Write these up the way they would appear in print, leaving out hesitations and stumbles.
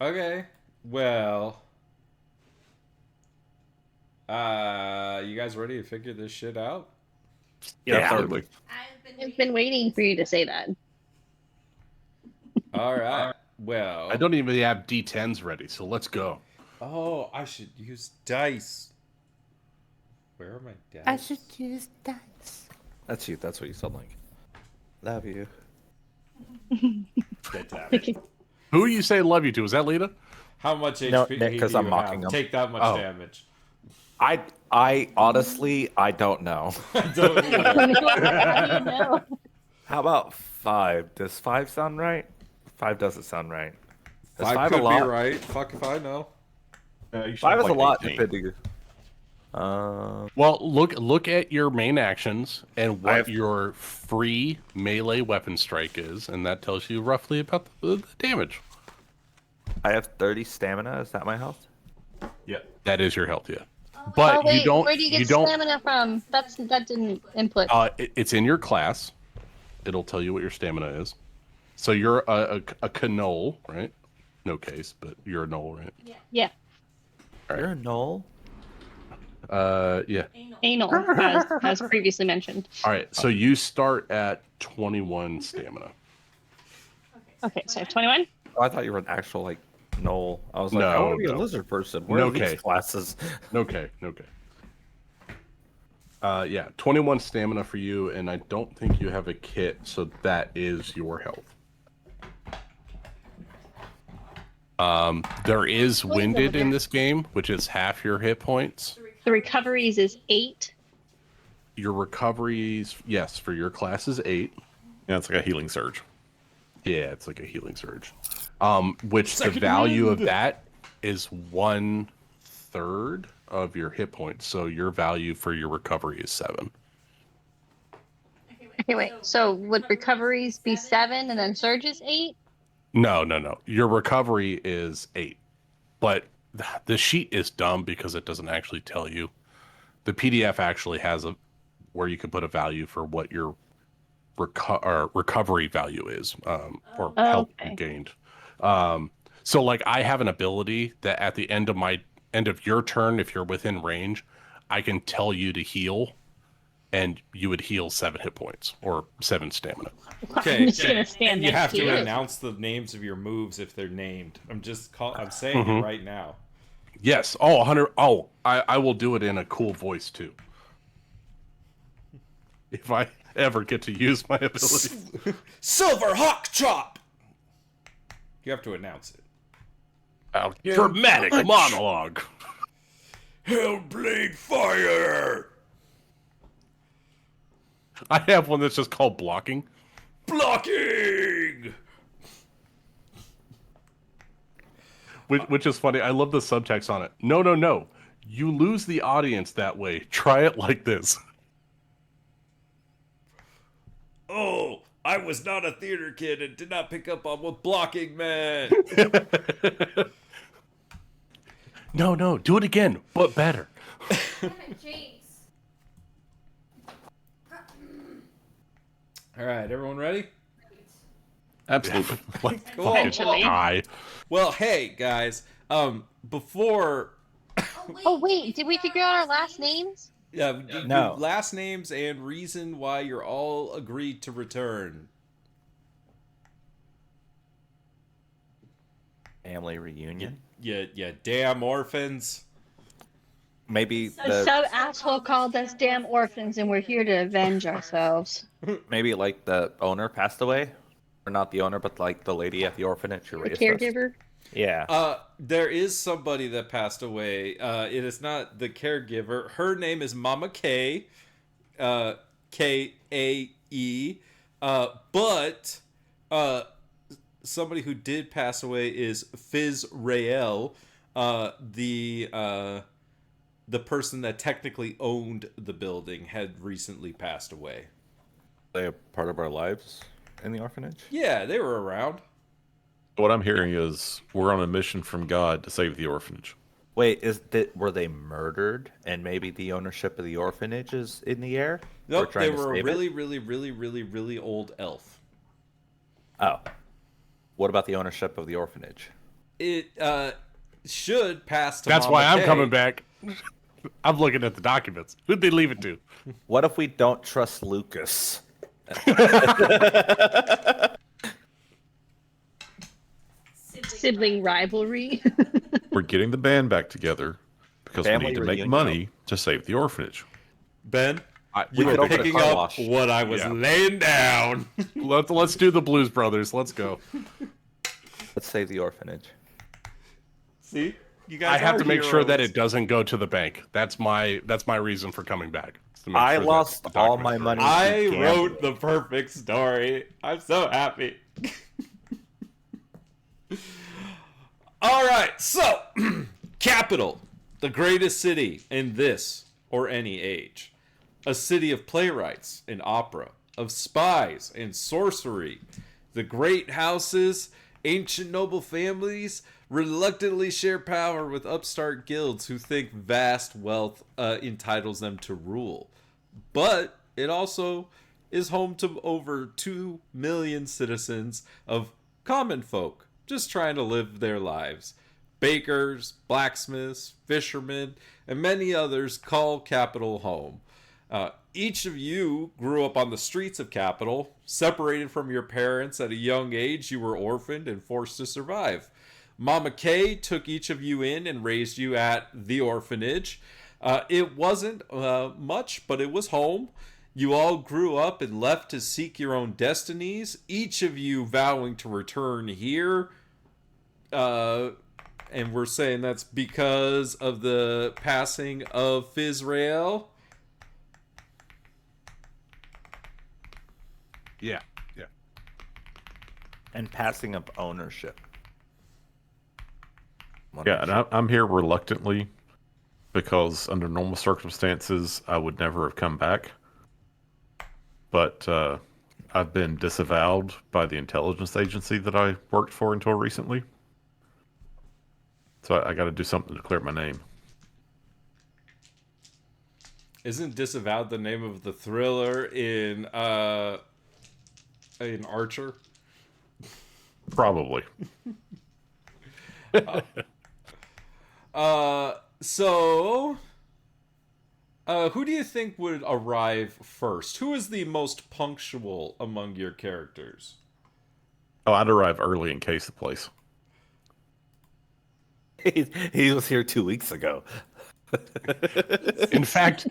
Okay. Well, you guys ready to figure this shit out? Yeah, Yeah. totally. I've been waiting for you to say that. All right. I Well. don't even have D10s ready, so let's go. Oh, I should use dice. Where are my dice? I should use dice. That's you. That's what you sound like. Love you. Who you say love you to? Is that Lita? How much No, HP Nick, 'cause do I'm you mocking have? him. Take that much Oh. damage. I honestly, I don't know. I don't either. How do you know? How about 5? Does 5 sound right? 5 doesn't sound right. Is 5 5 could a lot? be right. Fuck if I know. You should 5 have is a lot. 18. Depending. Well, look at your main actions and what have- your free melee weapon strike is, and that tells you roughly about the damage. I have 30 stamina. Is that my health? Yeah. That is your health, yeah. But Oh wait, you don't. where do you get don't. stamina from? That didn't input. It's in your class. It'll tell you what your stamina is. So you're a Knoll, right? No case, but you're a Knoll, right? Yeah, You're a Knoll? Yeah. anal, as previously mentioned. All right. So you start at 21 stamina. Okay, so I have 21. Oh, I thought you were an actual, like, Knoll. I was like, I No, want to be a no. lizard person. Where are Okay. these classes? Okay. Yeah, 21 stamina for you, and I don't think you have a kit, so that is your health. There is winded in this game, which is half your hit points. The recoveries is 8. Your recoveries, yes, for your class is 8. Yeah, it's like a healing surge. Yeah, it's like a healing surge. Which the value of that is 1/3 of your hit points. So your value for your recovery is 7. Okay, wait. So would recoveries be 7 and then surges 8? No. Your recovery is 8. But the sheet is dumb because it doesn't actually tell you. The PDF actually has where you can put a value for what your recovery value is, or health you gained. So like I have an ability that at the end of your turn, if you're within range, I can tell you to heal, and you would heal 7 hit points or 7 stamina. Okay. I'm just gonna stand And you next have to to you. announce the names of your moves if they're named. I'm saying it right now. Yes. Oh, 100. Oh, I will do it in a cool voice too. If I ever get to use my ability. Silver Hawk Chop. You have to announce it. Dramatic monologue. Hellblade Fire. I have one that's just called blocking. Blocking. Which is funny. I love the subtext on it. No. You lose the audience that way. Try it like this. Oh, I was not a theater kid and did not pick up on what blocking meant. No. Do it again, but better. All right, everyone ready? Absolutely. Like, Cool. fucking Eventually. die. Well, hey guys. Before Oh wait, did we figure out our last names? No. last names and reason why you're all agreed to return. Family reunion? Yeah, damn orphans. Maybe Some asshole called us damn orphans, and we're here to avenge ourselves. maybe like the owner passed away, or not the owner, but like the lady at the orphanage who The raised us. caregiver. Yeah. There is somebody that passed away. It is not the caregiver. Her name is Mama K, K-A-E. But somebody who did pass away is Fizz Rael, the person that technically owned the building had recently passed away. They a part of our lives in the orphanage? Yeah, they were around. What I'm hearing is we're on a mission from God to save the orphanage. Wait, were they murdered and maybe the ownership of the orphanage is in the air? Nope, trying they to were a save it? really old elf. Oh. What about the ownership of the orphanage? it should pass to That's Mama why I'm Kay. coming back. I'm looking at the documents. Who'd they leave it to? What if we don't trust Lucas? Sibling rivalry. We're getting the band back together because we Family need to make reunion. money to save the orphanage. Ben, We you could are open a picking car up wash. what I was Yeah. laying down. Let's do the Blues Brothers. Let's go. Let's save the orphanage. See, you guys. I have are to make sure that heroes. it doesn't go to the bank. That's my reason for coming back. is to make I sure that lost the all documents my are money. I Gambling. wrote the perfect story. I'm so happy. All right, so Capital, the greatest city in this or any age. A city of playwrights and opera, of spies and sorcery. The great houses, ancient noble families reluctantly share power with upstart guilds who think vast wealth entitles them to rule. But it also is home to over 2 million citizens of common folk just trying to live their lives. Bakers, blacksmiths, fishermen, and many others call Capital home. Each of you grew up on the streets of Capital, separated from your parents at a young age. You were orphaned and forced to survive. Mama Kay took each of you in and raised you at the orphanage. It wasn't much, but it was home. You all grew up and left to seek your own destinies, each of you vowing to return here. And we're saying that's because of the passing of Fizrael. Yeah. And passing of ownership. Yeah, and I'm here reluctantly because under normal circumstances I would never have come back. But I've been disavowed by the intelligence agency that I worked for until recently. So I got to do something to clear my name. Isn't Disavowed the name of the thriller in Archer? Probably. So who do you think would arrive first? Who is the most punctual among your characters? Oh, I'd arrive early and case the place. He was here 2 weeks ago. In fact,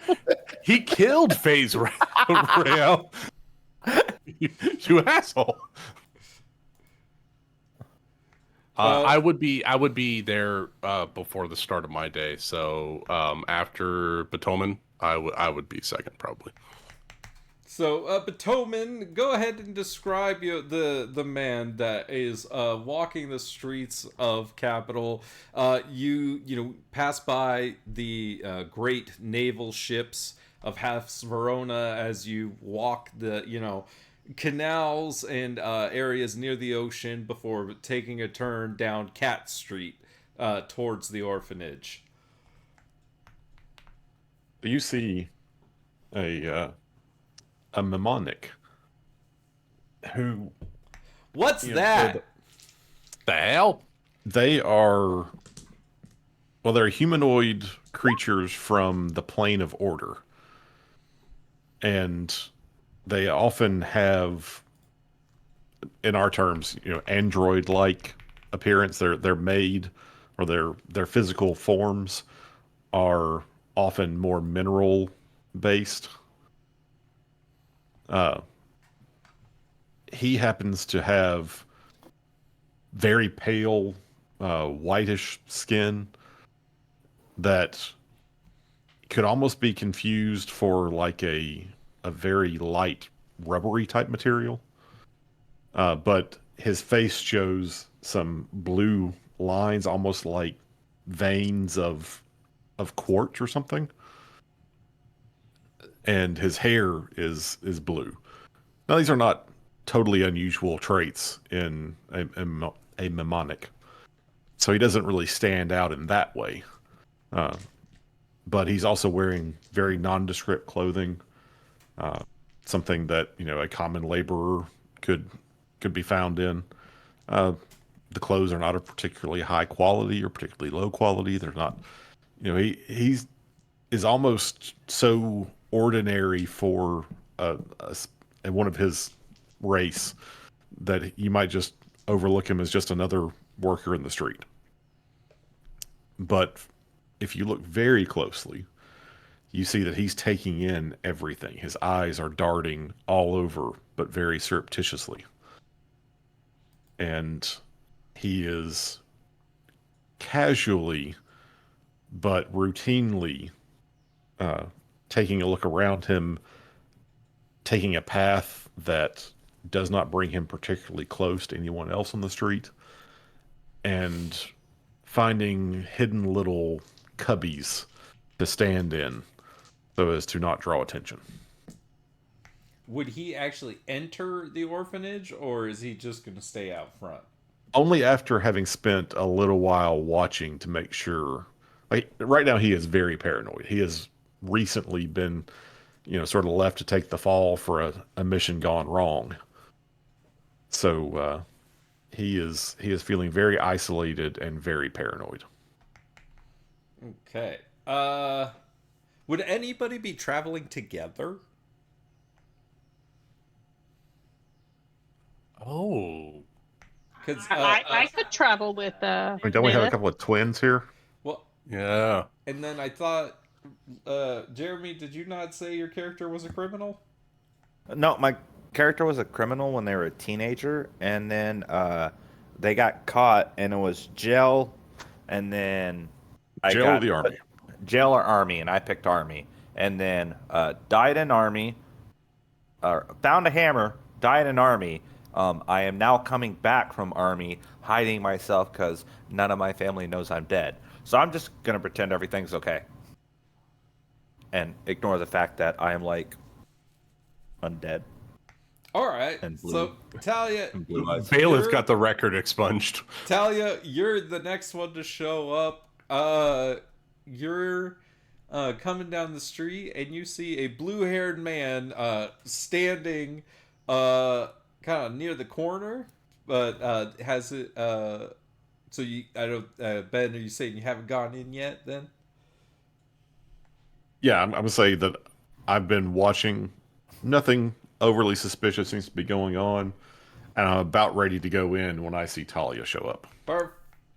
he killed FaZe Rail. You asshole. I would be there before the start of my day. So after Batoman, I would be second probably. So, Batoman, go ahead and describe the man that is walking the streets of Capital. You pass by the great naval ships of Half Verona as you walk the canals and areas near the ocean before taking a turn down Cat Street towards the orphanage. You see a mnemonic who What's that? The hell? they are they're humanoid creatures from the plane of order, and they often have, in our terms, android-like appearance. They're made, or their physical forms are often more mineral based. He happens to have very pale, whitish skin that could almost be confused for like a very light rubbery type material. But his face shows some blue lines, almost like veins of quartz or something. And his hair is blue. Now, these are not totally unusual traits in a mnemonic, so he doesn't really stand out in that way. But he's also wearing very nondescript clothing, something that a common laborer could be found in. the clothes are not of particularly high quality or particularly low quality. They're not, he's is almost so ordinary for one of his race that you might just overlook him as just another worker in the street. But if you look very closely, you see that he's taking in everything. His eyes are darting all over, but very surreptitiously. And he is casually but routinely taking a look around him, taking a path that does not bring him particularly close to anyone else on the street, and finding hidden little cubbies to stand in so as to not draw attention. Would he actually enter the orphanage, or is he just going to stay out front? Only after having spent a little while watching to make sure. Like, right now, he is very paranoid. He has recently been, sort of left to take the fall for a mission gone wrong. So he is feeling very isolated and very paranoid. Okay. Would anybody be traveling together? Oh. Because I could travel with Don't we have a couple of twins here? well, Yeah. and then I thought, Jeremy, did you not say your character was a criminal? No, my character was a criminal when they were a teenager, and then they got caught, and it was jail, and then Jail or the army? Jail or army, and I picked army, and then died in army, found a hammer, died in army. I am now coming back from army, hiding myself because none of my family knows I'm dead. So I'm just gonna pretend everything's okay, and ignore the fact that I am like undead. All right. And blue. So Talia, Bailiff got the record expunged. Talia, you're the next one to show up. You're coming down the street and you see a blue-haired man standing kind of near the corner, but has it so you Ben, are you saying you haven't gone in yet then? Yeah, I'm gonna say that I've been watching. Nothing overly suspicious seems to be going on, and I'm about ready to go in when I see Talia show up.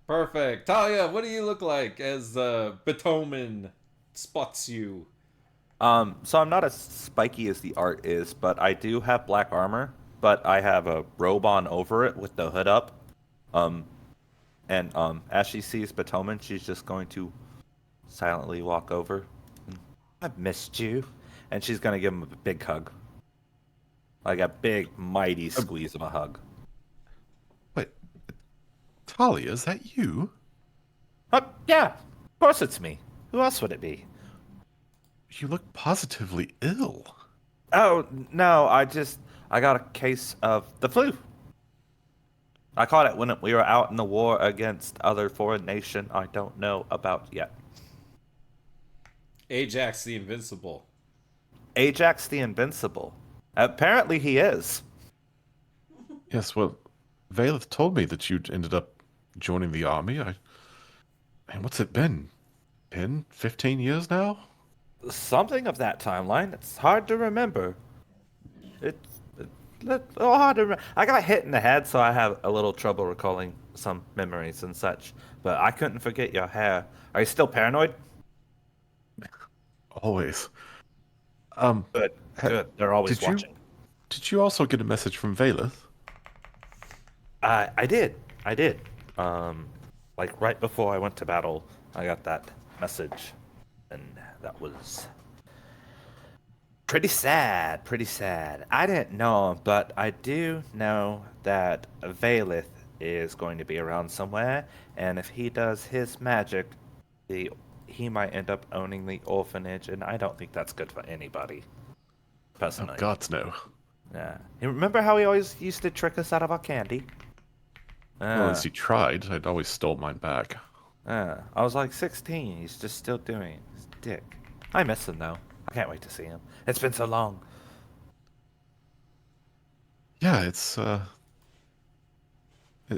Perfect. Talia, what do you look like as Batoman spots you? So I'm not as spiky as the art is, but I do have black armor, but I have a robe on over it with the hood up. And as she sees Batoman, she's just going to silently walk over. I've missed you. And she's going to give him a big hug. Like a big, mighty squeeze of a hug. Wait, Talia, is that you? Yeah, of course it's me. Who else would it be? You look positively ill. Oh, no, I got a case of the flu. I caught it when we were out in the war against other foreign nation I don't know about yet. Ajax the Invincible. Ajax the Invincible. Apparently he is. Yes, well, Valeth told me that you'd ended up joining the army. And what's it been? 15 years now? Something of that timeline. It's hard to remember. It's hard to remember. I got hit in the head, so I have a little trouble recalling some memories and such. But I couldn't forget your hair. Are you still paranoid? Always. Good. Good. They're always watching. Did you also get a message from Valeth? I did. Like right before I went to battle, I got that message, and that was pretty sad. Pretty sad. I didn't know him, but I do know that Valeth is going to be around somewhere, and if he does his magic, he might end up owning the orphanage, and I don't think that's good for anybody. Personally. Oh, gods no. Yeah. You remember how he always used to trick us out of our candy? Well, as he tried, I'd always stole mine back. I was like 16. He's just still doing it. He's a dick. I miss him, though. I can't wait to see him. It's been so long. Yeah, it's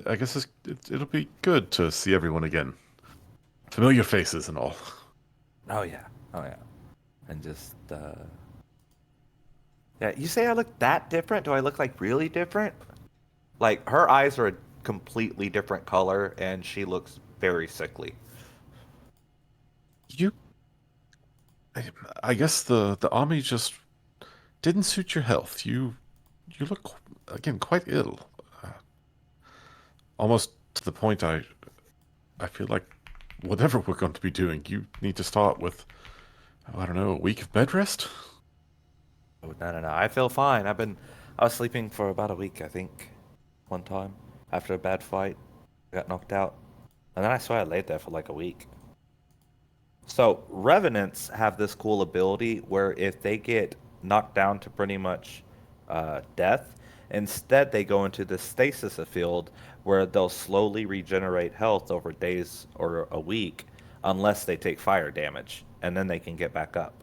I guess it'll be good to see everyone again. Familiar faces and all. Oh yeah, oh yeah, and just yeah. You say I look that different? Do I look like really different? Like her eyes are a completely different color, and she looks very sickly. You, I guess the army just didn't suit your health. You look again quite ill. Uh, Almost to the point I feel like whatever we're going to be doing, you need to start with, oh, I don't know, a week of bed rest? Oh, no, no, no. I feel fine. I was sleeping for about a week, I think, one time after a bad fight. I got knocked out, and then I swear I laid there for like a week. So revenants have this cool ability where if they get knocked down to pretty much death, instead they go into the stasis field where they'll slowly regenerate health over days or a week, unless they take fire damage, and then they can get back up.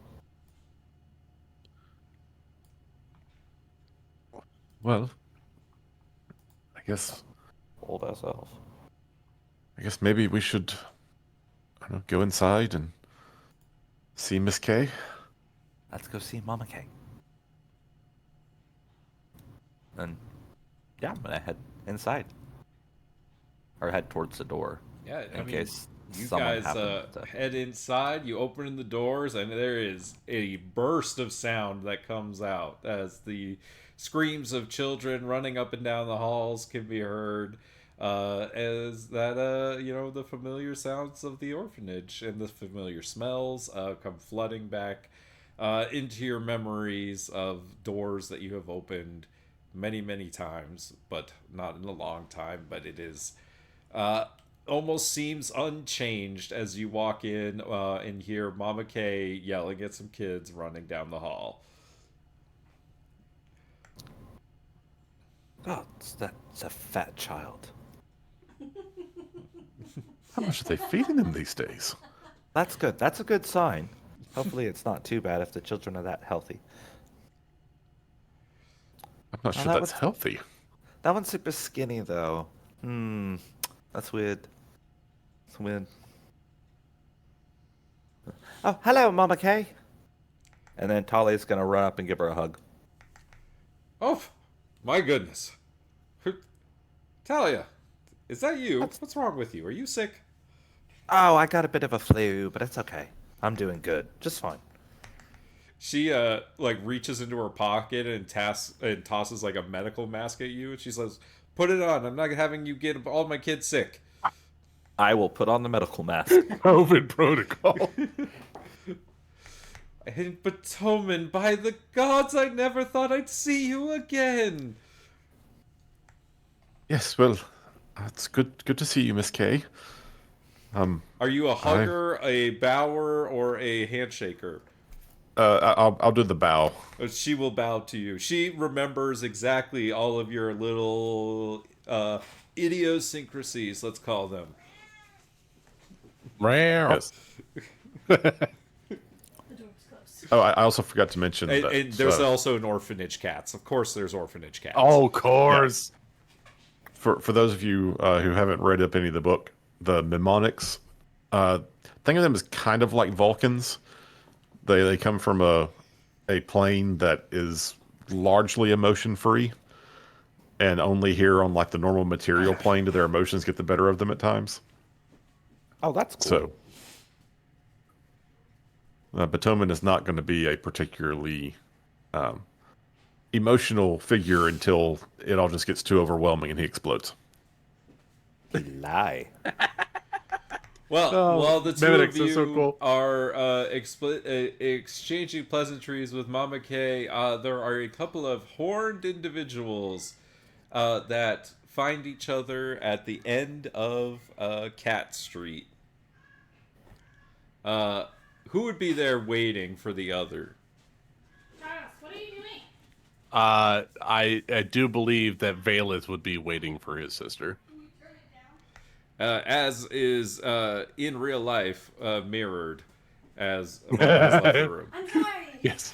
Well, I guess Old ass elf. I guess maybe we should, I don't know, go inside and see Miss K. Let's go see Mama K. And yeah, I'm gonna head inside or head towards the door Yeah, I in mean, case you someone guys happens to. head inside. You open the doors, and there is a burst of sound that comes out as the screams of children running up and down the halls can be heard. As that, the familiar sounds of the orphanage and the familiar smells come flooding back into your memories of doors that you have opened many, many times, but not in a long time. But it is uh, almost seems unchanged as you walk in and hear Mama K yelling at some kids running down the hall. Oh, it's a fat child. How much are they feeding them these days? That's good. That's a good sign. Hopefully, it's not too bad if the children are that healthy. I'm not Oh, sure that that's was healthy. that one's super skinny though. That's weird. It's weird. Oh, hello, Mama K. And then Talia's gonna run up and give her a hug. Oh, my goodness. Talia, is that you? What's wrong with you? Are you sick? Oh, I got a bit of a flu, but it's okay. I'm doing good. Just fine. She like reaches into her pocket and tosses like a medical mask at you, and she says, "Put it on. I'm not having you get all my kids sick." I will put on the medical mask. COVID protocol. And Batoman, by the gods, I never thought I'd see you again. Yes, well, it's good to see you, Miss K. Are you a hugger, a bower, or a handshaker? I'll do the bow. She will bow to you. She remembers exactly all of your little idiosyncrasies, let's call them. Yes. Oh, I also forgot to mention And, that. and there's also an orphanage cats. Of course, there's orphanage cats. Oh, of course. For those of you who haven't read up any of the book, the mnemonics, think of them as kind of like Vulcans. They come from a plane that is largely emotion free, and only here on like the normal material plane do their emotions get the better of them at times. Oh, that's cool. So, Batoman is not going to be a particularly emotional figure until it all just gets too overwhelming and he explodes. Lie. Well, while the two Mimics of are you so cool. are exchanging pleasantries with Mama K, there are a couple of horned individuals that find each other at the end of Cat Street. Who would be there waiting for the other? Charles, what are you doing? I do believe that Valeth would be waiting for his sister. As is in real life mirrored as Mama has left the room. I'm sorry. Yes.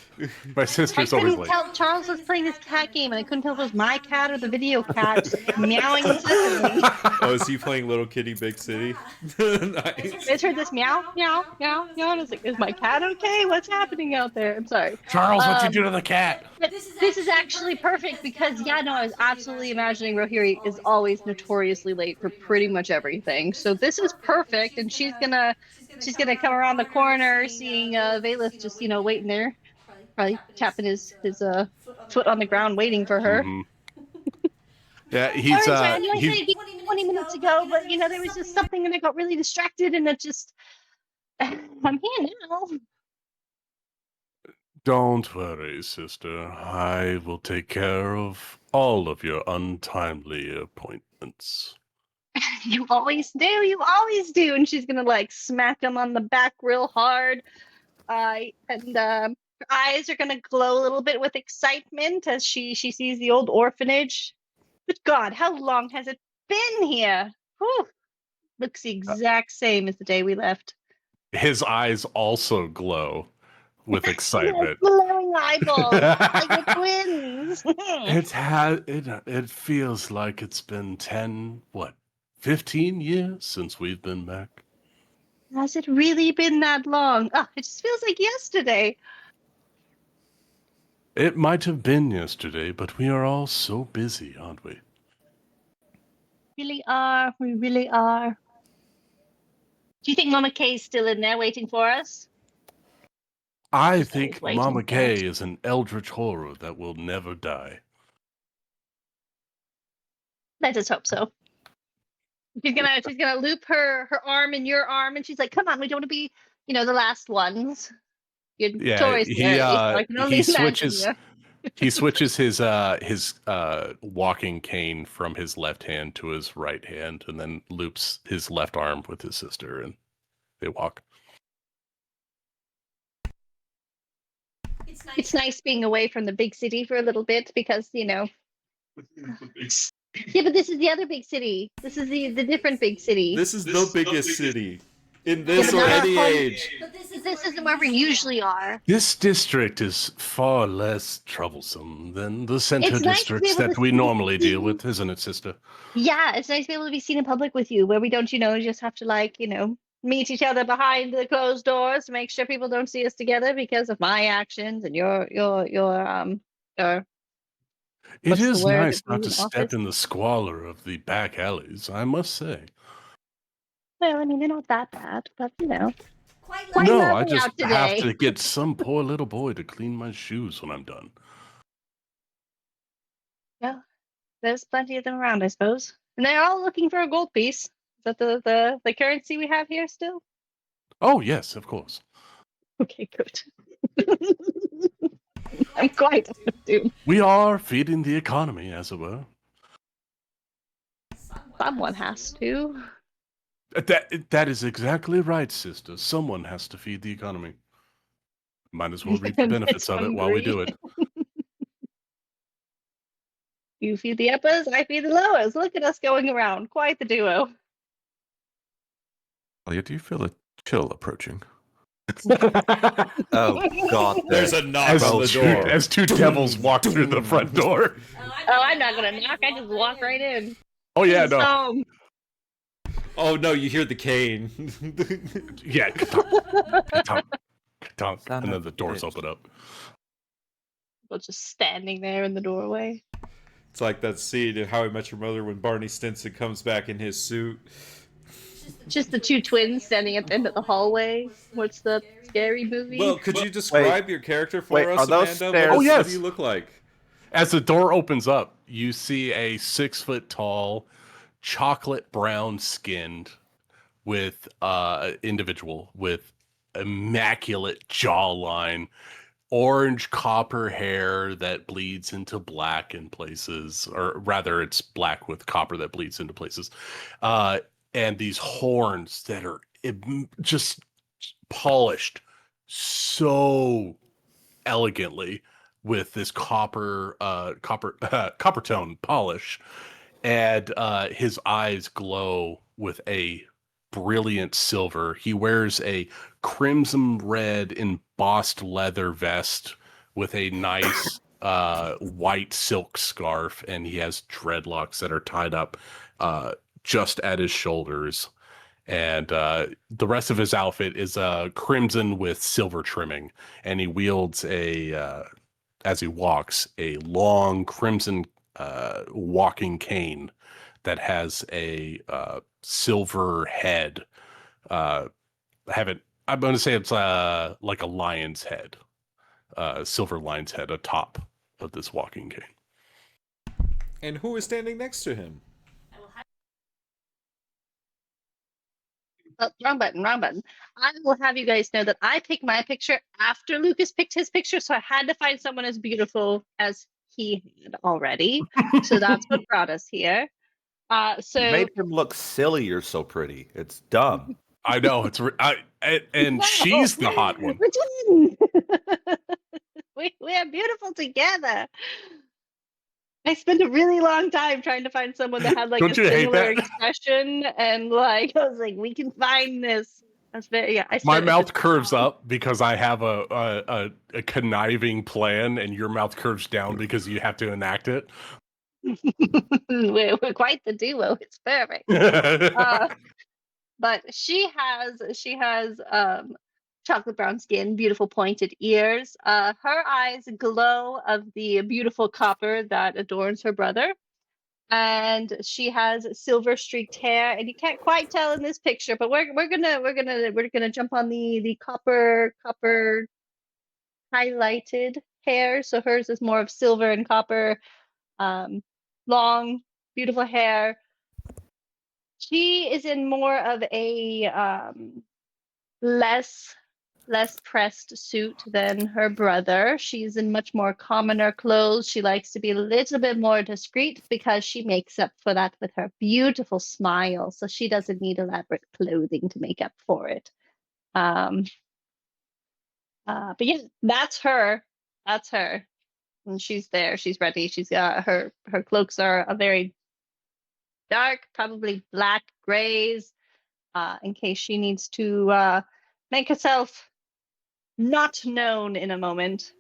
My I sister's always couldn't late. tell. Charles was playing this cat game, and I couldn't tell if it was my cat or the video cat just meowing incessantly. Oh, is he playing Little Kitty Big City? Nice. I just heard this meow, meow, meow, meow, and I was like, "Is my cat okay? What's happening out there?" I'm sorry. Charles, what'd you do to the cat? But this is actually perfect because, yeah, no, I was absolutely imagining Rohiri is always notoriously late for pretty much everything. So this is perfect, and she's gonna come around the corner, seeing Valeth just waiting there, probably tapping his foot on the ground, waiting for her. Mm-hmm. Yeah, Sorry, I knew I said it'd be 20 minutes ago, but there was just something, and I got really distracted, and it just I'm here now. Don't worry, sister. I will take care of all of your untimely appointments. You always do. You always do. And she's gonna smack him on the back real hard. And her eyes are gonna glow a little bit with excitement as she sees the old orphanage. But God, how long has it been here? Whew. Looks the exact same as the day we left. His eyes also glow with excitement. Glowing eyeballs, like the twins. It feels like it's been 15 years since we've been back. Has it really been that long? Oh, it just feels like yesterday. It might have been yesterday, but we are all so busy, aren't we? Really are. We really are. Do you think Mama Kay's still in there waiting for us? I Just think waiting Mama for Kay is an eldritch horror that will never die. Let us hope so. She's gonna loop her arm in your arm, and she's like, "Come on, we don't want to be, the last ones." You're notoriously early, so I can only imagine you. He switches his walking cane from his left hand to his right hand, and then loops his left arm with his sister, and they walk. It's nice being away from the big city for a little bit because Yeah, but this is the other big city. This is the different big city. This is the biggest city in this Yeah, or but not any our home- age. This isn't where we usually are. This district is far less troublesome than the center It's nice to be districts able that to we see- normally deal with, isn't it, sister? Yeah, it's nice to be able to be seen in public with you, where we don't, just have to meet each other behind the closed doors to make sure people don't see us together because of my actions and your It What's the is word nice that not we to in step office? in the squalor of the back alleys, I must say. Well, I mean, they're not that bad, but Quite Quite No, lovely I just out have today. to get some poor little boy to clean my shoes when I'm done. Well, there's plenty of them around, I suppose, and they're all looking for a gold piece. Is that the currency we have here still? Oh, yes, of course. Okay, good. I'm quite assumed. We are feeding the economy, as it were. Someone has to. That is exactly right, sister. Someone has to feed the economy. Might as well reap the And benefits it's of it while we do hungry. it. You feed the uppers, I feed the lowers. Look at us going around. Quite the duo. Talia, do you feel a chill approaching? Oh God! There's a knock As, on the door. as two devils walk through the front door. Oh, I'm not gonna knock. I just walk right in. Oh yeah, It's no, home. Oh no, you hear the cane. yeah, ka-tunk, ka-tunk, Son and then of the a doors bitch. open up. People just standing there in the doorway. It's like that scene in How I Met Your Mother when Barney Stinson comes back in his suit. Just the two twins standing at the end of the hallway. What's the scary movie? Well, could you describe your character for wait, us, are those Amanda? stairs- What, Oh, yes. what do you look like? As the door opens up, you see a 6 foot tall, chocolate brown skinned with individual with immaculate jawline, orange copper hair that bleeds into black in places, or rather it's black with copper that bleeds into places. And these horns that are just polished so elegantly with this copper tone polish, and his eyes glow with a brilliant silver. He wears a crimson red embossed leather vest with a nice white silk scarf, and he has dreadlocks that are tied up just at his shoulders. And the rest of his outfit is crimson with silver trimming, and he wields as he walks, a long crimson walking cane that has a silver head. I'm going to say it's like a lion's head, silver lion's head atop of this walking cane. And who is standing next to him? Oh, wrong button, wrong button. I will have you guys know that I picked my picture after Lucas picked his picture, so I had to find someone as beautiful as he had already. So that's what brought us here. You So made him look silly. You're so pretty. It's dumb. I know and she's the hot one. We're twins. we are beautiful together. I spent a really long time trying to find someone that had like Don't a you hate similar that? expression, and like I was like, we can find this. That's very I My started mouth just- curves up because I have a conniving plan, and your mouth curves down because you have to enact it. we're quite the duo. It's perfect. But she has chocolate brown skin, beautiful pointed ears. Her eyes glow of the beautiful copper that adorns her brother, and she has silver streaked hair. And you can't quite tell in this picture, but we're gonna jump on the copper highlighted hair. So hers is more of silver and copper, long, beautiful hair. She is in more of a less pressed suit than her brother. She's in much more commoner clothes. She likes to be a little bit more discreet because she makes up for that with her beautiful smile. So she doesn't need elaborate clothing to make up for it. But yeah, that's her. That's her. And she's there. She's ready. She's got her cloaks are a very dark, probably black grays, in case she needs to make herself not known in a moment.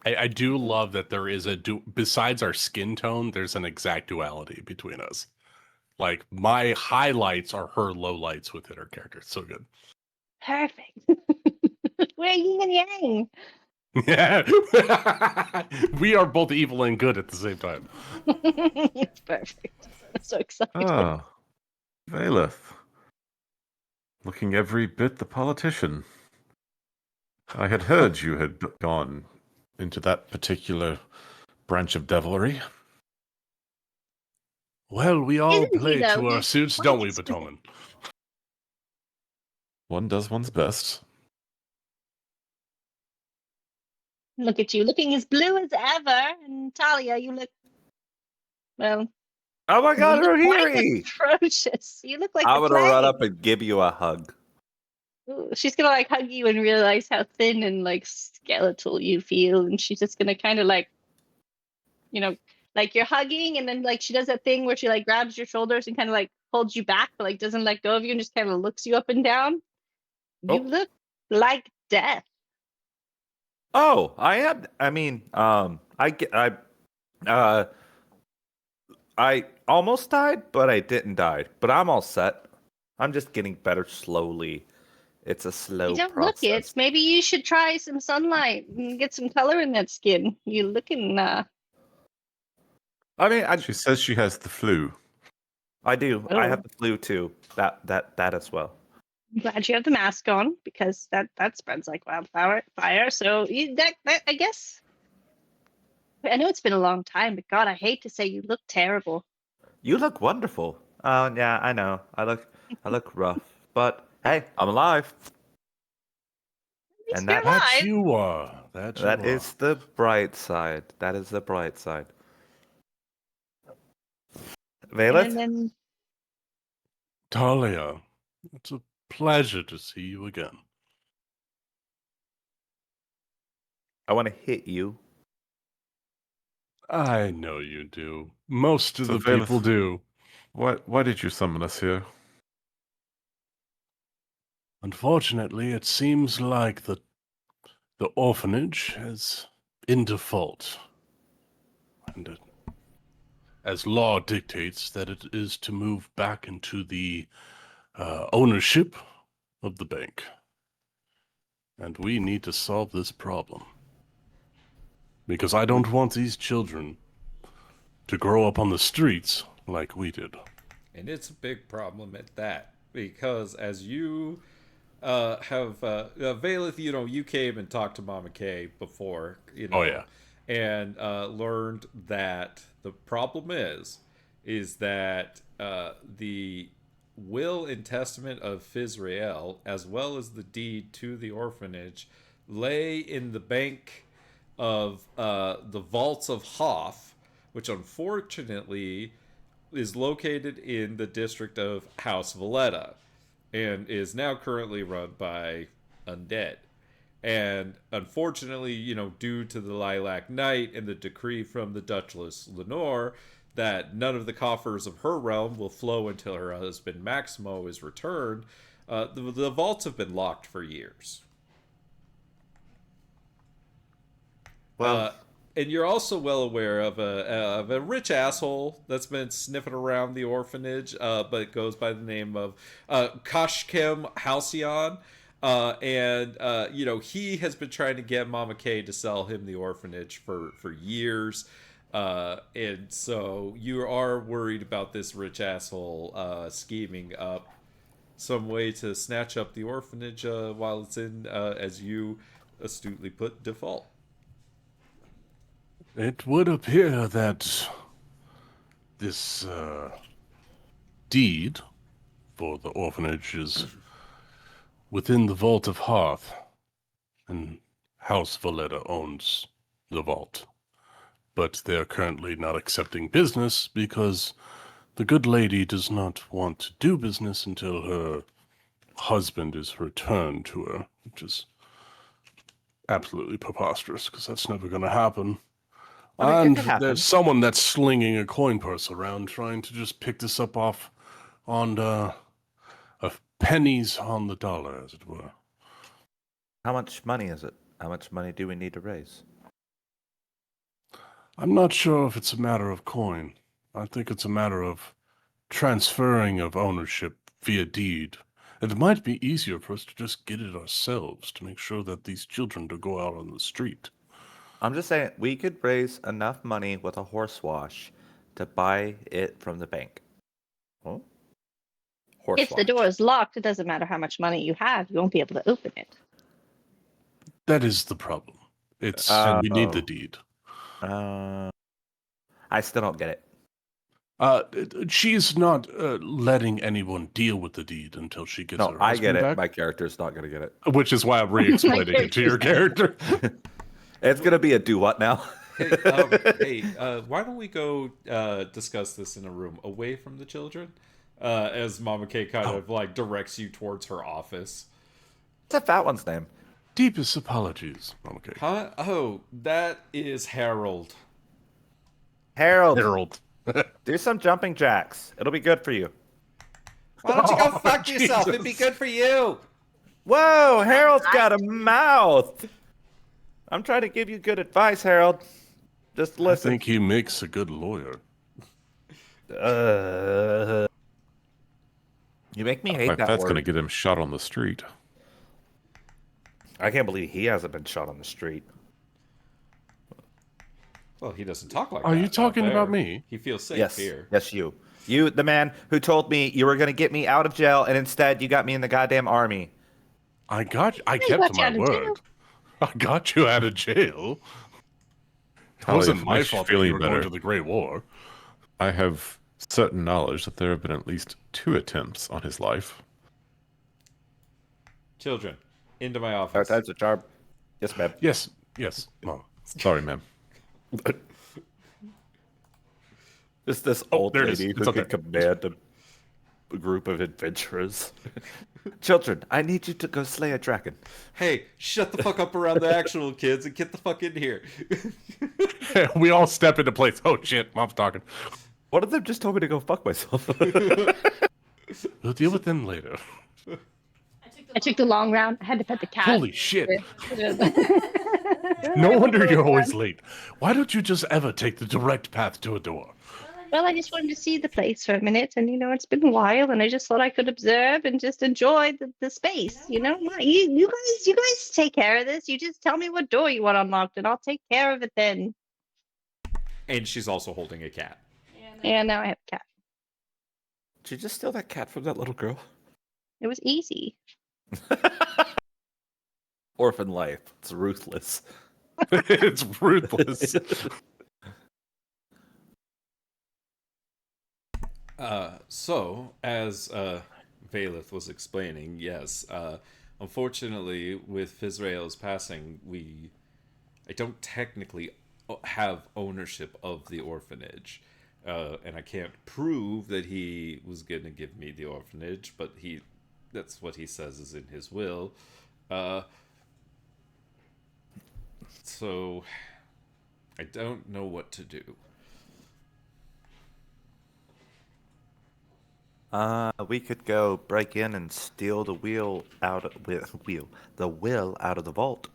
I do love that there is besides our skin tone, there's an exact duality between us. Like my highlights are her lowlights within her character. It's so good. Perfect. We're yin and yang. Yeah. We are both evil and good at the same time. It's perfect. I'm so excited. Ah, Valeth. Looking every bit the politician. I had heard you had gone into that particular branch of devilry. Well, we all Isn't he, play though? to our He's suits, quite don't we, exquisite. Batoman? One does one's best. Look at you, looking as blue as ever. And Talia, you look, well, Oh my God, you look quite Rohiri! atrocious. You look like I'm the gonna run plague. up and give you a hug. Ooh, she's gonna like hug you and realize how thin and like skeletal you feel, and she's just gonna kind of like, like you're hugging, and then like she does that thing where she like grabs your shoulders and kind of like holds you back, but like doesn't let go of you and just kind of looks you up and down. You Oh. look like death. Oh, I am. I mean, I almost died, but I didn't die. But I'm all set. I'm just getting better slowly. It's a slow You don't process. look it. Maybe you should try some sunlight and get some color in that skin. You looking I mean, She says she has the flu. I do. Oh. I have the flu too. That as well. I'm glad you have the mask on because that spreads like wildfire. So that I guess. I know it's been a long time, but God, I hate to say you look terrible. You look wonderful. Oh yeah, I know. I look rough, but hey, I'm alive. At least And you're that- That alive. you are. That you That are. is the bright side. That is the bright side. Valeth? And then Talia, it's a pleasure to see you again. I want to hit you. I know you do. Most of So the people Valeth- do. Why did you summon us here? Unfortunately, it seems like the orphanage is in default. And as law dictates, that it is to move back into the ownership of the bank. And we need to solve this problem. Because I don't want these children to grow up on the streets like we did. And it's a big problem at that, because as you have Valeth, you came and talked to Mama Kay before, Oh, yeah. and learned that the problem is that the will and testament of Fizrael, as well as the deed to the orphanage, lay in the bank of the vaults of Hoth, which unfortunately is located in the district of House Valletta and is now currently run by undead. And unfortunately, due to the Lilac Knight and the decree from the Duchess Lenore that none of the coffers of her realm will flow until her husband Maximo is returned, the vaults have been locked for years. Well, And you're also well aware of a rich asshole that's been sniffing around the orphanage, but goes by the name of Kashkem Halcyon. He has been trying to get Mama Kay to sell him the orphanage for years. And so you are worried about this rich asshole scheming up some way to snatch up the orphanage while it's in, as you astutely put, default. It would appear that this deed for the orphanage is within the Vault of Hoth, and House Valletta owns the vault. But they're currently not accepting business because the good lady does not want to do business until her husband is returned to her, which is absolutely preposterous because that's never going to happen. I mean, it And could happen. there's someone that's slinging a coin purse around trying to just pick this up off on pennies on the dollar, as it were. How much money is it? How much money do we need to raise? I'm not sure if it's a matter of coin. I think it's a matter of transferring of ownership via deed. It might be easier for us to just get it ourselves to make sure that these children don't go out on the street. I'm just saying, we could raise enough money with a horse wash to buy it from the bank. Oh? Horse If the wash. door is locked, it doesn't matter how much money you have, you won't be able to open it. That is the problem. It's we need the deed. I still don't get it. She's not letting anyone deal with the deed until she gets No, her I husband get it. back, My character's not going to get it. which is why I'm re-explaining it to your character. It's going to be a do what now? Hey, why don't we go discuss this in a room away from the children? As Mama Kay kind of directs you towards her office. What's that fat one's name? Deepest apologies, okay. Huh? Oh, that is Harold. Harold. Do some jumping jacks. It'll be good for you. Why don't you go fuck yourself? It'd be good for you. Whoa, Harold's got a mouth. I'm trying to give you good advice, Harold. Just I listen. think he makes a good lawyer. You make me hate Like, that that's word. going to get him shot on the street. I can't believe he hasn't been shot on the street. Well, he doesn't talk like that. Are you out talking there. about me? He feels safe Yes. here. Yes, you. You, the man who told me you were going to get me out of jail, and instead you got me in the goddamn army. I kept got to you my out of jail. word. I got you out of jail. It Holly, wasn't if it my makes you fault that feel you any were going better, to the Great War. I have certain knowledge that there have been at least 2 attempts on his life. Children, into my office. Our times a charm. Yes, ma'am. Yes, Mom. Sorry, ma'am. It's this old there it lady is. who It's can okay. command a group of adventurers. Children, I need you to go slay a dragon. Hey, shut the fuck up around the actual kids and get the fuck in here. We all step into place. Oh shit, Mom's talking. One of them just told me to go fuck myself. We'll deal with them later. I took the I took the long route. I had to pet the cat. Holy shit. no No wonder you're always late. Why don't you just ever take the direct path to a door? Well, I just wanted to see the place for a minute, and it's been a while, and I just thought I could observe and just enjoy the space. You guys take care of this. You just tell me what door you want unlocked, and I'll take care of it then. And she's also holding a cat. And now I have a cat. Did you just steal that cat from that little girl? It was easy. Orphan life. It's ruthless. It's ruthless. So, as Valeth was explaining, yes, unfortunately, with Fizrael's passing, I don't technically have ownership of the orphanage. And I can't prove that he was going to give me the orphanage, but that's what he says is in his will. So, I don't know what to do. We could go break in and steal the will out of the vault.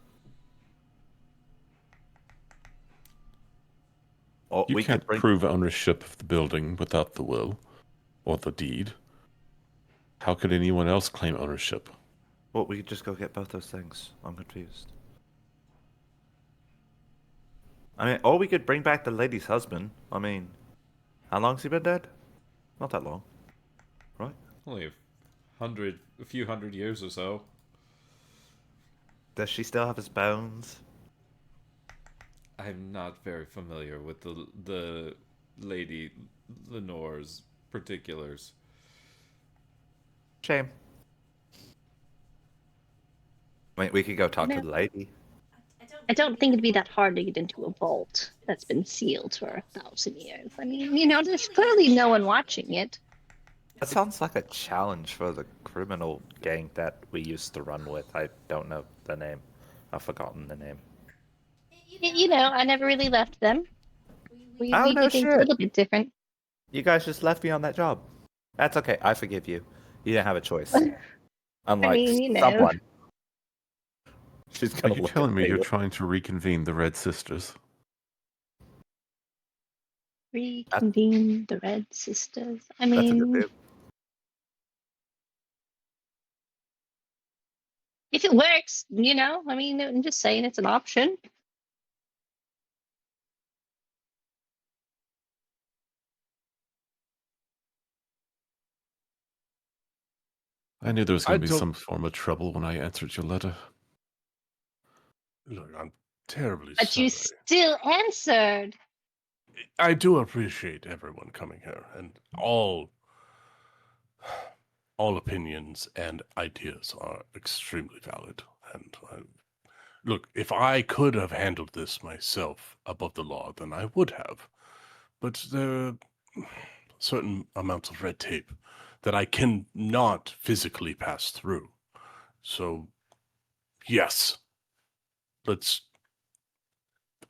Or You we can't could bring... prove ownership of the building without the will or the deed. How could anyone else claim ownership? Well, we could just go get both those things. I'm confused. I mean, or we could bring back the lady's husband. I mean, how long's he been dead? Not that long, right? Only a few hundred years or so. Does she still have his bones? I'm not very familiar with the Lady Lenore's particulars. Shame. Wait, we could go talk to the lady. I don't think it'd be that hard to get into a vault that's been sealed for 1,000 years. I mean, there's clearly no one watching it. That sounds like a challenge for the criminal gang that we used to run with. I don't know the name. I've forgotten the name. I never really left them. We Oh, do no things a shit. little bit different. You guys just left me on that job. That's okay. I forgive you. You didn't have a choice. I Unlike mean, someone. She's Are gonna you look telling at me you're you. trying to reconvene the Red Sisters? Reconvene the Red Sisters. I That's a good mean, move. if it works, I'm just saying it's an option. I knew there was I going to be don't- some form of trouble when I answered your letter. Look, I'm terribly But sorry. you still answered. I do appreciate everyone coming here, and all opinions and ideas are extremely valid. And look, if I could have handled this myself above the law, then I would have. But there are certain amounts of red tape that I cannot physically pass through. So, yes,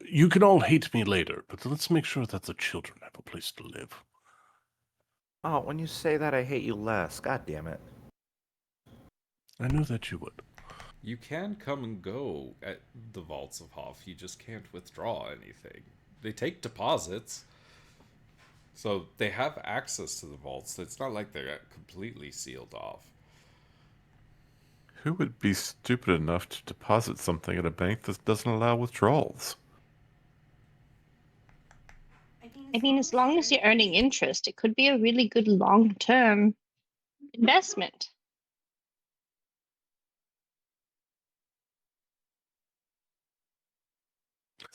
you can all hate me later, but let's make sure that the children have a place to live. Oh, when you say that, I hate you less. God damn it. I knew that you would. You can come and go at the Vaults of Hoff. You just can't withdraw anything. They take deposits. So they have access to the vaults. It's not like they're completely sealed off. Who would be stupid enough to deposit something at a bank that doesn't allow withdrawals? I mean, as long as you're earning interest, it could be a really good long-term investment.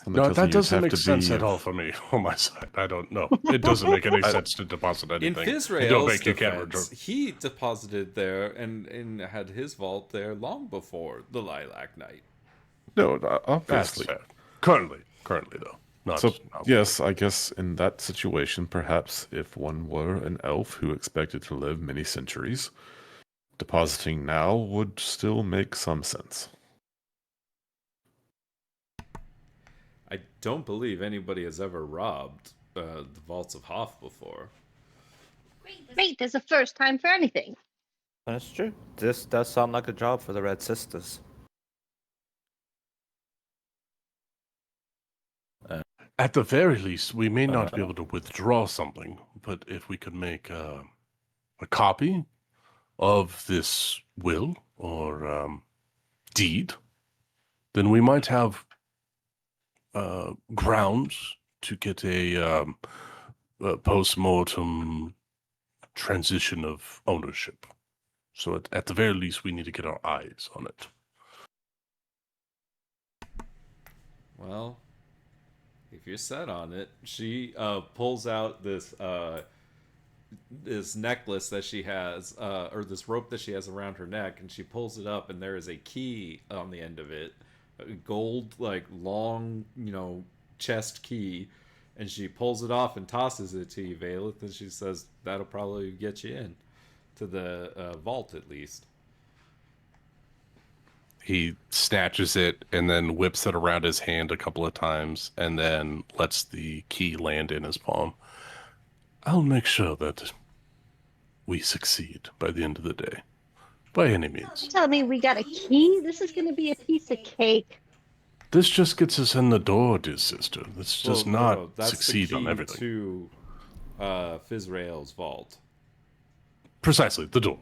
No, that doesn't have make to sense be at all for me on my side. I don't know. It doesn't make any sense to deposit In anything into a Fizrael's bank you can't defense, return. he deposited there and had his vault there long before the Lilac Night. No, That's obviously. fair. Currently though. Not, So, not yes, I guess in that situation, perhaps if one were an elf who expected to live many centuries, depositing now would still make some sense. I don't believe anybody has ever robbed the Vaults of Hoff before. Great, there's a first time for anything. That's true. This does sound like a job for the Red Sisters. At the very least, we may not be able to withdraw something, but if we could make a copy of this will or deed, then we might have grounds to get a post-mortem transition of ownership. So at the very least, we need to get our eyes on it. Well, if you're set on it, she pulls out this this necklace that she has, or this rope that she has around her neck, and she pulls it up, and there is a key on the end of it, a gold, like long, chest key, and she pulls it off and tosses it to you, Valeth, and she says that'll probably get you in to the vault at least. He snatches it and then whips it around his hand a couple of times and then lets the key land in his palm. I'll make sure that we succeed by the end of the day. By any means. Tell me we got a key? This is going to be a piece of cake. This just gets us in the door, dear sister. Let's just not that's succeed the key on everything. To Fizrael's vault. Precisely, the door.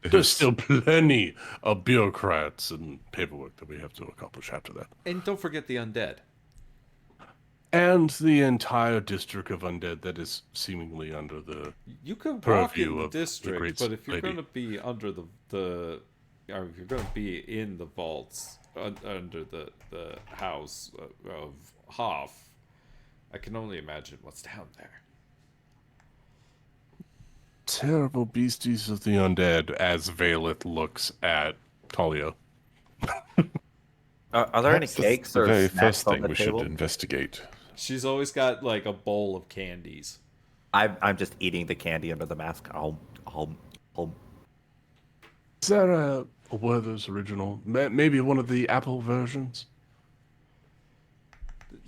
There's still plenty of bureaucrats and paperwork that we have to accomplish after that. And don't forget the undead. And the entire district of undead that is seemingly under the You could walk purview in the of the district, great but if you're lady. going to be under or if you're going to be in the vaults under the house of Hoff, I can only imagine what's down there. terrible beasties of the undead as Valeth looks at Talia. Are there any Perhaps cakes the or very snacks first on thing the we table? should investigate? She's always got like a bowl of candies. I'm just eating the candy under the mask. Is that a Werther's original? Maybe one of the Apple versions?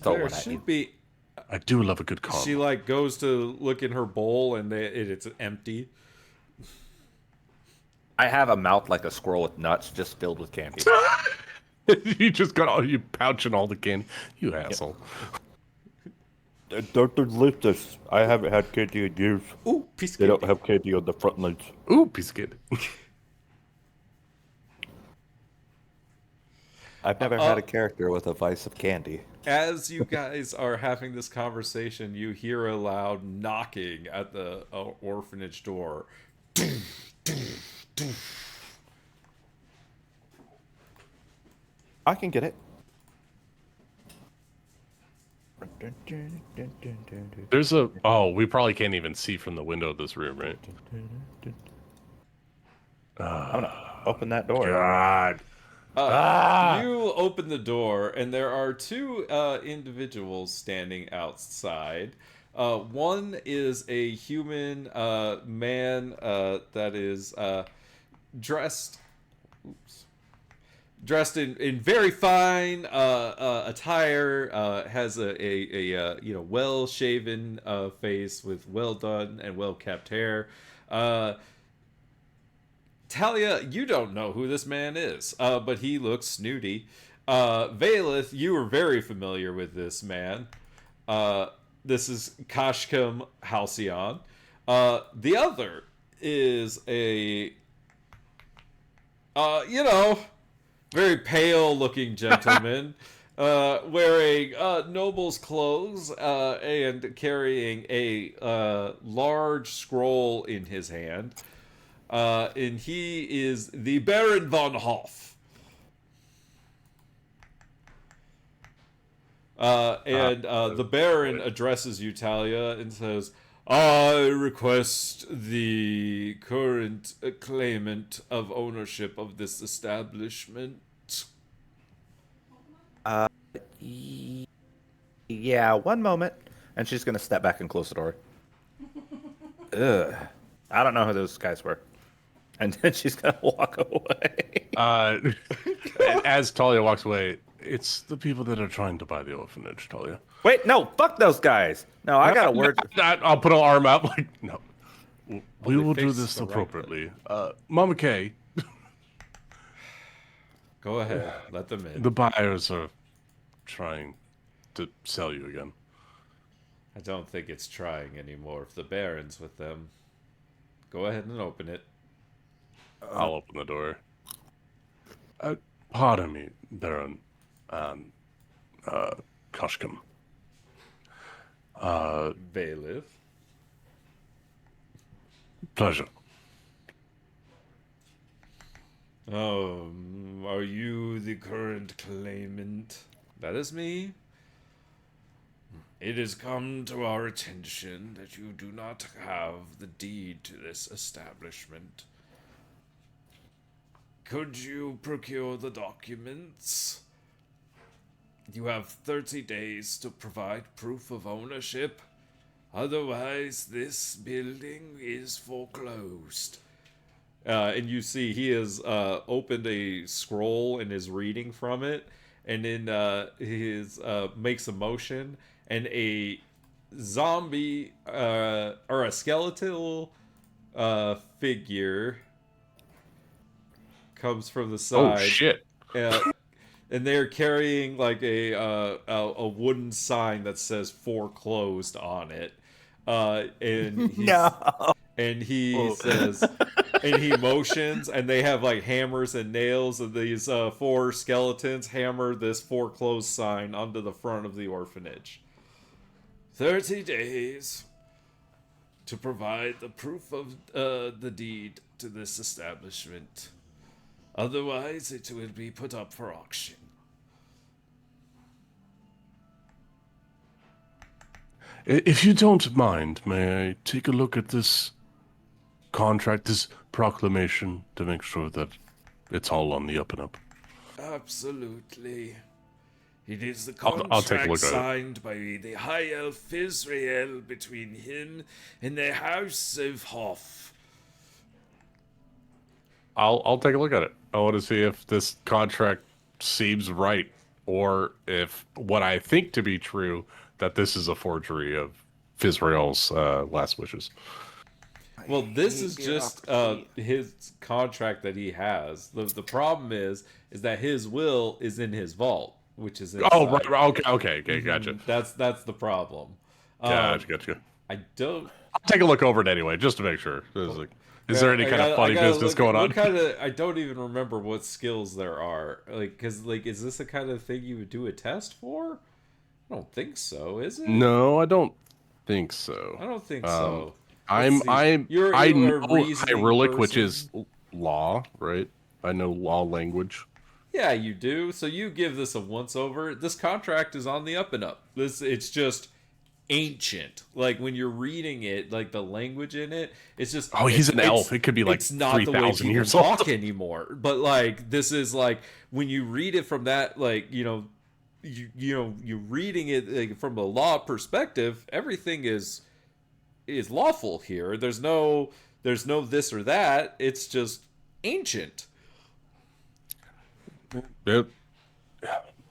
So There what I should eat. be. I do love a good caramel. She like goes to look in her bowl and it's empty. I have a mouth like a squirrel with nuts, just filled with candy. You just got all you pouching all the candy. You asshole. They're delicious. I haven't had candy in years. Ooh, piece of They candy. don't have candy on the front lines. Ooh, piece of candy. I've never had a character with a vice of candy. As you guys are having this conversation, you hear a loud knocking at the orphanage door. I can get it. There's a... Oh, we probably can't even see from the window of this room, right? I'm gonna open that door. God. You open the door, and there are two individuals standing outside. One is a human man that is dressed in very fine attire, has a well shaven face with well done and well kept hair. Talia, you don't know who this man is, but he looks snooty. Valeth, you are very familiar with this man. This is Kashkim Halcyon. The other is a, very pale-looking gentleman, wearing noble's clothes and carrying a large scroll in his hand. And he is the Baron von Hoff. The Baron addresses you, Talia, and says, I request the current claimant of ownership of this establishment. Yeah, one moment. And she's gonna step back and close the door. Ugh. I don't know who those guys were. And then she's gonna walk away. As Talia walks away, it's the people that are trying to buy the orphanage, Talia. Wait, no, fuck those guys. No, I got a word. I'll put an arm out like, no. We Only will do face this the right appropriately. Mama Kay, Go ahead. Let them in. the buyers are trying to sell you again. I don't think it's trying anymore. If the Baron's with them, go ahead and open it. I'll open the door. Pardon me, Baron. Koshkum. Bailiff. Pleasure. Are you the current claimant? That is me. It has come to our attention that you do not have the deed to this establishment. Could you procure the documents? You have 30 days to provide proof of ownership. Otherwise, this building is foreclosed. And you see he has opened a scroll and is reading from it. And then his makes a motion, and a zombie or a skeletal figure comes from the side. Oh shit! And they're carrying like a wooden sign that says "foreclosed" on it. And he's, and he says, and he motions, and they have like hammers and nails, and these 4 skeletons hammer this foreclosed sign onto the front of the orphanage. 30 days to provide the proof of the deed to this establishment. Otherwise, it will be put up for auction. If you don't mind, may I take a look at this contract, this proclamation, to make sure that it's all on the up and up? Absolutely. It is the I'll take a contract look at it. signed by the High Elf Israel between him and the House of Hoff. I'll take a look at it. I want to see if this contract seems right, or if what I think to be true, that this is a forgery of Fizrael's last wishes. Well, this is just his contract that he has. The problem is that his will is in his vault, which is inside. Oh, right. Okay, gotcha. That's the problem. Gotcha. I don't. I'll take a look over it anyway, just to make sure. Is there any kind of funny business going on? I don't even remember what skills there are. Because is this the kind of thing you would do a test for? I don't think so. Is it? No, I don't think so. I don't think so. I Let's see. You're a know reasoning Hyrulic, which person. is law, right? I know law language. Yeah, you do. So you give this a once over. This contract is on the up and up. It's just ancient. Like when you're reading it, like the language in it, it's just He's an elf. It could be like it's not the way 3,000 people years talk old anymore. But like this is like when you read it from that, like you're reading it like, from a law perspective. Everything is lawful here. There's no this or that. It's just ancient. Yep.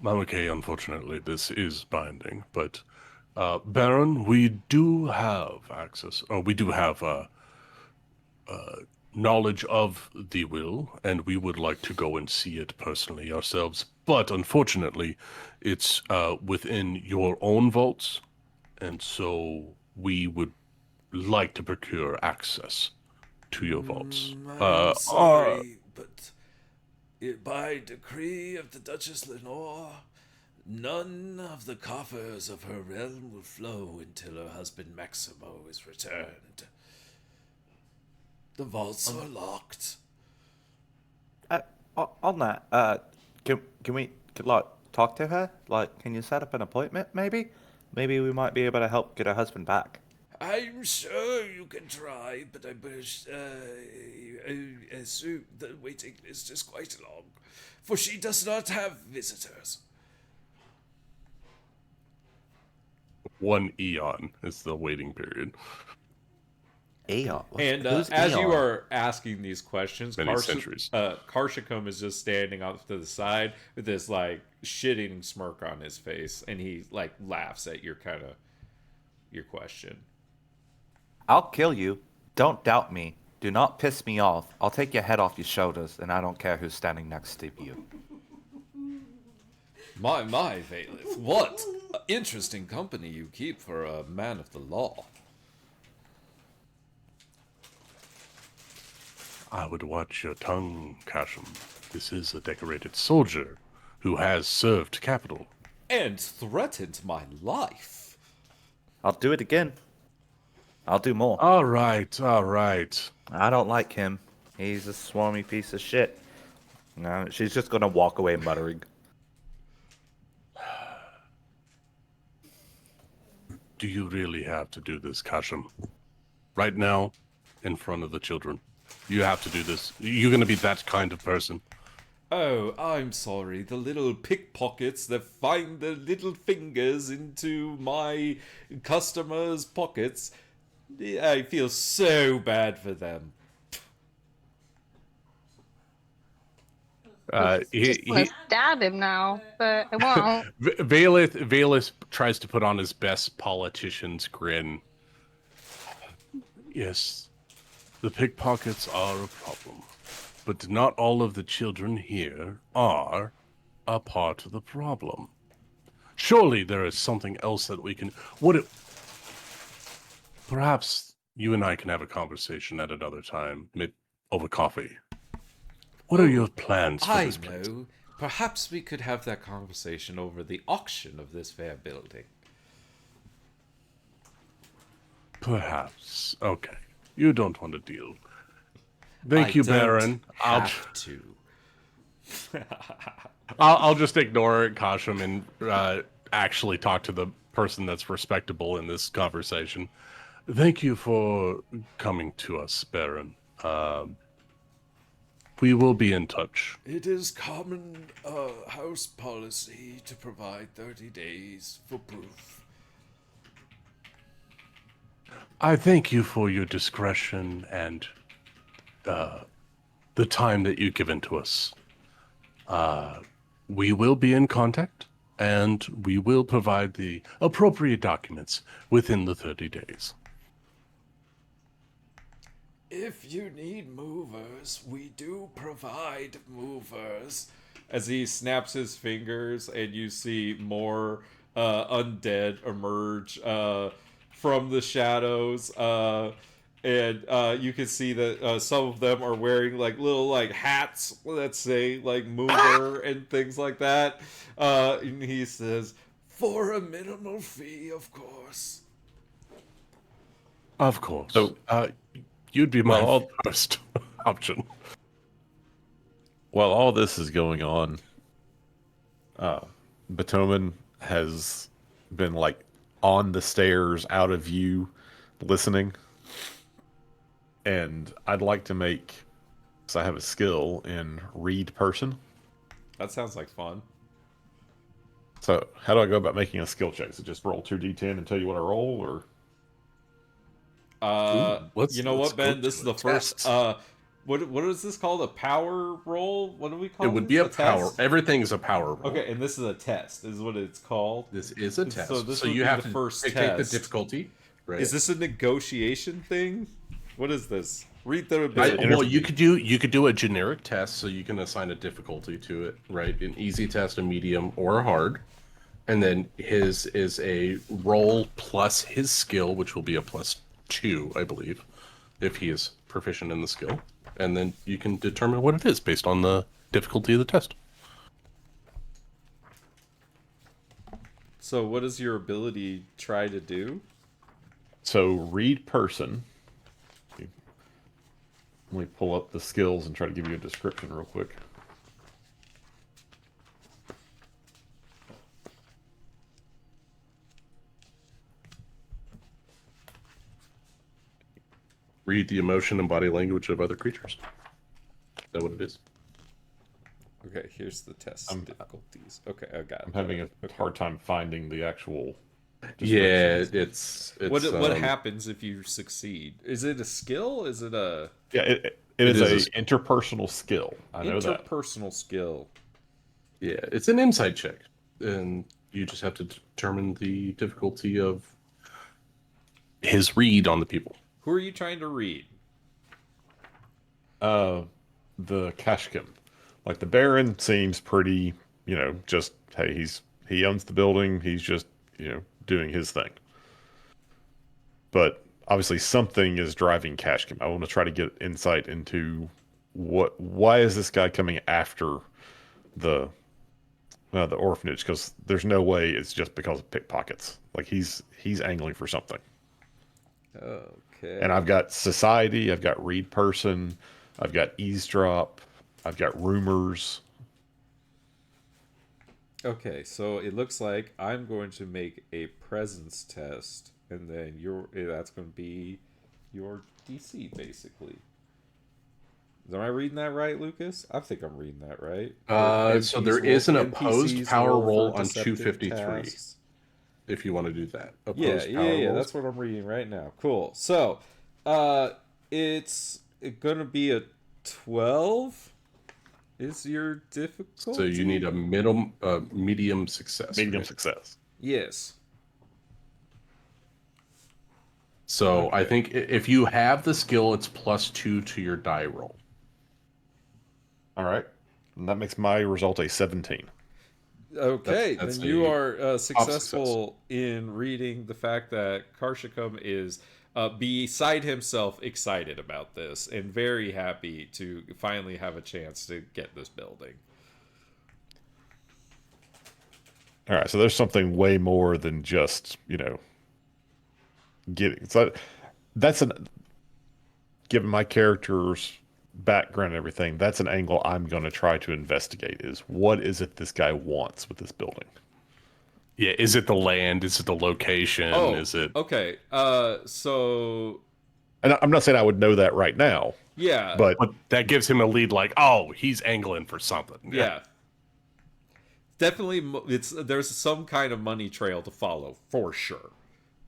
Mamake, unfortunately, this is binding, but Baron, we do have access. We do have knowledge of the will, and we would like to go and see it personally ourselves. But unfortunately, it's within your own vaults, and so we would like to procure access to your vaults. I'm sorry, but by decree of the Duchess Lenore, none of the coffers of her realm will flow until her husband Maximo is returned. The vaults are locked. On that, can we talk to her? Like, can you set up an appointment? Maybe we might be able to help get her husband back. I'm sure you can try, but I assume the waiting list is quite long, for she does not have visitors. 1 eon is the waiting period. Aeon. And Who's as you Aeon? are asking these questions, Many centuries. Karshicum is just standing off to the side with this like shitting smirk on his face, and he like laughs at your question. I'll kill you Don't doubt me. Do not piss me off. I'll take your head off your shoulders, and I don't care who's standing next to you. My, Bailiff, what interesting company you keep for a man of the law. I would watch your tongue, Casham. This is a decorated soldier who has served capital. And threatened my life. I'll do it again. I'll do more. All right, all right. I don't like him. He's a swarmy piece of shit. No, she's just gonna walk away muttering. Do you really have to do this, Kasham? Right now, in front of the children. You have to do this. You're gonna be that kind of person. Oh, I'm sorry. The little pickpockets that find their little fingers into my customers' pockets. I feel so bad for them. Just want to stab him now, but I won't. Valith tries to put on his best politician's grin. Yes, the pickpockets are a problem, but not all of the children here are a part of the problem. Surely there is something else that we can... Perhaps you and I can have a conversation at another time, over coffee. What are your plans for this place? I know. Perhaps we could have that conversation over the auction of this fair building. Perhaps. Okay. You don't want to deal. Thank you, Baron. I'll just ignore Kasham and actually talk to the person that's respectable in this conversation. Thank you for coming to us, Baron. We will be in touch. It is common house policy to provide 30 days for proof. I thank you for your discretion and the time that you've given to us. We will be in contact, and we will provide the appropriate documents within the 30 days. If you need movers, we do provide movers. As he snaps his fingers and you see more undead emerge from the shadows. And you can see that some of them are wearing like little like hats that say like mover and things like that. And he says, for a minimal fee, of course. Of course. So, you'd be my first option. While all this is going on, Batoman has been like on the stairs, out of view, listening. And I'd like to make, because I have a skill in read person. That sounds like fun. So how do I go about making a skill check? So just roll 2d10 and tell you what I roll, or? You know what, Ben? This is the first. What is this called? A power roll? What do we call it? It would be a power. Test? Everything's a power roll. Okay, and this is a test. Is what it's called. This is a test. So this so would you be have the to first take test. the difficulty. Right. Is this a negotiation thing? What is this? Read through well, you could do a generic test, so you can assign a difficulty to it, right? An easy test, a medium, or a hard. And then his is a roll plus his skill, which will be a +2, I believe, if he is proficient in the skill. And then you can determine what it is based on the difficulty of the test. So what does your ability try to do? So read person. Let me pull up the skills and try to give you a description real quick. Read the emotion and body language of other creatures. Is that what it is? Okay, here's the test difficulties. Okay, I got it. I'm having a hard time finding the actual. Yeah, it's what happens if you succeed? Is it a skill? Is it a? Yeah, it is a interpersonal skill. I know that. Interpersonal skill. Yeah, it's an insight check, and you just have to determine the difficulty of his read on the people. Who are you trying to read? The Kashkim. Like the Baron seems pretty, just hey, he owns the building. He's just, doing his thing. But obviously something is driving Kashkim. I want to try to get insight into why is this guy coming after the the orphanage? Because there's no way it's just because of pickpockets. Like he's angling for something. Okay. And I've got society, I've got read person, I've got eavesdrop, I've got rumors. Okay, so it looks like I'm going to make a presence test, and then that's going to be your DC, basically. Am I reading that right, Lucas? I think I'm reading that right. So there is an opposed NPCs power roll for on deceptive 253. tasks. If you want to do that, Yeah, opposed power rolls. that's what I'm reading right now. Cool. So, it's gonna be a 12. Is your difficulty? So you need a medium success. Medium right? success. Yes. So I Okay. think if you have the skill, it's +2 to your die roll. All right. And that makes my result a 17. Okay, That's then you a are successful in reading the fact that Karshakam is beside himself excited about this and very happy to finally have a chance to get this building. All right, so there's something way more than just, getting. So that's given my character's background and everything, that's an angle I'm going to try to investigate is what is it this guy wants with this building? Yeah, is it the land? Is it the location? Oh, Is it okay. So And I'm not saying I would know that right now, yeah, but that gives him a lead like, oh, he's angling for something. yeah. Definitely, there's some kind of money trail to follow for sure.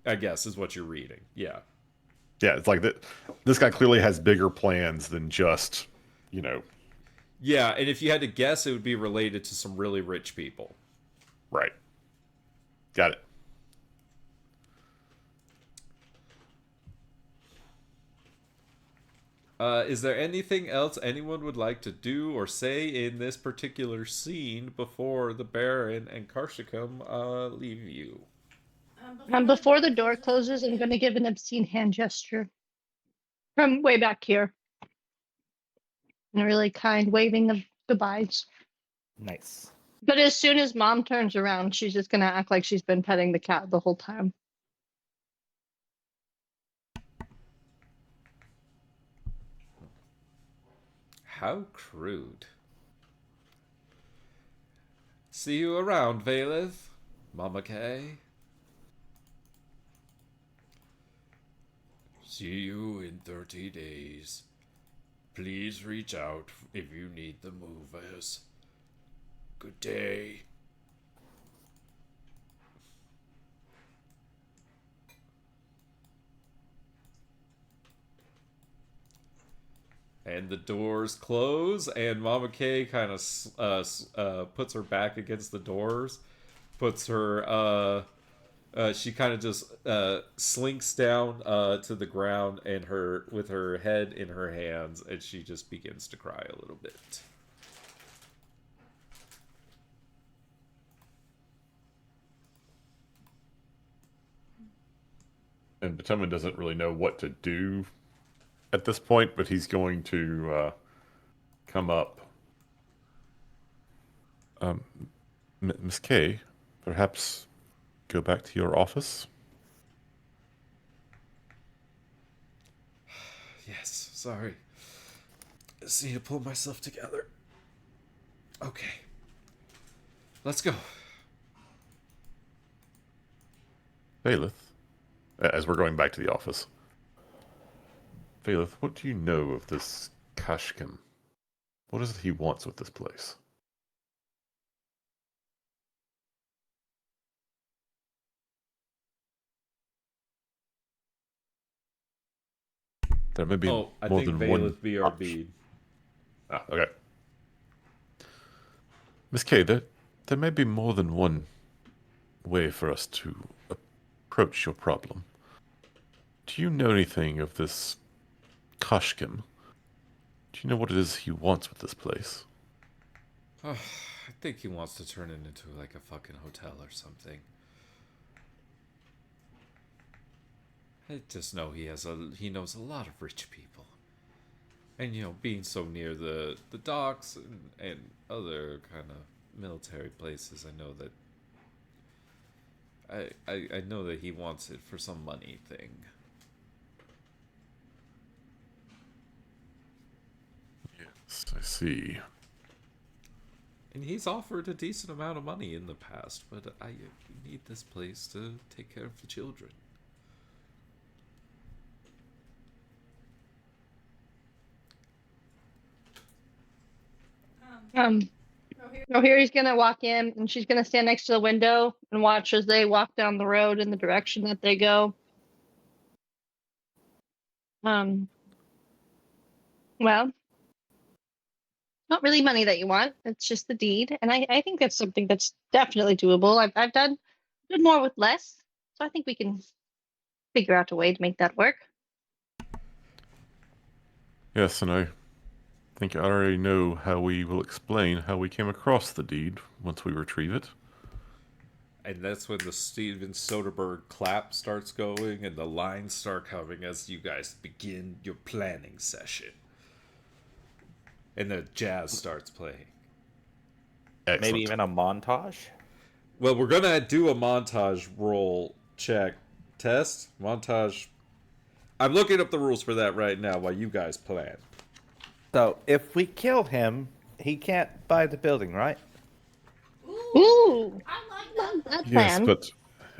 I guess is what you're reading. Yeah. yeah, it's like that. This guy clearly has bigger plans than just, Yeah, and if you had to guess, it would be related to some really rich people. right. Got it. Is there anything else anyone would like to do or say in this particular scene before the Baron and Karshakam leave you? Before the door closes, I'm going to give an obscene hand gesture from way back here. And a really kind waving of goodbyes. Nice. But as soon as mom turns around, she's just going to act like she's been petting the cat the whole time. How crude. See you around, Valeth, Mama Kay. See you in 30 days. Please reach out if you need the movers. Good day. And the doors close, and Mama Kay kind of puts her back against the doors, puts her, she kind of just slinks down to the ground, and with her head in her hands, and she just begins to cry a little bit. And Batumen doesn't really know what to do at this point, but he's going to come up. Miss Kay, perhaps go back to your office? Yes, sorry. Just need to pull myself together. Okay. Let's go. Valeth, as we're going back to the office. Valeth, what do you know of this Kashkim? What is it he wants with this place? There may be Oh, I more think than one. Valeth BRB. Ah, okay. Miss Kay, there may be more than one way for us to approach your problem. Do you know anything of this Kashkim? Do you know what it is he wants with this place? I think he wants to turn it into like a fucking hotel or something. I just know he knows a lot of rich people. And being so near the docks and other kind of military places, I know that I know that he wants it for some money thing. Yes, I see. And he's offered a decent amount of money in the past, but I need this place to take care of the children. Rohiri's gonna walk in and she's gonna stand next to the window and watch as they walk down the road in the direction that they go. Well, not really money that you want. It's just the deed, and I think that's something that's definitely doable. I've done more with less, so I think we can figure out a way to make that work. Yes, and I think I already know how we will explain how we came across the deed once we retrieve it. And that's when the Steven Soderbergh clap starts going and the lines start coming as you guys begin your planning session. And the jazz starts playing. Excellent. Maybe even a montage. Well, we're going to do a montage roll check test. Montage. I'm looking up the rules for that right now while you guys plan. So if we kill him, he can't buy the building, right? Ooh, I like love that. that Yes, plan. but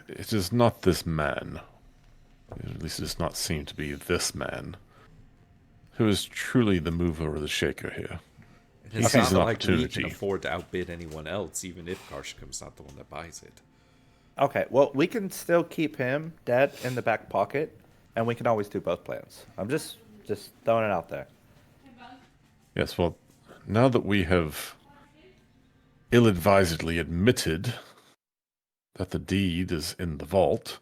it is not this man. At least it does not seem to be this man. Who is truly the mover or the shaker here. And it's He sees not an like we can opportunity. afford to outbid anyone else, even if Karshkum's not the one that buys it. Okay, well, we can still keep him dead in the back pocket, and we can always do both plans. I'm just throwing it out there. Yes, well, now that we have ill-advisedly admitted that the deed is in the vault,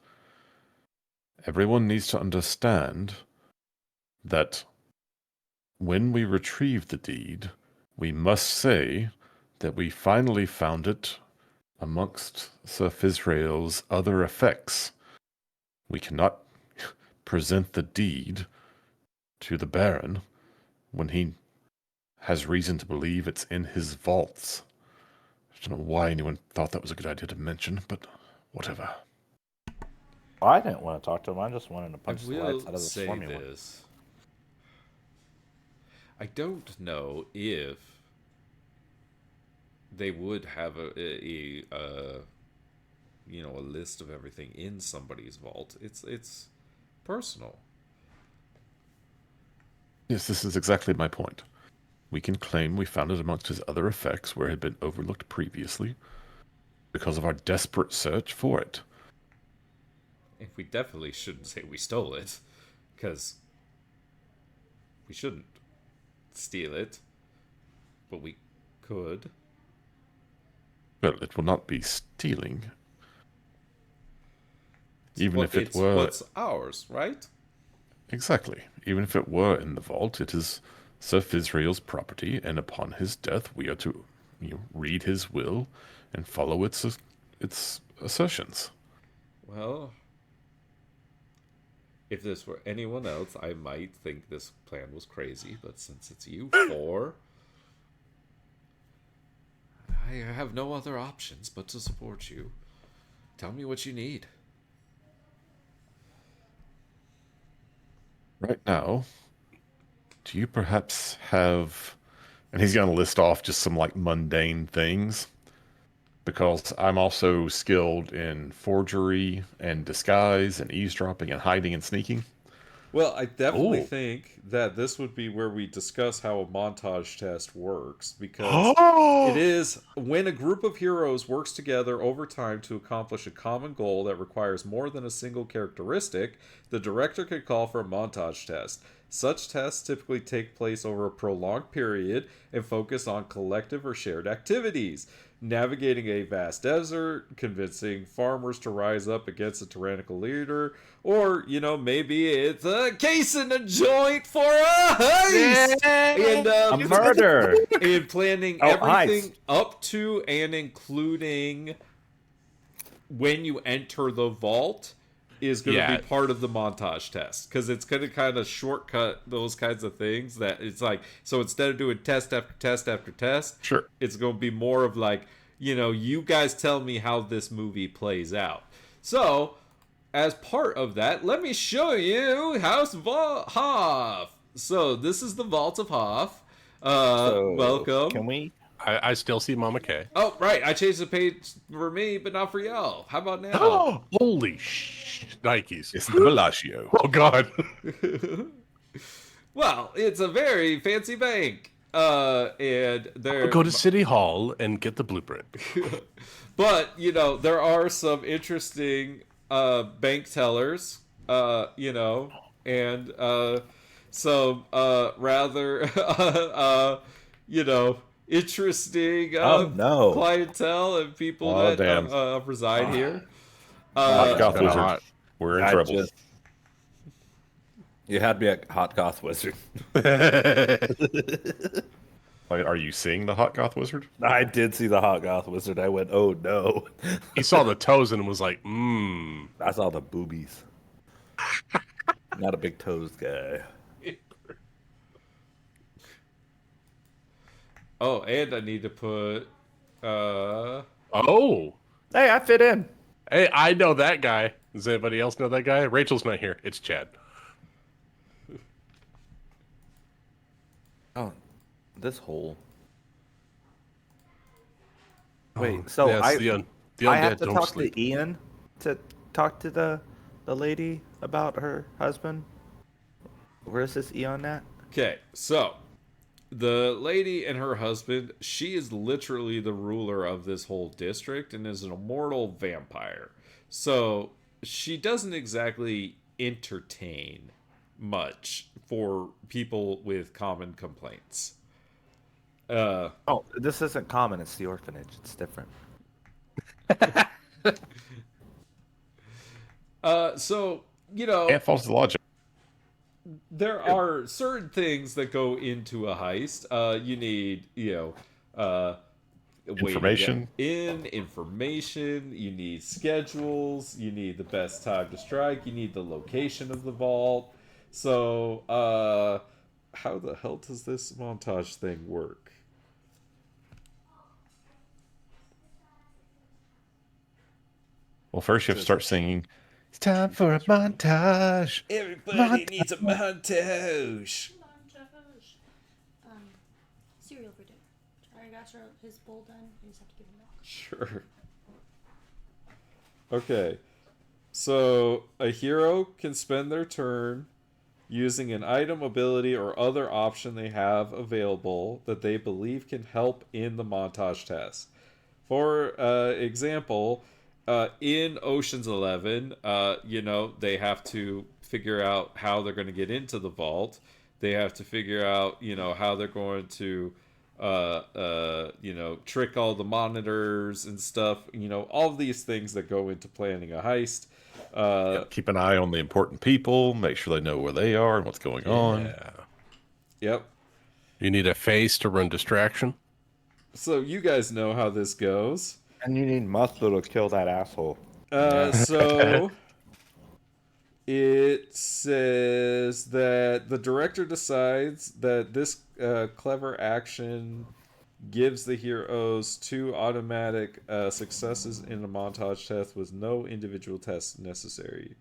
everyone needs to understand that when we retrieve the deed, we must say that we finally found it amongst Sir Fizrael's other effects. We cannot present the deed to the Baron when he has reason to believe it's in his vaults. I don't know why anyone thought that was a good idea to mention, but whatever. I didn't want to talk to him. I just wanted to I punch the lights out will of the say formula. this. I don't know if they would have a list of everything in somebody's vault. It's personal. Yes, this is exactly my point. We can claim we found it amongst his other effects where it had been overlooked previously because of our desperate search for it. If we definitely shouldn't say we stole it, because we shouldn't steal it, but we could. Well, it will not be stealing. Even Well, if it it's were... what's ours, right? Exactly. Even if it were in the vault, it is Sir Fizrael's property, and upon his death we are to read his will and follow its assertions. Well, if this were anyone else, I might think this plan was crazy, but since it's you four, I have no other options but to support you. Tell me what you need. Right now, do you perhaps have... And he's going to list off just some, mundane things. Because I'm also skilled in forgery and disguise and eavesdropping and hiding and sneaking. Well, I definitely Ooh. think that this would be where we discuss how a montage test works, because it is when a group of heroes works together over time to accomplish a common goal that requires more than a single characteristic, the director can call for a montage test. Such tests typically take place over a prolonged period and focus on collective or shared activities. Navigating a vast desert, convincing farmers to rise up against a tyrannical leader, or, maybe it's a case in a joint for a heist! And, A murder. and planning Oh, everything heist. up to and including when you enter the vault is going to Yeah. be part of the montage test, because it's going to kind of shortcut those kinds of things. That it's like, so instead of doing test after test after test, Sure. it's going to be more of like, you guys tell me how this movie plays out. So as part of that, let me show you House Hoff. So this is the Vault of Hoff. Welcome. Can we? I still see Mama K. Oh, right. I changed the page for me, but not for y'all. How about now? Oh, holy Nikes. It's the Bellagio. Oh, God. Well, it's a very fancy bank. And there. Go to City Hall and get the blueprint. But, there are some interesting bank tellers, and some rather, interesting Oh, no. clientele and people Oh, that damn. reside here. Hot Goth kinda Wizard. hot. We're in I trouble. just- You had me at Hot Goth Wizard. Wait, are you seeing the Hot Goth Wizard? I did see the Hot Goth Wizard. I went, oh no. He saw the toes and was like, I saw the boobies. Not a big toes guy. Oh, and I need to put. Oh. Hey, I fit in. Hey, I know that guy. Does anybody else know that guy? Rachel's not here. It's Chad. Oh, this hole. Oh, Wait, so yes, I the I undead have to don't talk sleep. to Ian to talk to the lady about her husband. Where is this Eon at? Okay, so the lady and her husband, she is literally the ruler of this whole district and is an immortal vampire. So she doesn't exactly entertain much for people with common complaints. Oh, this isn't common. It's the orphanage. It's different. So, Can't false the logic. there are certain things that go into a heist. You need, a way to get Information. information. You need schedules. You need the best time to strike. You need the location of the vault. So, how the hell does this montage thing work? Well, first you have to start singing. It's time for a montage. Everybody needs a montage. Montage. Cereal for dinner. I got his bowl done. You just have to give him milk. Sure. Okay. So a hero can spend their turn using an item, ability, or other option they have available that they believe can help in the montage test. For example, in Ocean's 11, they have to figure out how they're going to get into the vault. They have to figure out, how they're going to, trick all the monitors and stuff. All of these things that go into planning a heist. Keep an eye on the important people. Make sure they know where they are and what's going on. Yeah. Yep. You need a face to run distraction. So you guys know how this goes. And you need muscle to kill that asshole. So it says that the director decides that this clever action gives the heroes 2 automatic successes in a montage test with no individual tests necessary.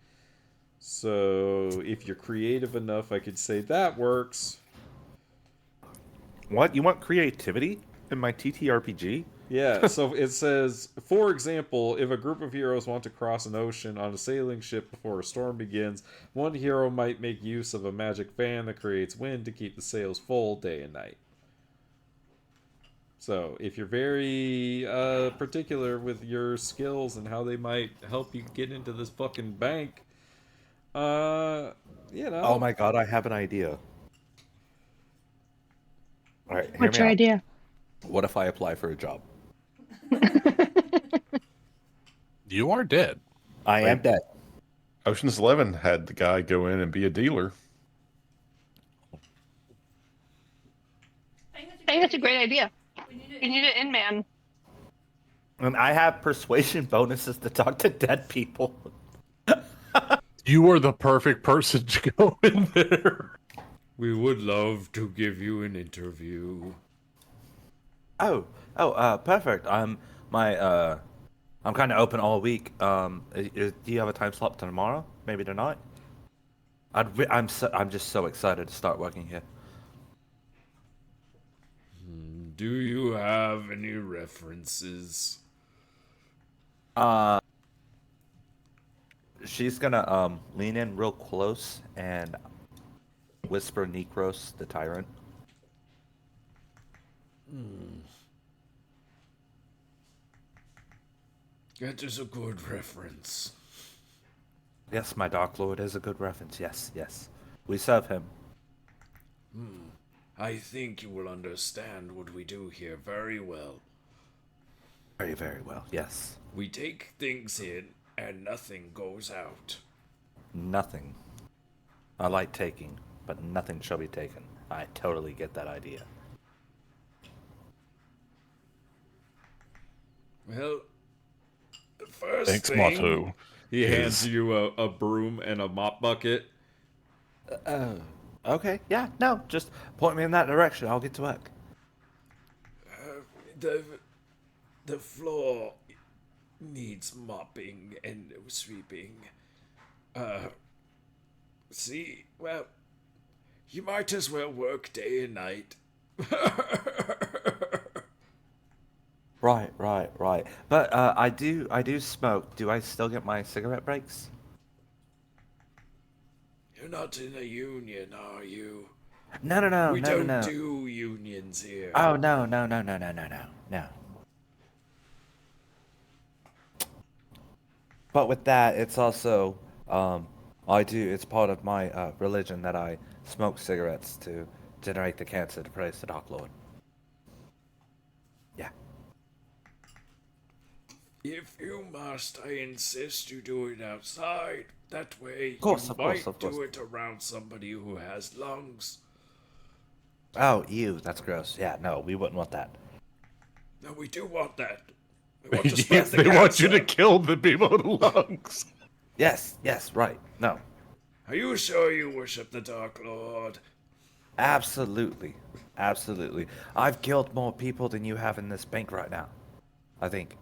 So if you're creative enough, I could say that works. What? You want creativity in my TTRPG? Yeah, so it says, for example, if a group of heroes want to cross an ocean on a sailing ship before a storm begins, one hero might make use of a magic fan that creates wind to keep the sails full day and night. So, if you're very particular with your skills and how they might help you get into this fucking bank, You know. Oh my god, I have an idea. All right, hear What's me your out. idea? What if I apply for a job? You are dead. I am Wait. dead. Ocean's 11 had the guy go in and be a dealer. I I think that's a great idea. We need You need an in man. And I have persuasion bonuses to talk to dead people. You are the perfect person to go in there. We would love to give you an interview. Perfect. I'm kind of open all week. Do you have a time slot tomorrow? Maybe tonight. I'm just so excited to start working here. Do you have any references? She's gonna lean in real close and whisper Necros the tyrant. That is a good reference. Yes, my Dark Lord is a good reference. Yes, yes. We serve him. I think you will understand what we do here very well. Very, very well. Yes. We take things in and nothing goes out. Nothing. I like taking, but nothing shall be taken. I totally get that idea. Well, the first Thanks, thing, Motto. he hands is- you a broom and a mop bucket. Okay. Yeah. No. Just point me in that direction. I'll get to work. The floor needs mopping and sweeping. See, well, you might as well work day and night. Right. But I do smoke. Do I still get my cigarette breaks? You're not in a union, are you? No. We no, don't no. do unions here. Oh no. But with that, it's also it's part of my religion that I smoke cigarettes to generate the cancer to praise the Dark Lord. Yeah. If you must, I insist you do it outside. That way, course, you of course, might of course. do it around somebody who has lungs. Oh, ew, that's gross. Yeah, no, we wouldn't want that. No, we do want that. We want to spread Yes, the they want you cancer. to kill the people with lungs. Yes, right. No. Are you sure you worship the Dark Lord? Absolutely. I've killed more people than you have in this bank right now. I think.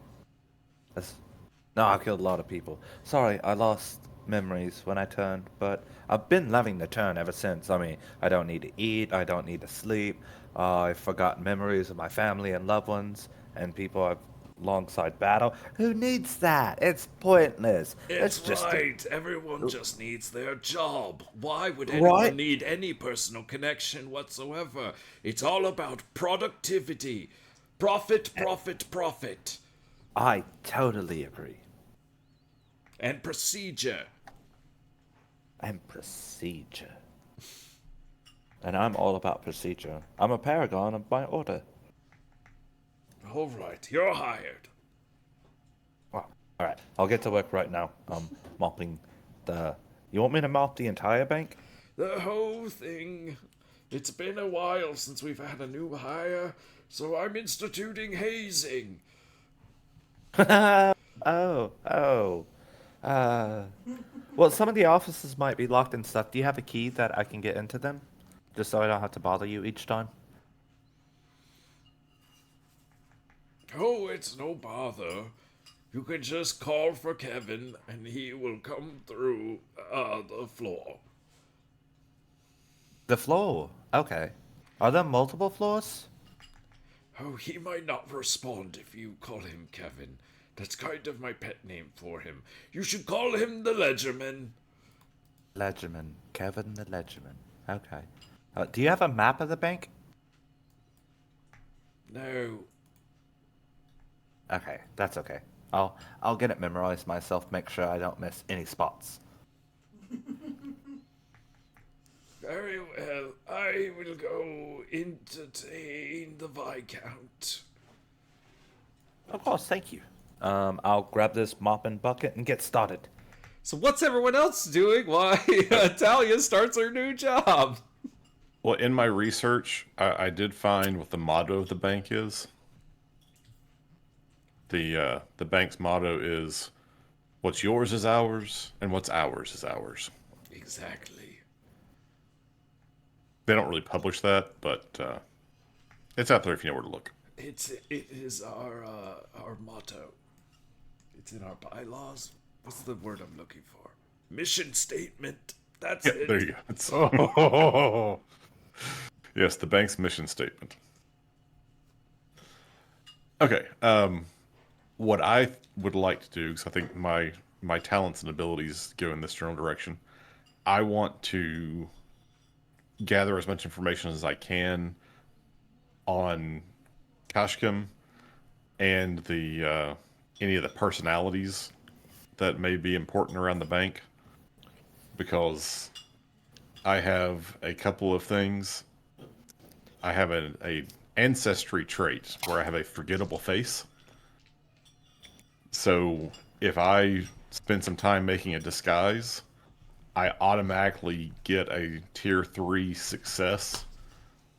No, I've killed a lot of people. Sorry, I lost memories when I turned, but I've been loving the turn ever since. I mean, I don't need to eat, I don't need to sleep. I've forgotten memories of my family and loved ones and people I've alongside battle. Who needs that? It's pointless. It's just right. Everyone just needs their job. Why would anyone Right. need any personal connection whatsoever? It's all about productivity. Profit. I totally agree. And procedure. And procedure. And I'm all about procedure. I'm a paragon of my order. All right, you're hired. Well, all right, I'll get to work right now. Mopping the. You want me to mop the entire bank? The whole thing. It's been a while since we've had a new hire, so I'm instituting hazing. Oh. Well, some of the offices might be locked and stuff. Do you have a key that I can get into them? Just so I don't have to bother you each time? Oh, it's no bother. You can just call for Kevin, and he will come through the floor. The floor. Okay. Are there multiple floors? Oh, he might not respond if you call him Kevin. That's kind of my pet name for him. You should call him the Ledgerman. Ledgerman. Kevin the Ledgerman. Okay. Do you have a map of the bank? No. Okay, that's okay. I'll get it memorized myself. Make sure I don't miss any spots. Very well. I will go entertain the Viscount. Of course, thank you. I'll grab this mop and bucket and get started. So what's everyone else doing while Talia starts her new job? Well, in my research, I did find what the motto of the bank is. The bank's motto is, "What's yours is ours, and what's ours is ours." Exactly. They don't really publish that, but it's out there if you know where to look. It is our motto. It's in our bylaws. What's the word I'm looking for? Mission statement. That's Yeah, it. there you go. It's, Oh, yes, the bank's mission statement. Okay. What I would like to do, because I think my talents and abilities go in this general direction, I want to gather as much information as I can on Kashkim and the any of the personalities that may be important around the bank, because I have a couple of things. I have a ancestry trait where I have a forgettable face. So if I spend some time making a disguise, I automatically get a tier 3 success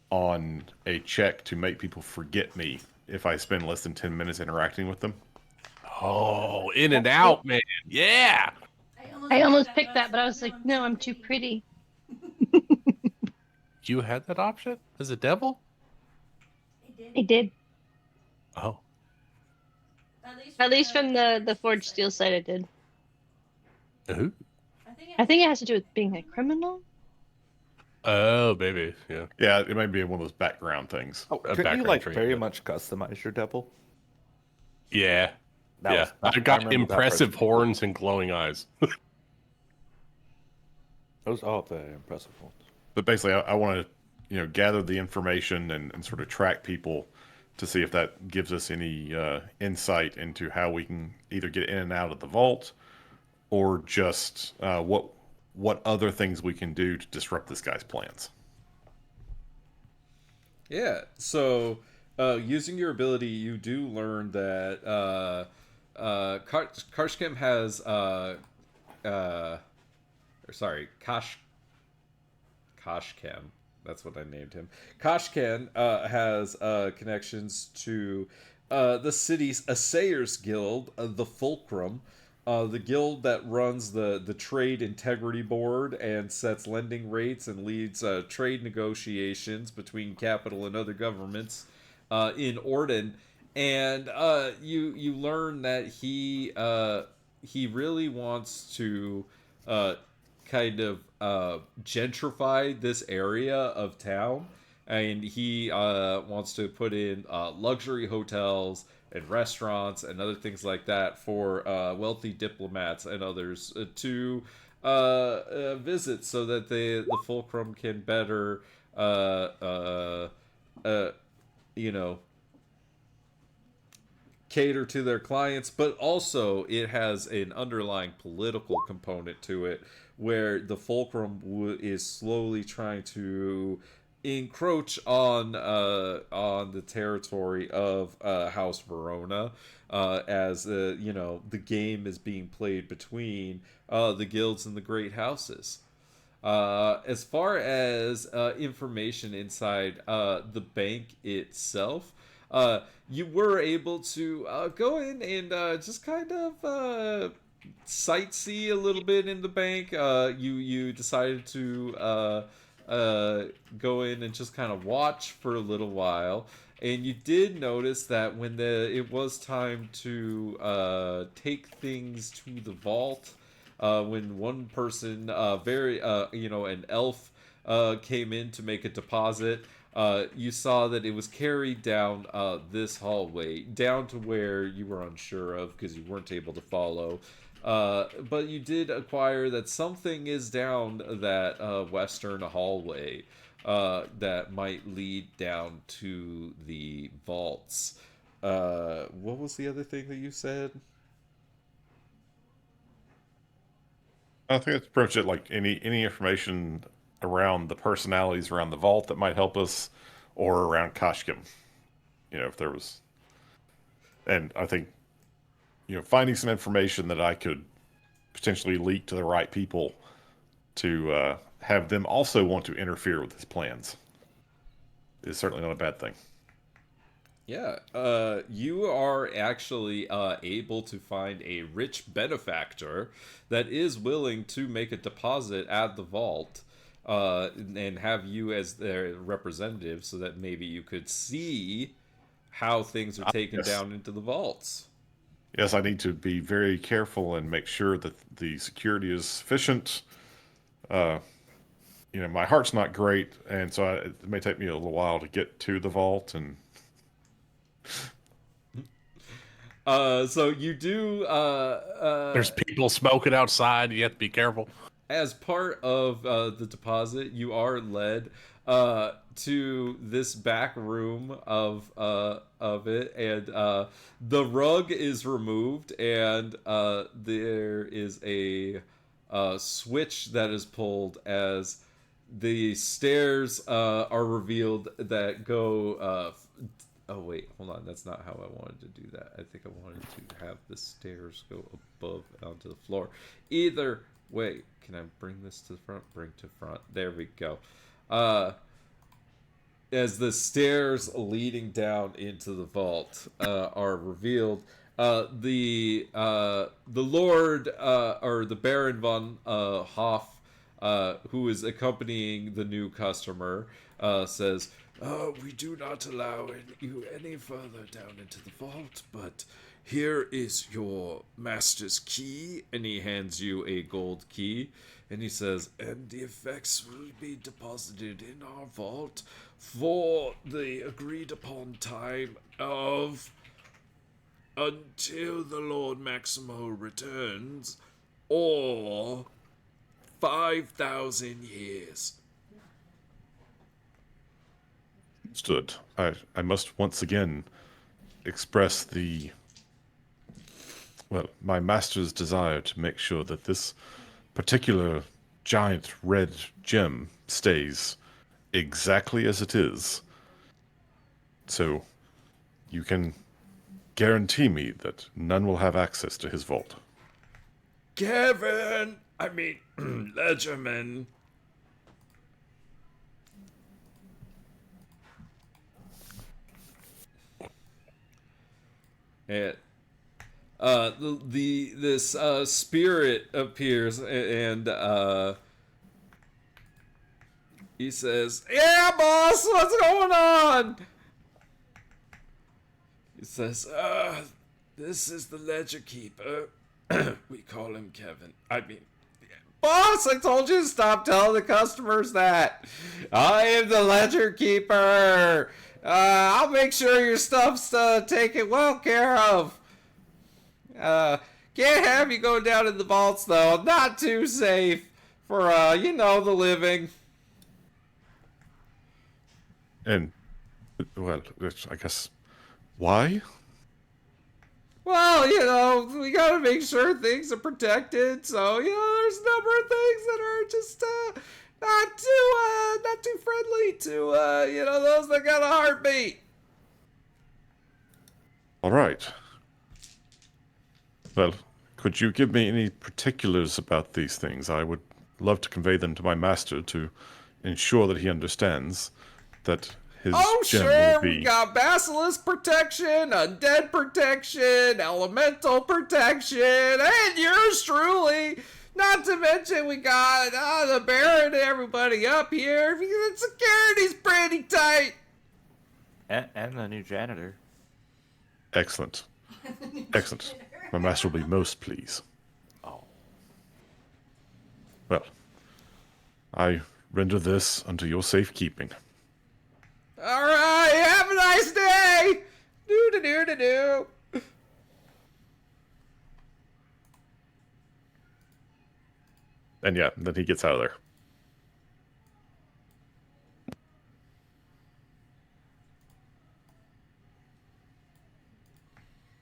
on a check to make people forget me if I spend less than 10 minutes interacting with them. oh, in and out, man. Yeah. I almost picked that, but I was like, no, I'm too pretty. You had that option as a devil? I did. Oh. At least from the Forged Steel side, I did. Ooh. I think it has to do with being a criminal. Oh, baby. Yeah. Yeah, it may be one of those background things. Oh, A couldn't you background like trait, very yeah. much customize your devil? Yeah. That Yeah. was- I've I got remember that impressive personally. horns and glowing eyes. Those are very impressive ones. But basically, I want to, gather the information and sort of track people to see if that gives us any insight into how we can either get in and out of the vault, or just what other things we can do to disrupt this guy's plans. Yeah. So, using your ability, you do learn that Karshkim has or sorry, Kashkem. That's what I named him. Kashkan has connections to the city's Assayers Guild, the Fulcrum, the guild that runs the Trade Integrity Board and sets lending rates and leads trade negotiations between capital and other governments in Orden. And you learn that he really wants to kind of gentrify this area of town, and he wants to put in luxury hotels and restaurants and other things like that for wealthy diplomats and others to visit, so that the fulcrum can better uh, you know cater to their clients. But also it has an underlying political component to it, where the fulcrum is slowly trying to encroach on the territory of House Verona, as the game is being played between the guilds and the great houses. As far as information inside the bank itself, you were able to go in and just kind of sightsee a little bit in the bank. You decided to go in and just kind of watch for a little while, and you did notice that when it was time to take things to the vault, when one person, an elf, came in to make a deposit, you saw that it was carried down this hallway, down to where you were unsure of because you weren't able to follow. But you did acquire that something is down that western hallway that might lead down to the vaults. What was the other thing that you said? I think that's pretty much it. Like any information around the personalities around the vault that might help us, or around Kashkim. If there was, and I think, finding some information that I could potentially leak to the right people to have them also want to interfere with his plans is certainly not a bad thing. Yeah, you are actually able to find a rich benefactor that is willing to make a deposit at the vault and have you as their representative so that maybe you could see how things are taken Yes. down into the vaults. Yes, I need to be very careful and make sure that the security is sufficient. My heart's not great, and so it may take me a little while to get to the vault. And So you do There's people smoking outside. You have to be careful. as part of the deposit, you are led to this back room of it, and the rug is removed, and there is a switch that is pulled as the stairs are revealed that go. Oh wait, hold on. That's not how I wanted to do that. I think I wanted to have the stairs go above onto the floor. Either way, can I bring this to the front? Bring to front. There we go. As the stairs leading down into the vault are revealed, the Lord or the Baron von Hoff, who is accompanying the new customer, says, "We do not allow you any further down into the vault, but here is your master's key," and he hands you a gold key, and he says, "And the effects will be deposited in our vault for the agreed upon time of until the Lord Maximo returns, or 5,000 years." stood. I must once again express my master's desire to make sure that this particular giant red gem stays exactly as it is. So you can guarantee me that none will have access to his vault. Kevin! Ledgerman. And this spirit appears and he says, "Yeah, boss, what's going on?" He says, "This is the ledger keeper." We call him Kevin. Boss, I told you to stop telling the customers that. I am the ledger keeper. I'll make sure your stuff's taken well care of. Can't have you go down in the vaults, though. Not too safe for, the living. And, well, I guess, why? Well, we gotta make sure things are protected. So, there's a number of things that are just not too friendly to those that got a heartbeat. All right. Well, could you give me any particulars about these things? I would love to convey them to my master to ensure that he understands that his gem Sure, will be... we got basilisk protection, undead protection, elemental protection, and yours truly. Not to mention we got the Baron and everybody up here. The security's pretty tight. And the new janitor. Excellent. Excellent. My master will be most pleased. Oh. Well, I render this unto your safekeeping. All right, have a nice day. Do. And yeah, then he gets out of there.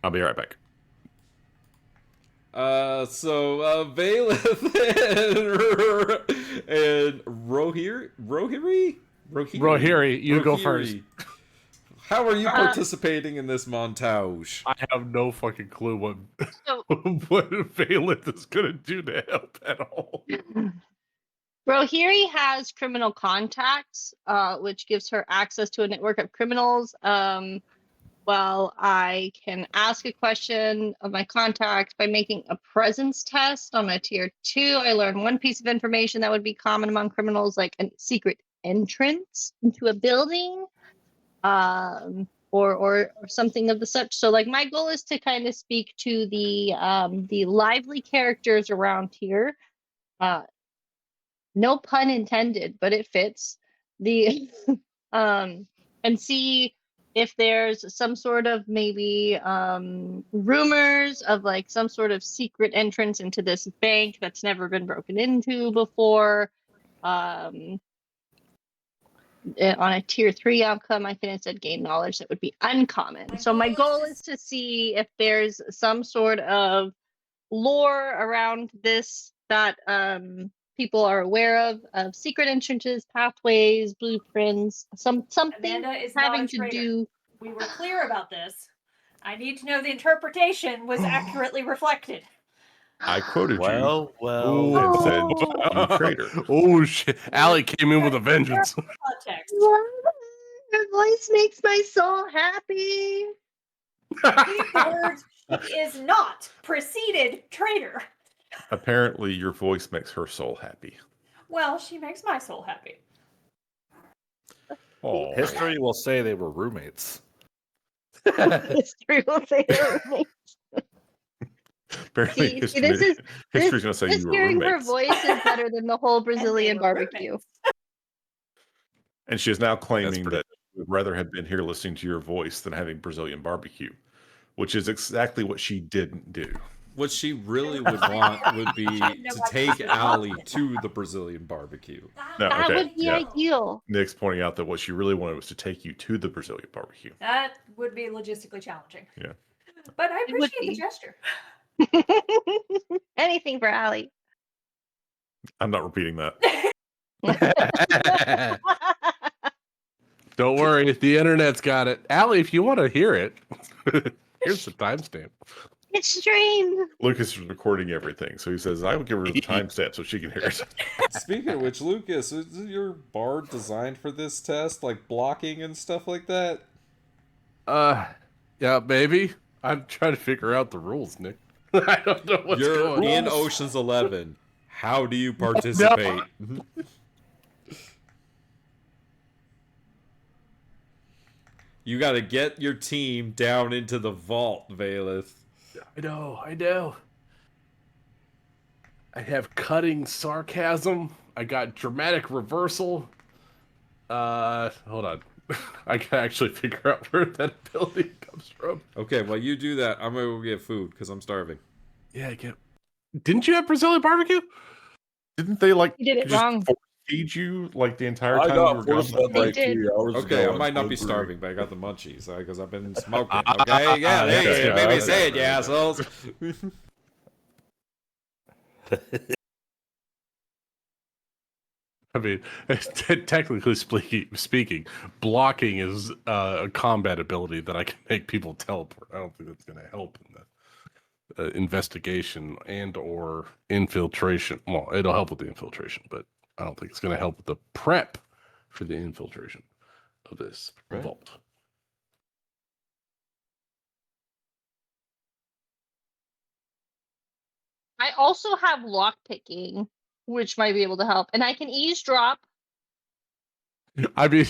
I'll be right back. Valeth and Rohiri, Rohiri, you go first. How are you participating in this montage? I have no fucking clue what So- what Valeth is gonna do to help at all. Rohiri has criminal contacts, which gives her access to a network of criminals. Well, I can ask a question of my contact by making a presence test on a tier 2. I learn one piece of information that would be common among criminals, like a secret entrance into a building, or something of the such. So, like, my goal is to kind of speak to the lively characters around here. No pun intended, but it fits. The and see if there's some sort of maybe rumors of like some sort of secret entrance into this bank that's never been broken into before. On a tier 3 outcome, I can instead gain knowledge that would be uncommon. So my goal is to see if there's some sort of lore around this that people are aware of secret entrances, pathways, blueprints, something Amanda is having not a to traitor. do. We were clear about this. I need to know the interpretation was accurately reflected. I quoted you Well. and said, Oh. "You traitor." Oh shit! Allie came in with a vengeance. Context. Your voice makes my soul happy. Repeat the words, she is not preceded traitor. Apparently, your voice makes her soul happy. Well, she makes my soul happy. Oh, History will say they were roommates. History will say her name. apparently, See, history, this is history's going to say just you were hearing her roommates. voice is better than the whole Brazilian were barbecue. roommates. And she is now claiming pretty- that she would rather have been here listening to your voice than having Brazilian barbecue, which is exactly what she didn't do. What she really would want would be to take Allie to the Brazilian barbecue. No, That okay, would be yeah. ideal. Nick's pointing out that what she really wanted was to take you to the Brazilian barbecue. That would be logistically challenging. Yeah. But I It would appreciate be. the gesture. Anything for Allie. I'm not repeating that. Don't worry, the internet's got it. Allie, if you want to hear it, here's the timestamp. It's streamed. Lucas is recording everything, so he says, I will give her the timestamp so she can hear it. Speaking of which, Lucas, is your bard designed for this test, like blocking and stuff like that? Yeah, maybe. I'm trying to figure out the rules, Nick. I don't know what's You're going in on. Ocean's 11. How do you participate? You got to get your team down into the vault, Valeth. I know. I have cutting sarcasm. I got dramatic reversal. Hold on. I can actually figure out where that ability comes from. Okay, while you do that, I'm going to go get food because I'm starving. Yeah, I get. Didn't you have Brazilian barbecue? Didn't they, like, You did it just wrong. feed you, like, the entire I time you were got gone? force fed They like did. 3 hours ago. Okay, I I'm might not be hungry. starving, but I got the munchies because I've been smoking. Okay, yeah, there you yeah, baby, okay. say it, you assholes. I mean, technically speaking, blocking is a combat ability that I can make people teleport. I don't think that's going to help in the investigation and or infiltration. Well, it'll help with the infiltration, but I don't think it's going to help with the prep for the infiltration of this vault. I also have lockpicking, which might be able to help, and I can eavesdrop. I mean,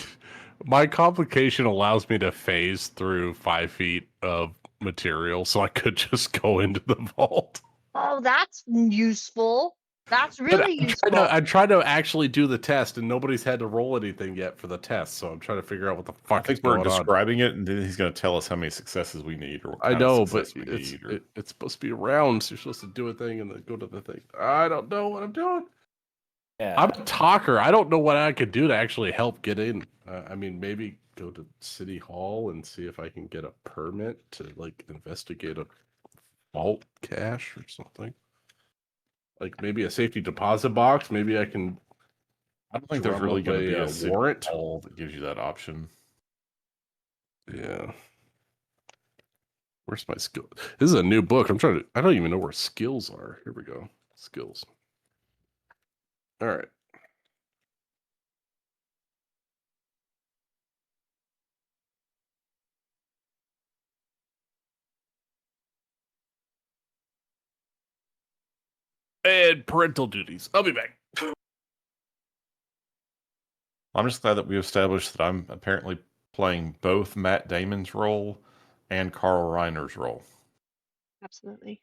my complication allows me to phase through 5 feet of material, so I could just go into the vault. Oh, that's useful. That's really useful. I'm trying to actually do the test, and nobody's had to roll anything yet for the test, so I'm trying to figure out what the I fuck is think we're going on. describing it, and then he's going to tell us how many successes we need. Or what I kind know, of but success we need, or... it's supposed to be rounds. You're supposed to do a thing and then go to the thing. I don't know what I'm doing. Yeah. I'm a talker. I don't know what I could do to actually help get in. I mean, maybe go to City Hall and see if I can get a permit to like investigate a vault cash or something. Like maybe a safety deposit box. Maybe I can. I don't think there's drum really up going to be a warrant. wall that gives you that option. Yeah. Where's my skill? This is a new book. I don't even know where skills are. Here we go. Skills. All right. And parental duties. I'll be back. I'm just glad that we established that I'm apparently playing both Matt Damon's role and Carl Reiner's role. Absolutely.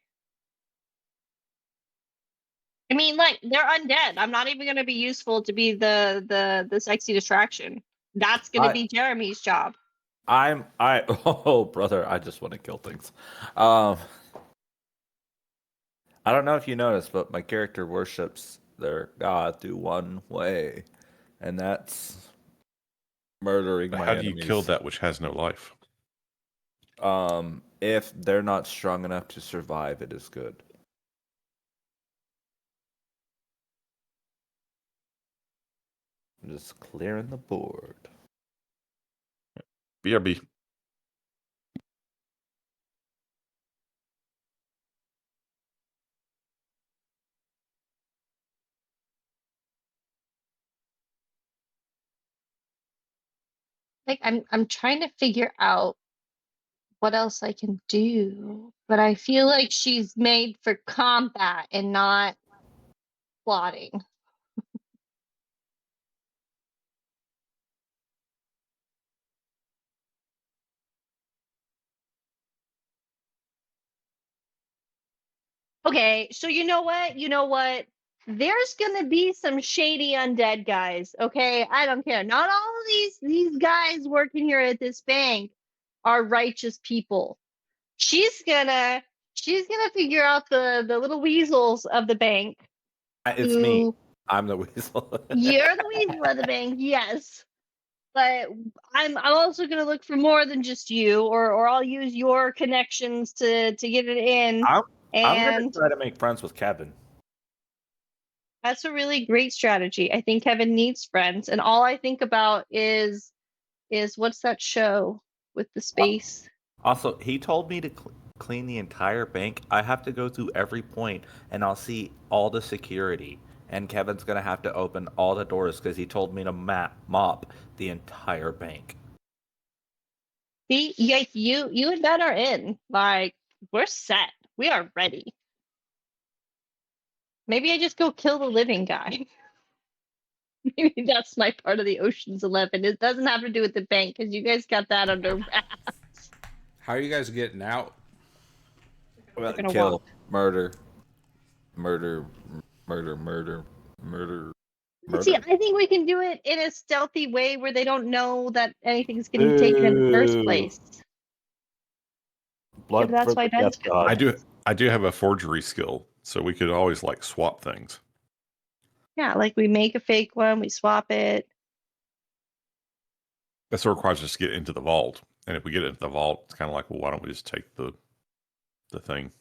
I mean, like, they're undead. I'm not even gonna be useful to be the sexy distraction. That's gonna be Jeremy's job. Oh brother, I just want to kill things. I don't know if you noticed, but my character worships their god through one way, and that's murdering my How do enemies. you kill that which has no life? If they're not strong enough to survive, it is good. I'm just clearing the board. BRB. Like, I'm trying to figure out what else I can do, but I feel like she's made for combat and not plotting. Okay, so you know what? You know what? There's gonna be some shady undead guys. Okay, I don't care. Not all of these guys working here at this bank are righteous people. She's gonna figure out the little weasels of the bank. It's me. I'm the weasel. You're the weasel of the bank, yes. But I'm also gonna look for more than just you, or I'll use your connections to get it in. I'm gonna And try to make friends with Kevin. that's a really great strategy. I think Kevin needs friends, and all I think about is what's that show with the space? Also, he told me to clean the entire bank. I have to go through every point, and I'll see all the security. And Kevin's gonna have to open all the doors because he told me to mop the entire bank. See, yeah, you and Ben are in. Like, we're set. We are ready. Maybe I just go kill the living guy. Maybe that's my part of the Ocean's 11. It doesn't have to do with the bank because you guys got that under wraps. How are you guys getting out? Well, gonna kill, walk. murder, murder, murder, murder, murder, See, murder. I think we can do it in a stealthy way where they don't know that anything's getting taken in the first place. Blood Maybe that's for why the Ben's death god. I do have a forgery skill, so we could always like swap things. Yeah, like we make a fake one, we swap it. That's what requires us to get into the vault. And if we get into the vault, it's kind of like, well, why don't we just take the thing?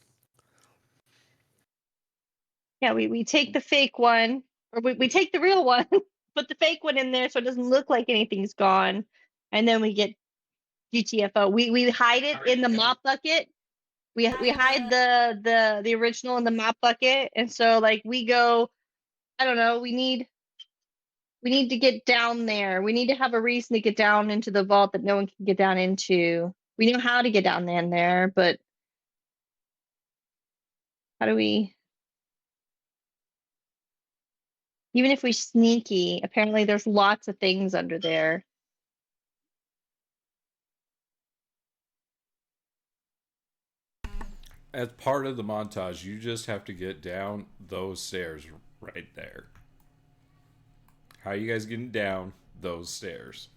Yeah, we take the fake one, or we take the real one, put the fake one in there so it doesn't look like anything's gone, and then we get GTFO. We hide it in the mop bucket. We hide the original in the mop bucket, and so like we go. I don't know. We need to get down there. We need to have a reason to get down into the vault that no one can get down into. We know how to get down in there, but how do we? Even if we sneaky, apparently there's lots of things under there. As part of the montage, you just have to get down those stairs right there. How are you guys getting down those stairs?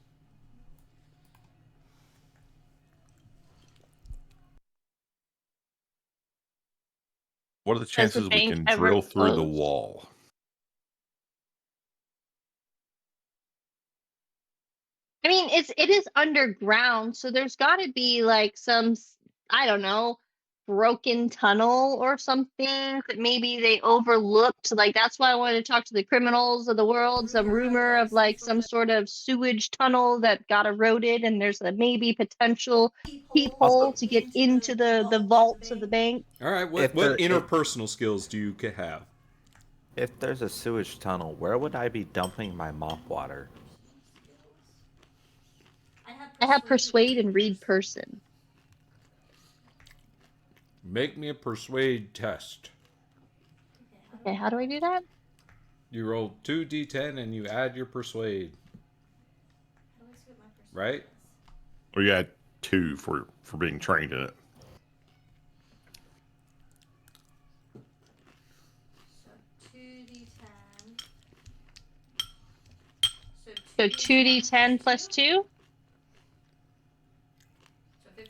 What are the Has the chances we bank can ever drill through the closed? wall? I mean, it is underground, so there's got to be like some, I don't know, broken tunnel or something that maybe they overlooked. Like that's why I wanted to talk to the criminals of the world. Some rumor of like some sort of sewage tunnel that got eroded, and there's a maybe potential peephole to get into the vaults of the bank. All right, If what there, interpersonal skills do you have? if there's a sewage tunnel, where would I be dumping my mop water? I have persuade and read person. Make me a persuade test. Okay, how do I do that? You roll 2d10 and you add your persuade. Right? Or you had 2 for being trained in it. So 2d10 plus 2?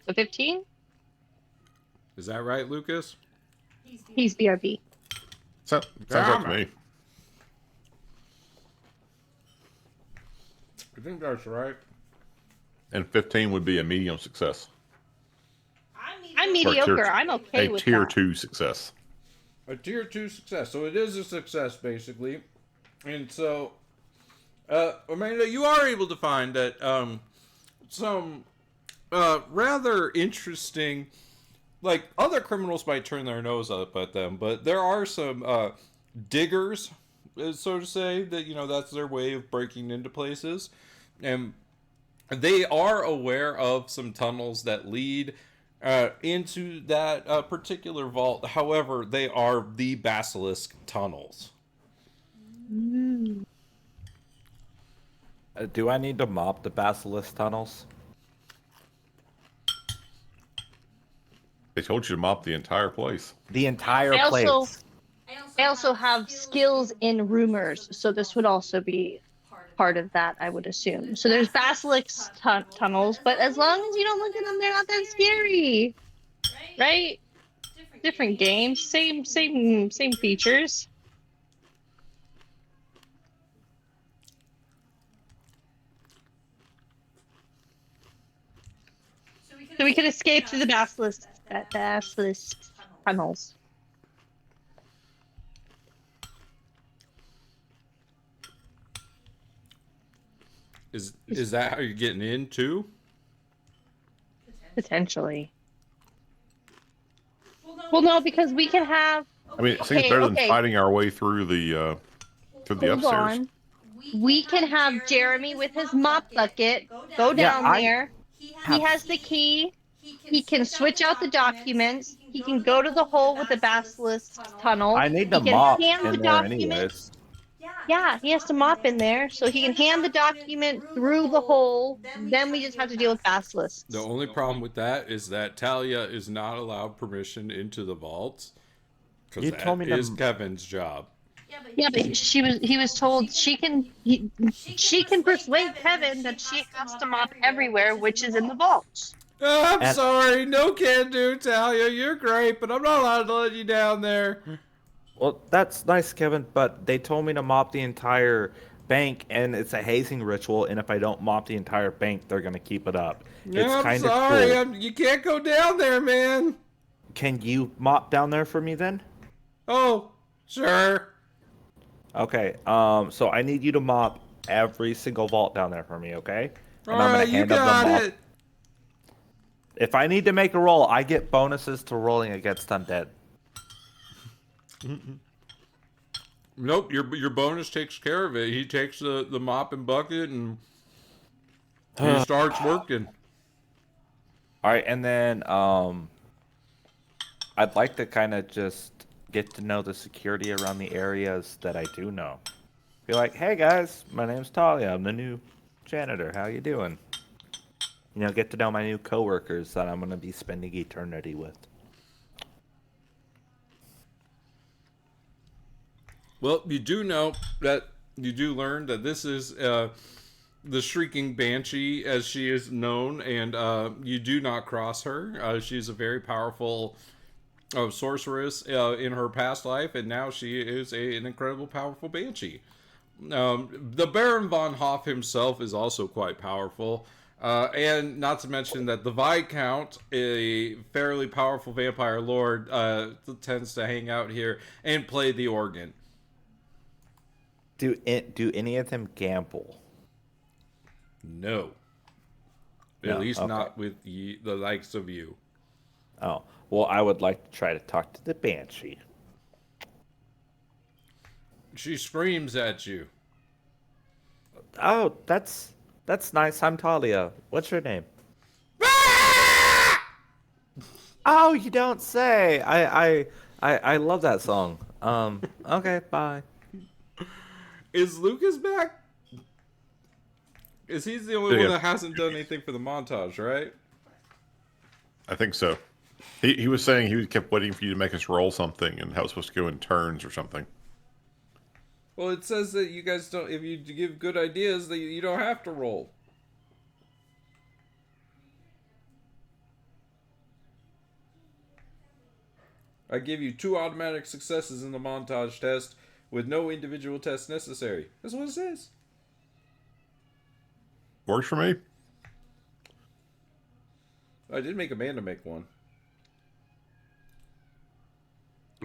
So 15? Is that right, Lucas? He's BRB. Sounds right to me. I think that's right. And 15 would be a medium success. I'm mediocre. I'm okay A with tier that. 2 success. A tier 2 success. So it is a success, basically. And so, Amanda, you are able to find that some rather interesting, like, other criminals might turn their nose up at them, but there are some diggers, so to say, that, you know, that's their way of breaking into places. And they are aware of some tunnels that lead into that particular vault. However, they are the basilisk tunnels. Do I need to mop the basilisk tunnels? They told you to mop the entire place. The entire I place. also have skills in rumors, so this would also be part of that, I would assume. So there's basilisk tunnels, but as long as you don't look at them, they're not that scary, right? Different games, same features. So we could escape through the basilisk tunnels. Is that how you're getting in too? Potentially. Well, no, because we can have. I mean, it seems better than fighting our way through the upstairs. On. We can have Jeremy with his mop bucket go down there. He has the key. He can switch out the documents. He can go to the hole with the basilisk tunnel. I need to He can mop hand the in there documents. anyways. Yeah, he has to mop in there, so he can hand the document through the hole. Then we just have to deal with basilisks. The only problem with that is that Talia is not allowed permission into the vaults. Because that is Kevin's job. Yeah, but he was told she can persuade Kevin that she has to mop everywhere, which is in the vaults. Oh, I'm sorry, no can do, Talia. You're great, but I'm not allowed to let you down there. Well, that's nice, Kevin, but they told me to mop the entire bank, and it's a hazing ritual, and if I don't mop the entire bank, they're going to keep it up. No, I'm sorry. You can't go down there, man. Can you mop down there for me, then? Oh, sure. Okay, so I need you to mop every single vault down there for me, okay? And All right, you got it. If I need to make a roll, I get bonuses to rolling against undead. Nope, your bonus takes care of it. He takes the mop and bucket and he starts working. All right, and then I'd like to kind of just get to know the security around the areas that I do know. Be like, hey guys, my name's Talia. I'm the new janitor. How you doing? You know, get to know my new coworkers that I'm gonna be spending eternity with. Well, you do know that you do learn that this is the Shrieking Banshee, as she is known, and you do not cross her. She's a very powerful sorceress in her past life, and now she is an incredible, powerful Banshee. The Baron von Hoff himself is also quite powerful. And not to mention that the Viscount, a fairly powerful vampire lord, tends to hang out here and play the organ. Do any of them gamble? No. At No, least okay. not with the likes of you. Oh, well, I would like to try to talk to the Banshee. She screams at you. Oh, that's nice. I'm Talia. What's your name? Oh, you don't say. I love that song. Okay, bye. Is Lucas back? Is he the only Yeah. one that hasn't done anything for the montage, right? I think so. He was saying he kept waiting for you to make us roll something and how it's supposed to go in turns or something. Well, it says that you guys don't. If you give good ideas, that you don't have to roll. I give you 2 automatic successes in the montage test with no individual test necessary. That's what it says. Works for me. I did make Amanda make one.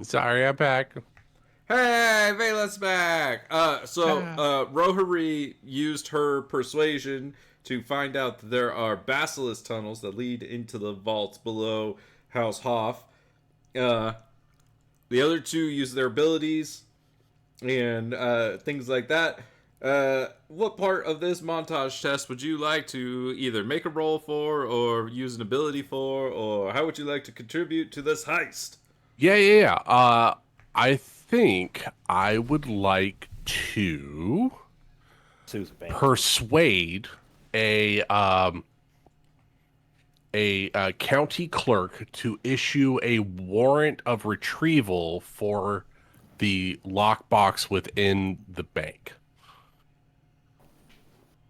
Sorry, I'm back. Hey, Vela's back! Rohari used her persuasion to find out that there are basilisk tunnels that lead into the vaults below House Hoff. The other 2 use their abilities and things like that. What part of this montage test would you like to either make a roll for or use an ability for, or how would you like to contribute to this heist? Yeah. I think I would like to persuade a county clerk to issue a warrant of retrieval for the lockbox within the bank.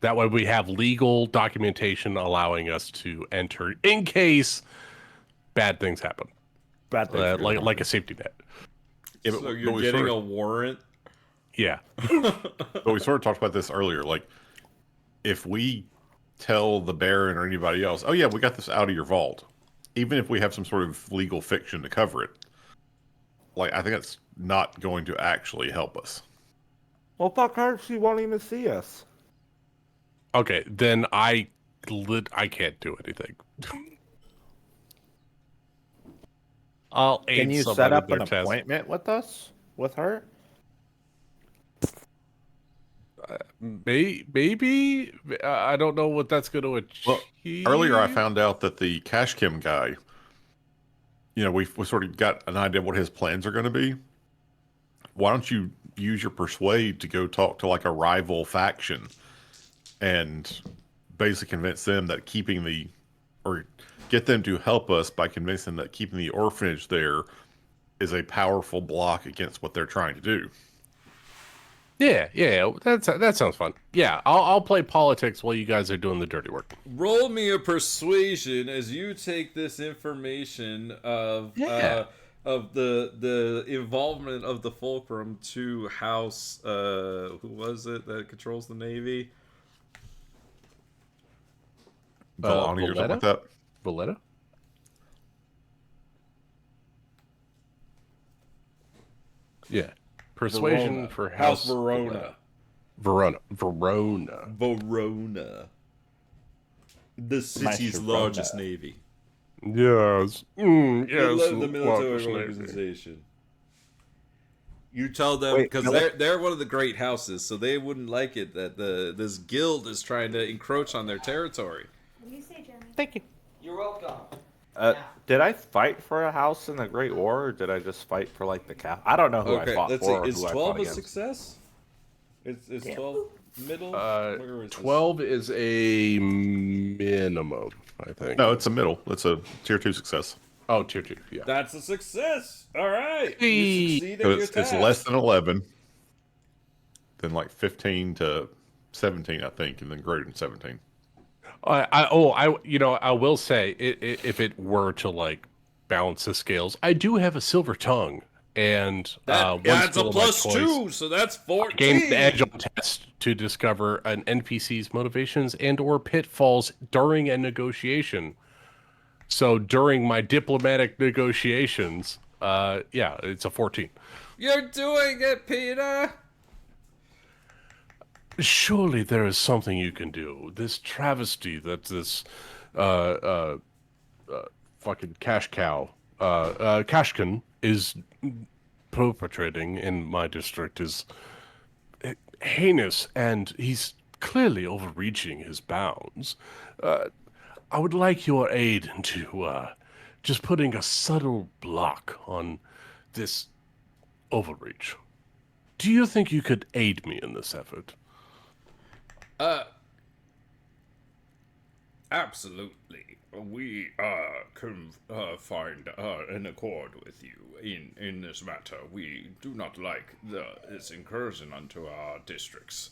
That way we have legal documentation allowing us to enter in case bad things happen. Bad things. Like a safety net. Yeah, So you're getting a warrant? Yeah. But we sort of talked about this earlier. Like, if we tell the Baron or anybody else, oh yeah, we got this out of your vault, even if we have some sort of legal fiction to cover it, like, I think that's not going to actually help us. Well, fuck her. She won't even see us. Okay, then I can't do anything. I'll aid Can you somebody set up in an their test. appointment with us? With her? Maybe I don't know what that's going to achieve. Well, earlier I found out that the Cash Kim guy, you know, we sort of got an idea of what his plans are going to be. Why don't you use your persuade to go talk to like a rival faction and basically convince them that or get them to help us by convincing them that keeping the orphanage there is a powerful block against what they're trying to do. Yeah. That sounds fun. Yeah, I'll play politics while you guys are doing the dirty work. Roll me a persuasion as you take this information of the involvement of the Fulcrum to House who was it that controls the Navy? Volani or something like that. Valletta? Yeah. Persuasion Verona. for House Verona. Verona. The city's largest navy. Yes. Yes. The military organization. You tell them, because they're one of the great houses, so they wouldn't like it that this guild is trying to encroach on their territory. What do you say, Jeremy? Thank you. You're welcome. Did I fight for a house in the Great War, or did I just fight for like the cap? I don't know who I fought let's for. see. Or Is who I 12 fought a against. success? Is 12 middle? Where is this? 12 is a minimum, I think. No, it's a middle. It's a tier 2 success. Oh, tier 2, yeah. That's a success. All right. Hey. You succeed So at your it's task. less than 11, then like 15 to 17, I think, and then greater than 17. I will say, if it were to like balance the scales, I do have a silver tongue, and That one adds a skill of my plus choice. 2, so that's 14. Gain the edge on test to discover an NPC's motivations and/or pitfalls during a negotiation. So during my diplomatic negotiations, yeah, it's a 14. You're doing it, Peter. Surely there is something you can do. This travesty that this uh, fucking cash cow, Kashkin is perpetrating in my district is heinous, and he's clearly overreaching his bounds. I would like your aid into just putting a subtle block on this overreach. Do you think you could aid me in this effort? Absolutely. We can find an accord with you in this matter. We do not like this incursion onto our districts.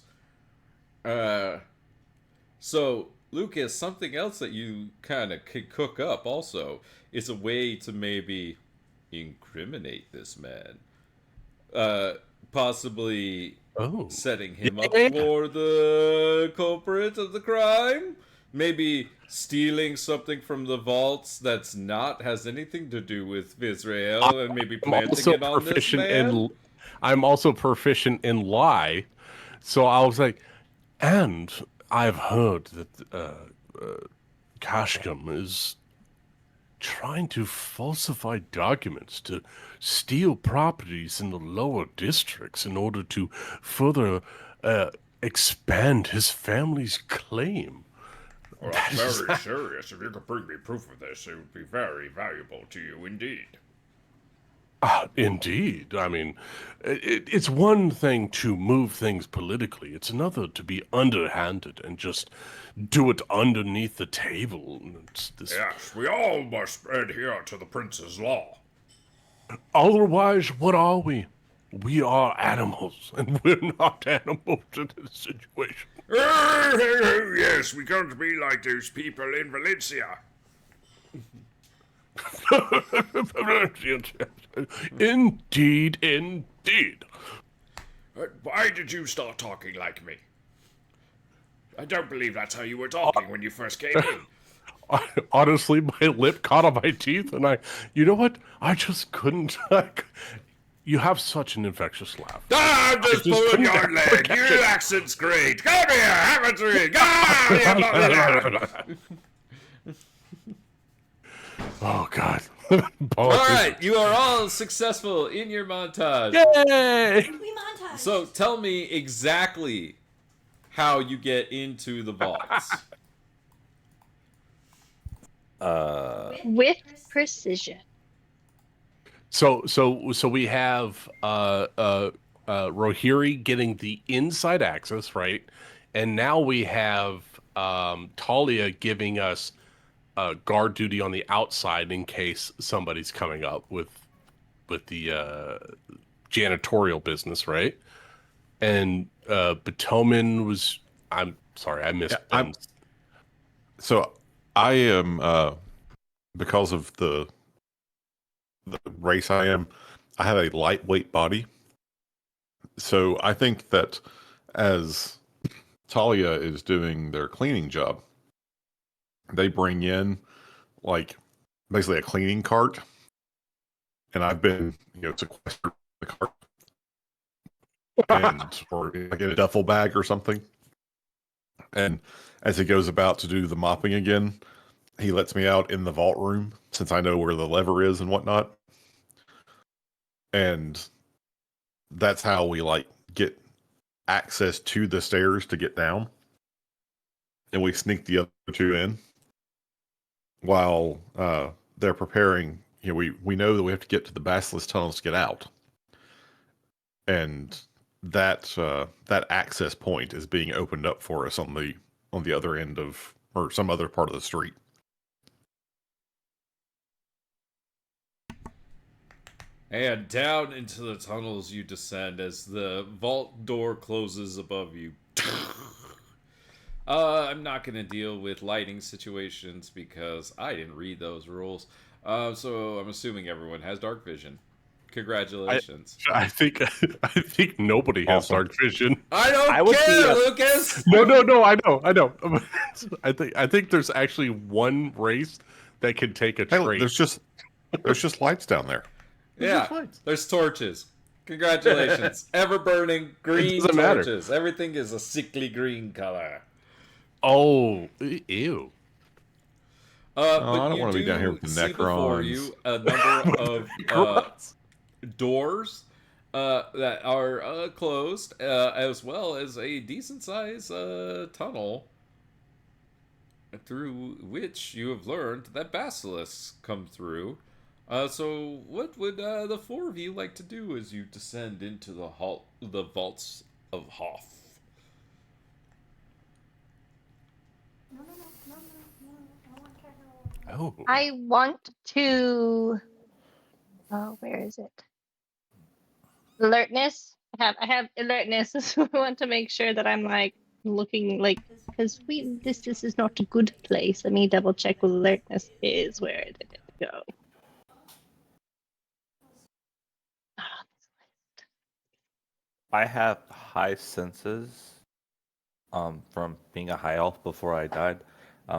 So, Lucas, something else that you kind of could cook up also is a way to maybe incriminate this man. Possibly setting him up for the culprit of the crime. Maybe stealing something from the vaults that's not has anything to do with Israel, and maybe planting it on this man. I'm also proficient in lie, so I was like, and I've heard that Kashkam is trying to falsify documents to steal properties in the lower districts in order to further expand his family's claim. Well, I'm very serious. If you could bring me proof of this, it would be very valuable to you indeed. Indeed. I mean, it's one thing to move things politically. It's another to be underhanded and just do it underneath the table. Yes, we all must adhere to the prince's law. Otherwise, what are we? We are animals, and we're not animals in this situation. Yes, we can't be like those people in Valencia. Indeed, indeed. Why did you start talking like me? I don't believe that's how you were talking when you first came in. Honestly, my lip caught on my teeth, and you know what? I just couldn't. You have such an infectious laugh. I'm just pulling your leg. Your accent's great. Come here, have a drink. Oh, God. All right, you are all successful in your montage. Yay! We montage. So tell me exactly how you get into the vaults. With precision. So we have Rohiri getting the inside access, right? And now we have Talia giving us guard duty on the outside in case somebody's coming up with the janitorial business, right? And Batoman was, I'm sorry, I missed. Yeah, so I am because of the race I am, I have a lightweight body. So I think that as Talia is doing their cleaning job, they bring in like basically a cleaning cart, and I've been sequestered in the cart, and or like in a duffel bag or something. And as he goes about to do the mopping again, he lets me out in the vault room since I know where the lever is and whatnot. And that's how we get access to the stairs to get down. And we sneak the other two in while they're preparing. We know that we have to get to the basilisk tunnels to get out. And that access point is being opened up for us on the other end of, or some other part of the street. And down into the tunnels you descend as the vault door closes above you. I'm not going to deal with lighting situations because I didn't read those rules. So I'm assuming everyone has dark vision. Congratulations. I think nobody has Awesome. dark vision. I don't I would care, be a- Lucas. No, I know. I think there's actually one race that can take a Hey, trait. there's just lights down there. Yeah, there's torches. Congratulations. Ever burning green doesn't matter. torches. Everything is a sickly green color. Oh, ew. I But don't you want to be down here with do the see before Necrons. you a number of doors that are closed, as well as a decent size tunnel through which you have learned that basilisks come through. So, what would the four of you like to do as you descend into the vaults of Hoth? Oh, I want to. Oh, where is it? Alertness. I have alertness. So I want to make sure that I'm like looking like because this is not a good place. Let me double check what alertness is. Where did it go? Ah, I have high senses. From being a high elf before I died,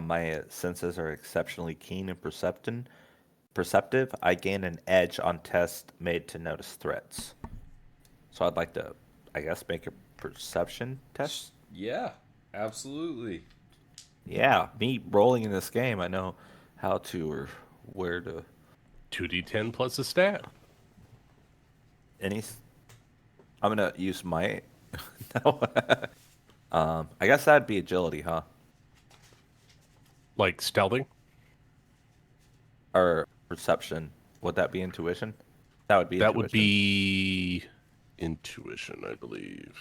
my senses are exceptionally keen and perceptive. I gain an edge on tests made to notice threats. So I'd like to, I guess, make a perception test. Yeah, absolutely. Yeah, me rolling in this game, I know how to or where to. 2d10 plus a stat. Any. I'm gonna use my. No. I guess that'd be agility, huh? Like stealthing? Or perception. Would that be intuition? That would be. That Intuition. would be intuition, I believe.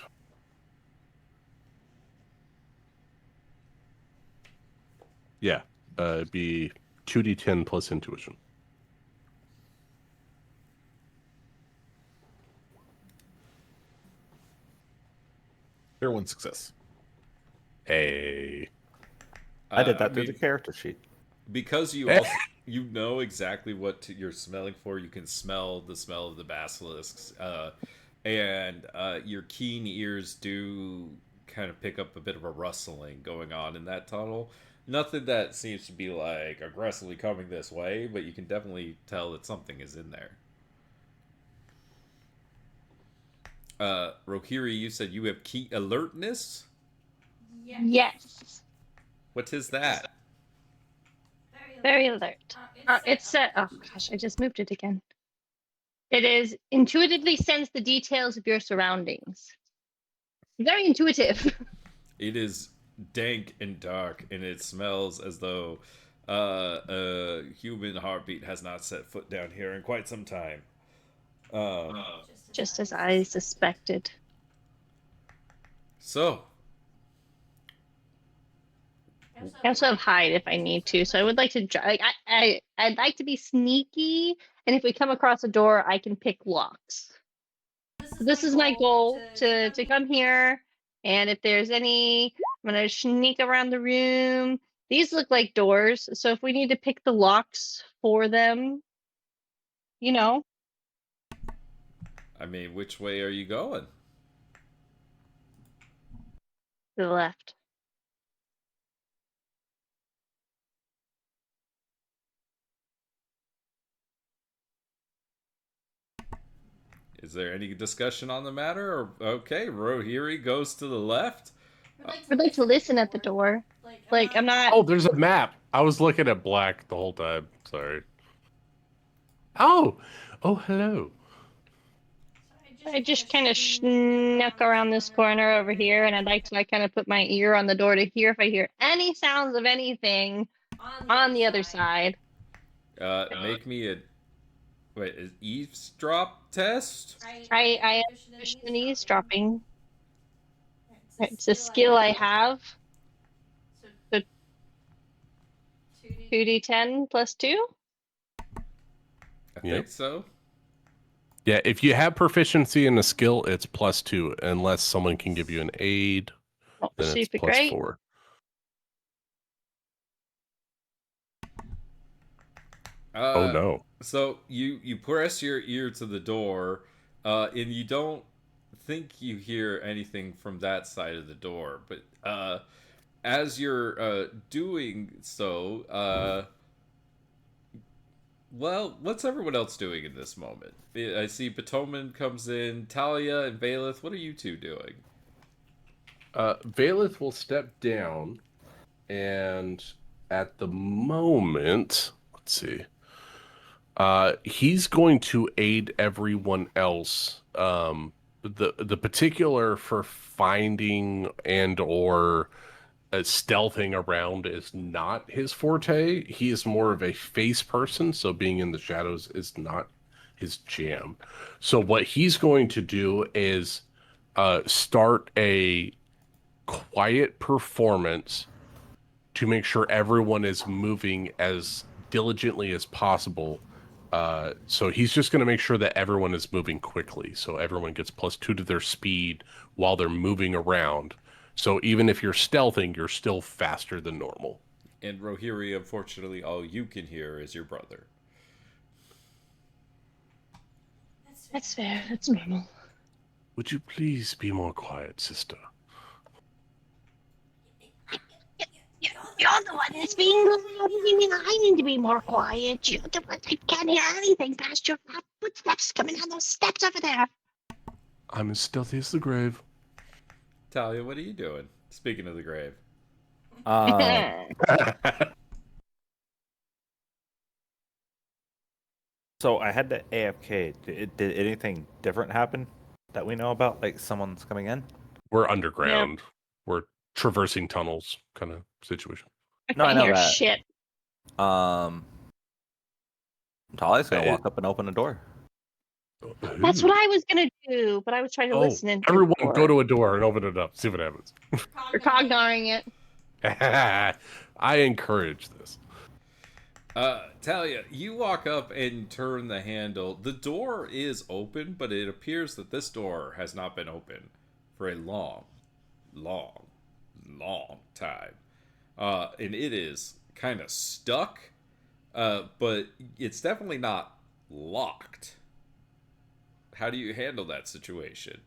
Yeah, it'd be 2d10 plus intuition. Fair one success. Hey. I did I that through mean, the character sheet. because you also you know exactly what you're smelling for. You can smell the smell of the basilisks, and your keen ears do kind of pick up a bit of a rustling going on in that tunnel. Nothing that seems to be like aggressively coming this way, but you can definitely tell that something is in there. Rohiri, you said you have key alertness. yes, What is that? very alert. It's set. Oh gosh, I just moved it again. It is intuitively sense the details of your surroundings. Very intuitive. It is dank and dark, and it smells as though a human heartbeat has not set foot down here in quite some time. Just as I suspected. So, I also have hide if I need to, so I would like to. I'd like to be sneaky, and if we come across a door, I can pick locks. This is my goal to come here, and if there's any, I'm gonna sneak around the room. These look like doors, so if we need to pick the locks for them, you know, I mean, which way are you going? to the left. Is there any discussion on the matter? Or okay, Rohiri goes to the left. I'd like to listen at the door. Like I'm not. Oh, there's a map. I was looking at black the whole time. Sorry. Oh, hello. I just kind of snuck around this corner over here, and I'd like to like kind of put my ear on the door to hear if I hear any sounds of anything on the other side. Make me a eavesdrop test. I am proficient in eavesdropping. It's a skill I have. So 2d10 plus 2? I think so. Yeah, if you have proficiency in a skill, it's +2, unless someone can give you an aid. Oh, Then it's super great. +4. Oh no. So you press your ear to the door, and you don't think you hear anything from that side of the door. But as you're doing so, well, what's everyone else doing in this moment? I see Batoman comes in, Talia and Valeth. What are you two doing? Valeth will step down, and at the moment, let's see. He's going to aid everyone else. The particular for finding and or stealthing around is not his forte. He is more of a face person, so being in the shadows is not his jam. So what he's going to do is start a quiet performance to make sure everyone is moving as diligently as possible. So he's just going to make sure that everyone is moving quickly. So everyone gets +2 to their speed while they're moving around. So even if you're stealthing, you're still faster than normal. And Rohiri, unfortunately, all you can hear is your brother. That's fair. That's normal. Would you please be more quiet, sister? You're the one that's being loud. You mean I need to be more quiet? You're the one that can't hear anything past your footsteps coming down those steps over there. I'm as stealthy as the grave. Talia, what are you doing? Speaking of the grave. So I had to AFK. Did anything different happen that we know about? Like someone's coming in? We're underground. We're traversing tunnels kind of situation. No, I know hear that. shit. Talia's gonna walk up and open the door. That's what I was gonna do, but I was trying to listen in. Everyone go to a door and open it up. See what happens. You're cognaring it. I encourage this. Talia, you walk up and turn the handle. The door is open, but it appears that this door has not been open for a long time. And it is kind of stuck, but it's definitely not locked. How do you handle that situation?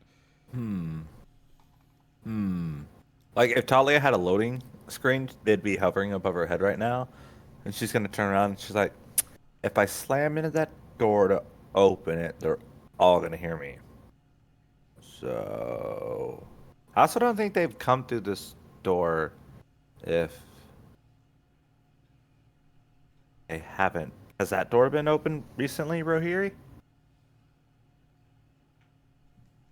Like if Talia had a loading screen, they'd be hovering above her head right now, and she's gonna turn around and she's like, "If I slam into that door to open it, they're all gonna hear me." So I also don't think they've come through this door if they haven't. Has that door been opened recently, Rohiri?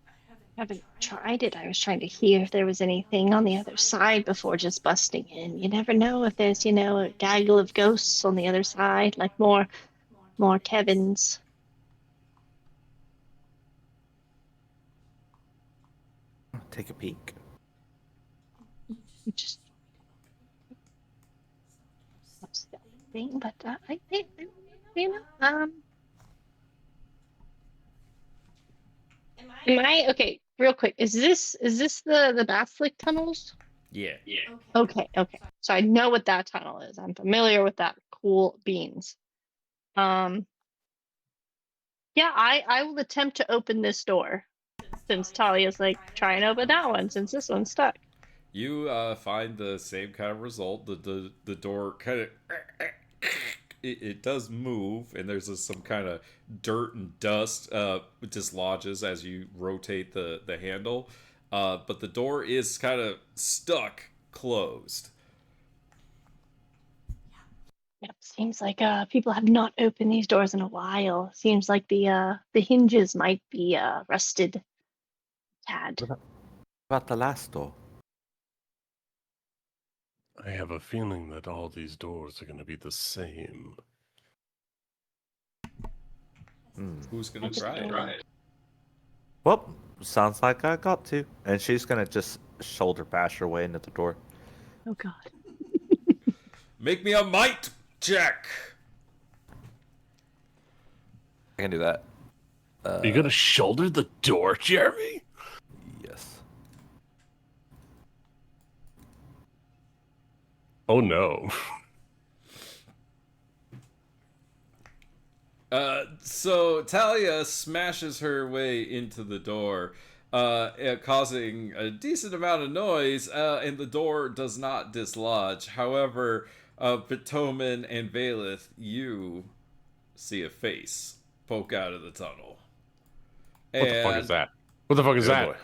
I haven't tried it. I was trying to hear if there was anything on the other side before just busting in. You never know if there's, a gaggle of ghosts on the other side, like more Kevins. Take a peek. Just thing, but I think Am I okay? Real quick, is this the Basilic tunnels? Yeah. Okay. So I know what that tunnel is. I'm familiar with that. Cool beans. Yeah, I will attempt to open this door since Talia's like try and open that one since this one's stuck. You find the same kind of result. The door kind of it does move, and there's some kind of dirt and dust dislodges as you rotate the handle. But the door is kind of stuck closed. Yep, seems like people have not opened these doors in a while. Seems like the hinges might be rusted. Tad. What about the last door? I have a feeling that all these doors are going to be the same. Who's gonna try it? Well, sounds like I got to. And she's gonna just shoulder bash her way into the door. Oh God. Make me a might check. I can do that. Are you going to shoulder the door, Jeremy? Yes. Oh no. So Talia smashes her way into the door, causing a decent amount of noise, and the door does not dislodge. However, Bitomen and Valeth, you see a face poke out of the tunnel. What the fuck is that? What the fuck is Oh, that? boy.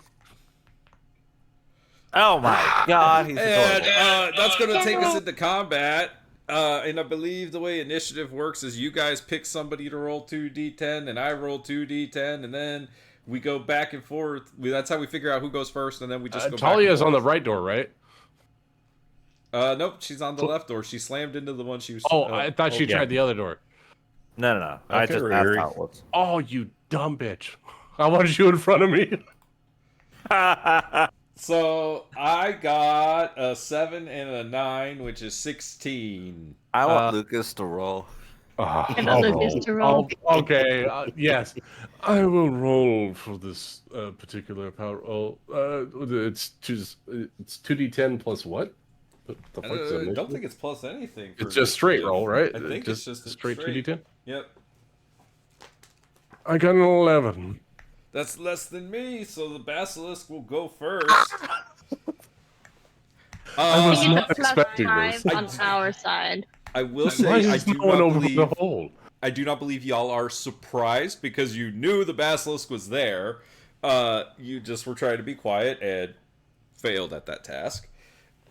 Oh my god, he's And adorable. that's going to take us into combat. And I believe the way initiative works is you guys pick somebody to roll 2d10, and I roll 2d10, and then we go back and forth. That's how we figure out who goes first, and then we just go Talia's back on and the right door, right? forth. Nope, she's on the left door. She slammed into the one she was. Oh, I thought she open. tried the other door. No. I Okay, just asked Riri. how it was. Oh, you dumb bitch. I wanted you in front of me. So I got a 7 and a 9, which is 16. I want Lucas to roll. And Lucas to roll. Okay, yes. I will roll for this particular power roll. It's 2d10 plus what? What the fuck is I it? don't think it's plus anything. For It's just straight initiative. roll, right? I think it's just a straight 2d10. Yep. I got an 11. That's less than me, so the basilisk will go first. I was It's not a plus expecting 5 this. on our side. I will Why say I is do no one not over believe the hole? I do not believe y'all are surprised because you knew the basilisk was there. You just were trying to be quiet and failed at that task.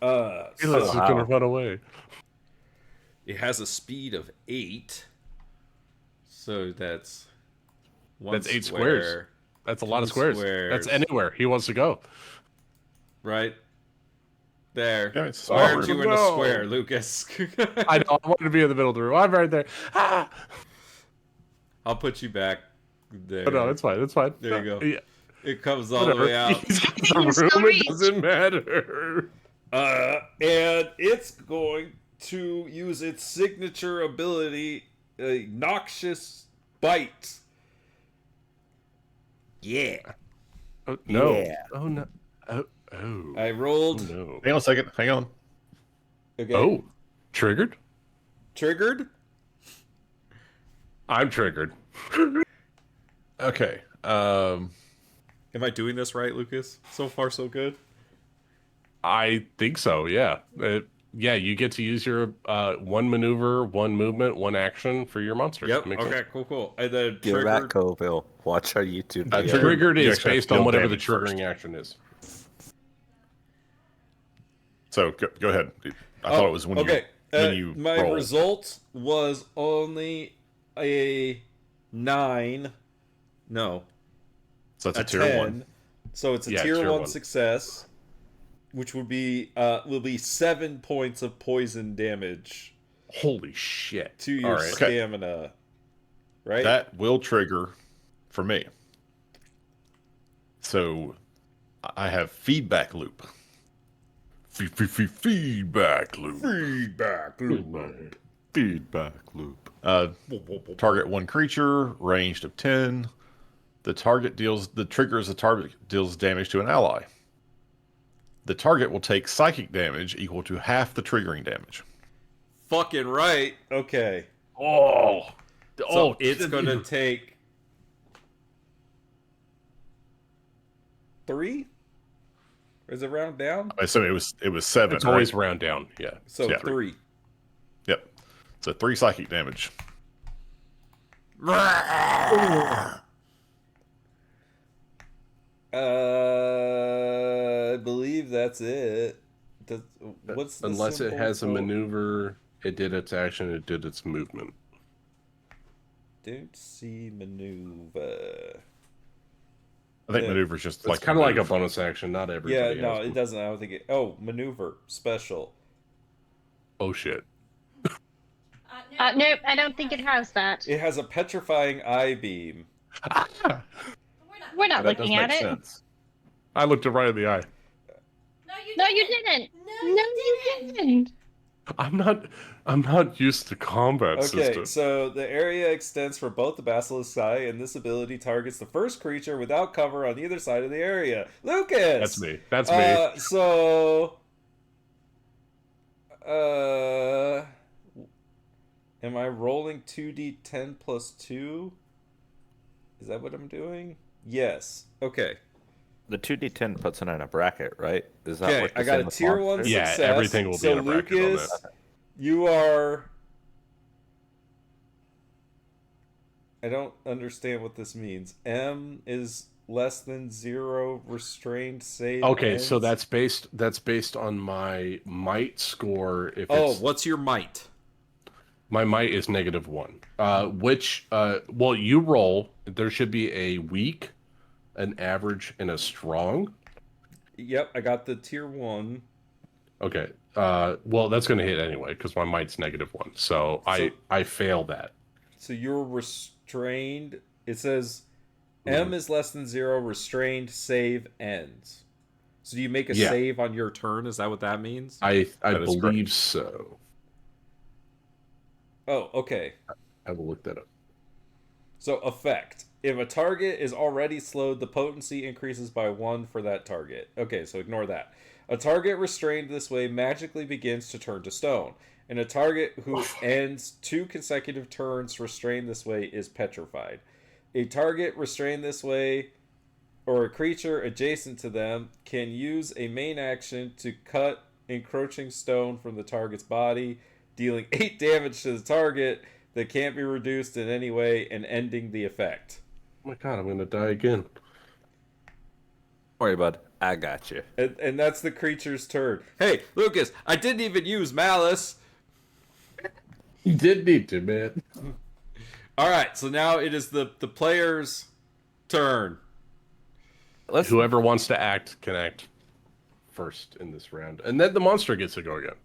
It's So just gonna run away. it has a speed of 8. So that's That's 8 squares. That's a lot of 2 squares. That's squares. anywhere he wants to go. Right? There. Yeah, it's Why all aren't you over. in a No. square, Lucas? I know. I wanted to be in the middle of the room. I'm right there. Ah! I'll put you back there. But no, it's fine. It's fine. There you go. Yeah, It comes all whatever. the way out. He's got You can the still room. It reach. doesn't matter. And it's going to use its signature ability, a noxious bite. Yeah. Oh, no. Yeah. Oh no. Oh. Oh. I rolled. No. Hang on a second. Hang on. Okay. Oh. Triggered? Triggered. I'm triggered. Okay. Am I doing this right, Lucas? So far, so good. I think so. Yeah. Yeah. You get to use your one maneuver, one movement, one action for your monster. Yep. Makes Okay. sense. Cool. And then Give that triggered. Coville. Watch our YouTube video. Triggered- Triggered you is actually have based to on deal whatever the damage first. triggering action is. So go ahead. I thought it was when okay. you My roll. result was only a 9. No, So that's a a tier 10. 1. So it's a Yeah, tier tier 1 one. success, which would be will be 7 points of poison damage Holy shit. to your All right. Okay. stamina. Right? That will trigger for me. So I have feedback loop. Feedback loop. Feedback loop. Feedback loop. Target one creature, ranged of 10. The trigger as the target deals damage to an ally. The target will take psychic damage equal to half the triggering damage. Fucking right. Okay. Oh. So it's going to take 3? Or is it round down? I assume it was 7. It's right? always round down. Yeah. So Yeah. 3. Yep. So 3 psychic damage. I believe that's it. What's the Unless it symbol has a for- maneuver, it did its action, it did its movement. Don't see maneuver. I think Yeah. maneuver is just It's like kind of like a move. bonus action. Not Yeah, everybody no, has it one. doesn't. I don't think it. Oh, maneuver special. Oh shit. Nope, I don't think it has that. It has a petrifying eye beam. We're not That does looking make at it. sense. I looked it right in the eye. No, you didn't. No, you didn't. I'm not used to combat Okay, systems. so the area extends for both the basilisk's eye, and this ability targets the first creature without cover on either side of the area. Lucas. That's me. That's me. So, Am I rolling 2d10 plus 2? Is that what I'm doing? Yes. Okay. The 2d10 puts it in a bracket, right? Is that Okay, what I the got same a with tier 1 monsters? Yeah, success. everything will be So in a bracket on Lucas, you are... I don't understand what this means. M is less than 0, restrained, save, Okay, so ends. that's based on my might score. If Oh, it's what's your might? my might is -1. Well, you roll. There should be a weak, an average, and a strong. Yep, I got the tier 1. Okay. Well, that's going to hit anyway because my might's -1. So I fail that. So you're restrained. It says Mhm. M is less than 0, restrained, save, ends. So do you make a Yeah. save on your turn? Is that what that means? I That is believe correct. so. Oh, okay. I will look that up. So effect. If a target is already slowed, the potency increases by 1 for that target. Okay, so ignore that. A target restrained this way magically begins to turn to stone. And a target who ends 2 consecutive turns restrained this way is petrified. A target restrained this way or a creature adjacent to them can use a main action to cut encroaching stone from the target's body, dealing 8 damage to the target that can't be reduced in any way and ending the effect. Oh my god, I'm going to die again. Don't worry, bud. I got you. And that's the creature's turn. Hey, Lucas, I didn't even use malice. You did need to, man. All right, so now it is the player's turn. Whoever wants to act can act first in this round, and then the monster gets to go again.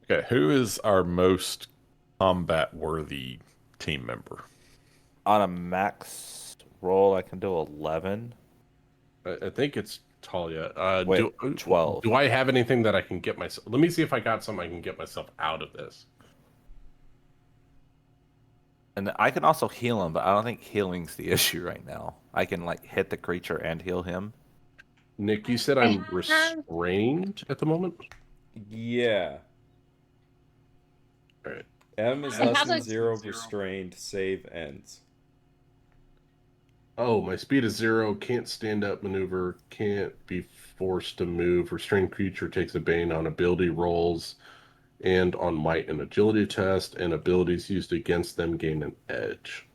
Okay, who is our most combat-worthy team member? On a max roll, I can do 11. I think it's Talia. Wait, 12. Do I have anything that I can get myself? Let me see if I got something I can get myself out of this. And I can also heal him, but I don't think healing's the issue right now. I can like hit the creature and heal him. Nick, you said I'm restrained at the moment? Yeah. All right. M is I less have than a- 0, restrained, save, ends. Oh, my speed is 0, can't stand up maneuver, can't be forced to move. Restrained creature takes a bane on ability rolls and on might and agility test, and abilities used against them gain an edge.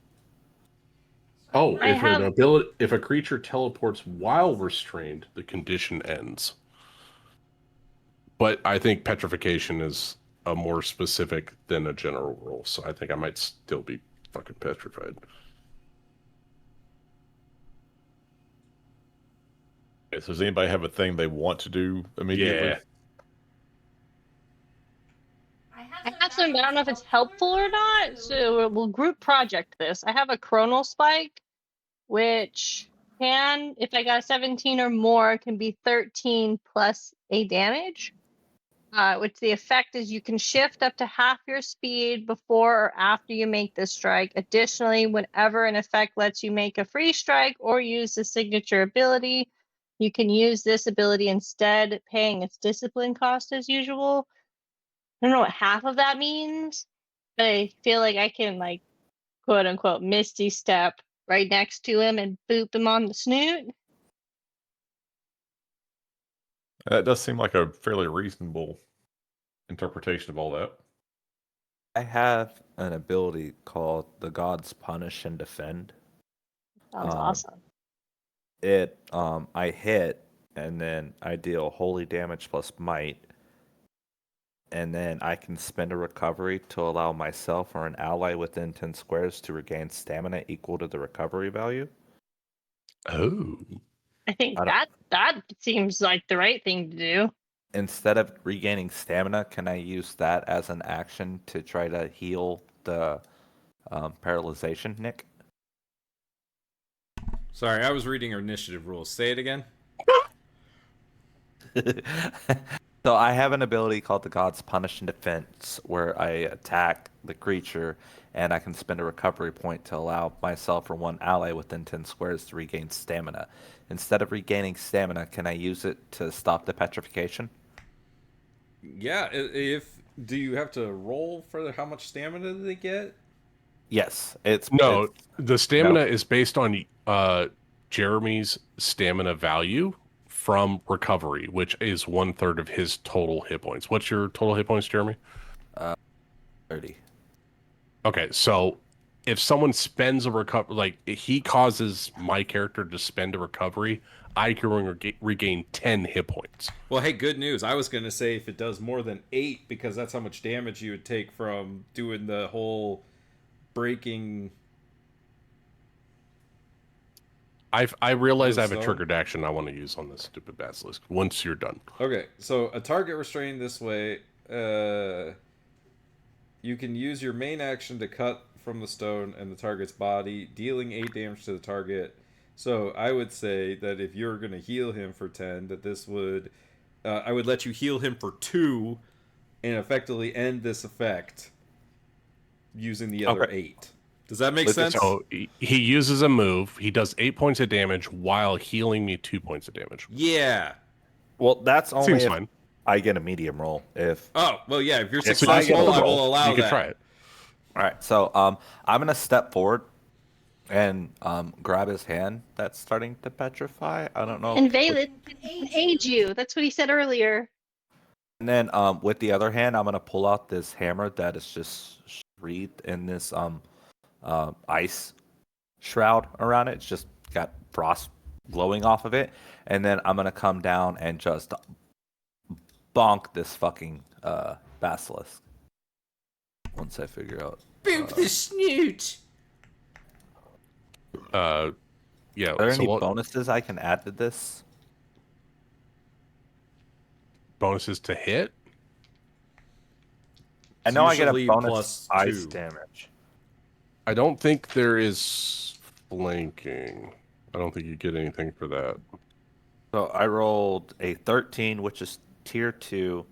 Oh, if a creature teleports while restrained, the condition ends. But I think petrification is a more specific than a general rule, so I think I might still be fucking petrified. Okay, so does anybody have a thing they want to do immediately? Yeah. I have some, but I don't know if it's helpful or not. So we'll group project this. I have a chronal spike, which can, if I got a 17 or more, can be 13 plus a damage. Which the effect is you can shift up to half your speed before or after you make this strike. Additionally, whenever an effect lets you make a free strike or use the signature ability, you can use this ability instead, paying its discipline cost as usual. I don't know what half of that means, but I feel like I can, like, quote unquote, Misty Step right next to him and boop him on the snoot. That does seem like a fairly reasonable interpretation of all that. I have an ability called the Gods Punish and Defend. Sounds awesome. I hit and then I deal holy damage plus might. And then I can spend a recovery to allow myself or an ally within 10 squares to regain stamina equal to the recovery value. Oh. I think I that seems like the right thing to do. Instead of regaining stamina, can I use that as an action to try to heal the paralyzation, Nick? Sorry, I was reading our initiative rules. Say it again. So I have an ability called the God's Punish and Defense, where I attack the creature, and I can spend a recovery point to allow myself or one ally within 10 squares to regain stamina. Instead of regaining stamina, can I use it to stop the petrification? Yeah, if do you have to roll for how much stamina they get? Yes, No, the stamina is based on Jeremy's stamina value from recovery, which is 1/3 of his total hit points. What's your total hit points, Jeremy? 30. Okay, so if someone spends a recovery, like he causes my character to spend a recovery, I can regain 10 hit points. Well, hey, good news. I was going to say if it does more than 8, because that's how much damage you would take from doing the whole breaking. I realize I have a triggered action I want to use on this stupid basilisk once you're done. Okay, so a target restrained this way, you can use your main action to cut from the stone and the target's body, dealing 8 damage to the target. So I would say that if you're going to heal him for 10, that this would... I would let you heal him for 2 and effectively end this effect using the other 8. Does that make sense? So he uses a move. He does 8 points of damage while healing me 2 points of damage. Yeah. Well, that's only Seems if fine. I get a medium roll. If well, yeah. If you're If successful, I will allow you can that. try it. All right, so I'm gonna step forward and grab his hand that's starting to petrify. I don't know. And Valeth can aid you. That's what he said earlier. And then with the other hand, I'm gonna pull out this hammer that is just wreathed in this ice shroud around it. It's just got frost glowing off of it, and then I'm gonna come down and just bonk this fucking basilisk. Once I figure out. Boop the snoot. Yeah. Are there so any what bonuses I can add to this? bonuses to hit? I know I get a usually bonus ice +2. damage. I don't think there is flanking. I don't think you get anything for that. So I rolled a 13, which is tier 2.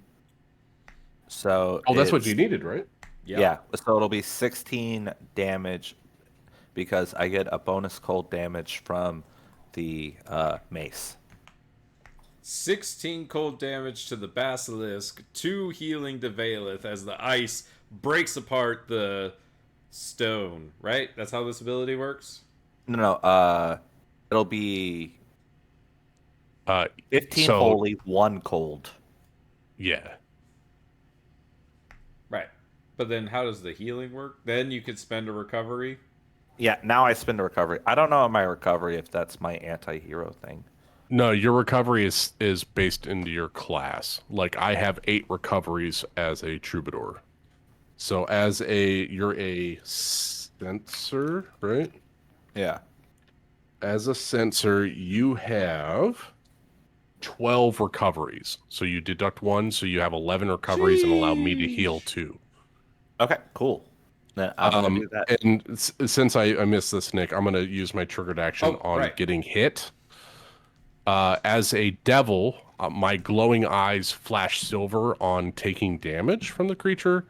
So That's what you needed, right? Yep. Yeah, so it'll be 16 damage because I get a bonus cold damage from the mace. 16 cold damage to the basilisk, 2 healing to Valeth as the ice breaks apart the stone, right? That's how this ability works? No, it'll be 15 holy, 1 cold. Yeah. Right. But then how does the healing work? Then you could spend a recovery? Yeah, now I spend a recovery. I don't know my recovery if that's my anti-hero thing. No, your recovery is based into your class. Like I have 8 recoveries as a troubadour. So you're a censor, right? Yeah. As a censor, you have 12 recoveries. So you deduct 1, so you have 11 recoveries and allow me to heal 2. Okay, cool. Then I'm gonna do that. And since I missed this, Nick, I'm gonna use my triggered action on getting hit. As a devil, my glowing eyes flash silver on taking damage from the creature,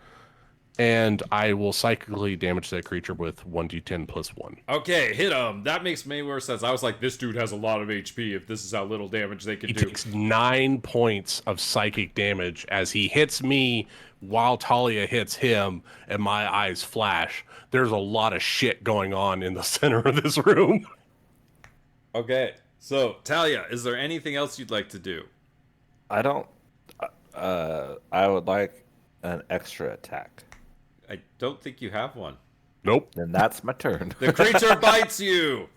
and I will psychically damage that creature with 1d10 plus 1. Okay, hit him. That makes way more sense. I was like, this dude has a lot of HP if this is how little damage they can do. He takes 9 points of psychic damage as he hits me while Talia hits him, and my eyes flash. There's a lot of shit going on in the center of this room. Okay, so Talia, is there anything else you'd like to do? I don't. I would like an extra attack. I don't think you have one. Nope. Then that's my turn. The creature bites you.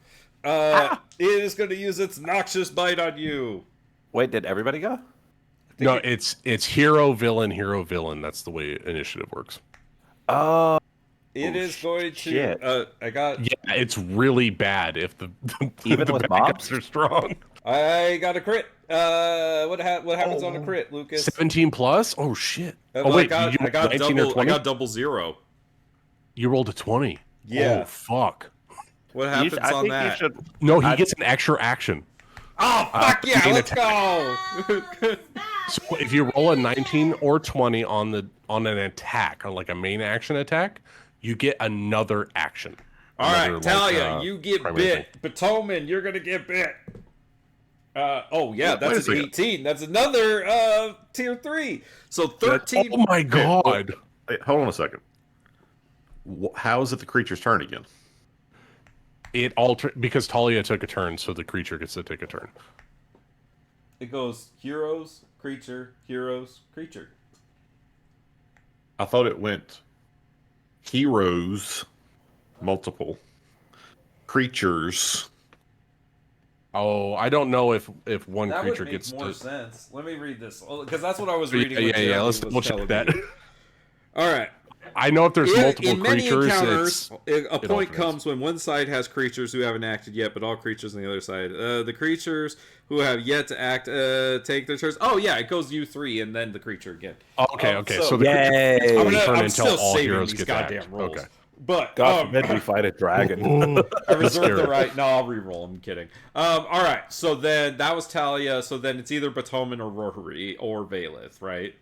It is going to use its noxious bite on you. Wait, did everybody go? No, it's hero, villain, hero, villain. That's the way initiative works. Oh. It is going to. Yeah, it's really bad if the even the with bad mobs guys are strong. I got a crit. What happens on a crit, Lucas? 17 plus? Oh shit! I got double 0. You rolled a 20. Yeah. Oh fuck. What happens on that? No, he gets an extra action. Oh fuck yeah! Let's go. So if you roll a 19 or 20 on an attack, on like a main action attack, you get another action. All right, Talia, you get bit. Batoman, you're gonna get bit. Oh yeah, Wait a that's an second. 18. That's another tier 3. So 13. Oh my god! Hey, hold on a second. How is it the creature's turn again? It because Talia took a turn, so the creature gets to take a turn. It goes heroes, creature, heroes, creature. I thought it went heroes, multiple creatures. Oh, I don't know if one That creature would make gets more to. sense. Let me read this because that's what I was reading. Yeah, when Jeremy Let's was double check telling that. me. All right. I know if there's multiple in many creatures, encounters, a point alternates. comes when one side has creatures who haven't acted yet, but all creatures on the other side. The creatures who have yet to act take their turns. Oh yeah, it goes U3 and then the creature again. Okay. So So the creature Yay! gets one turn I'm until still all saving heroes these get to act. goddamn rolls. Okay. But God forbid we fight a dragon. I reserve the right. No, I'll re-roll. I'm kidding. All right. So then that was Talia. So then it's either Batoman or Rory or Valeth, right?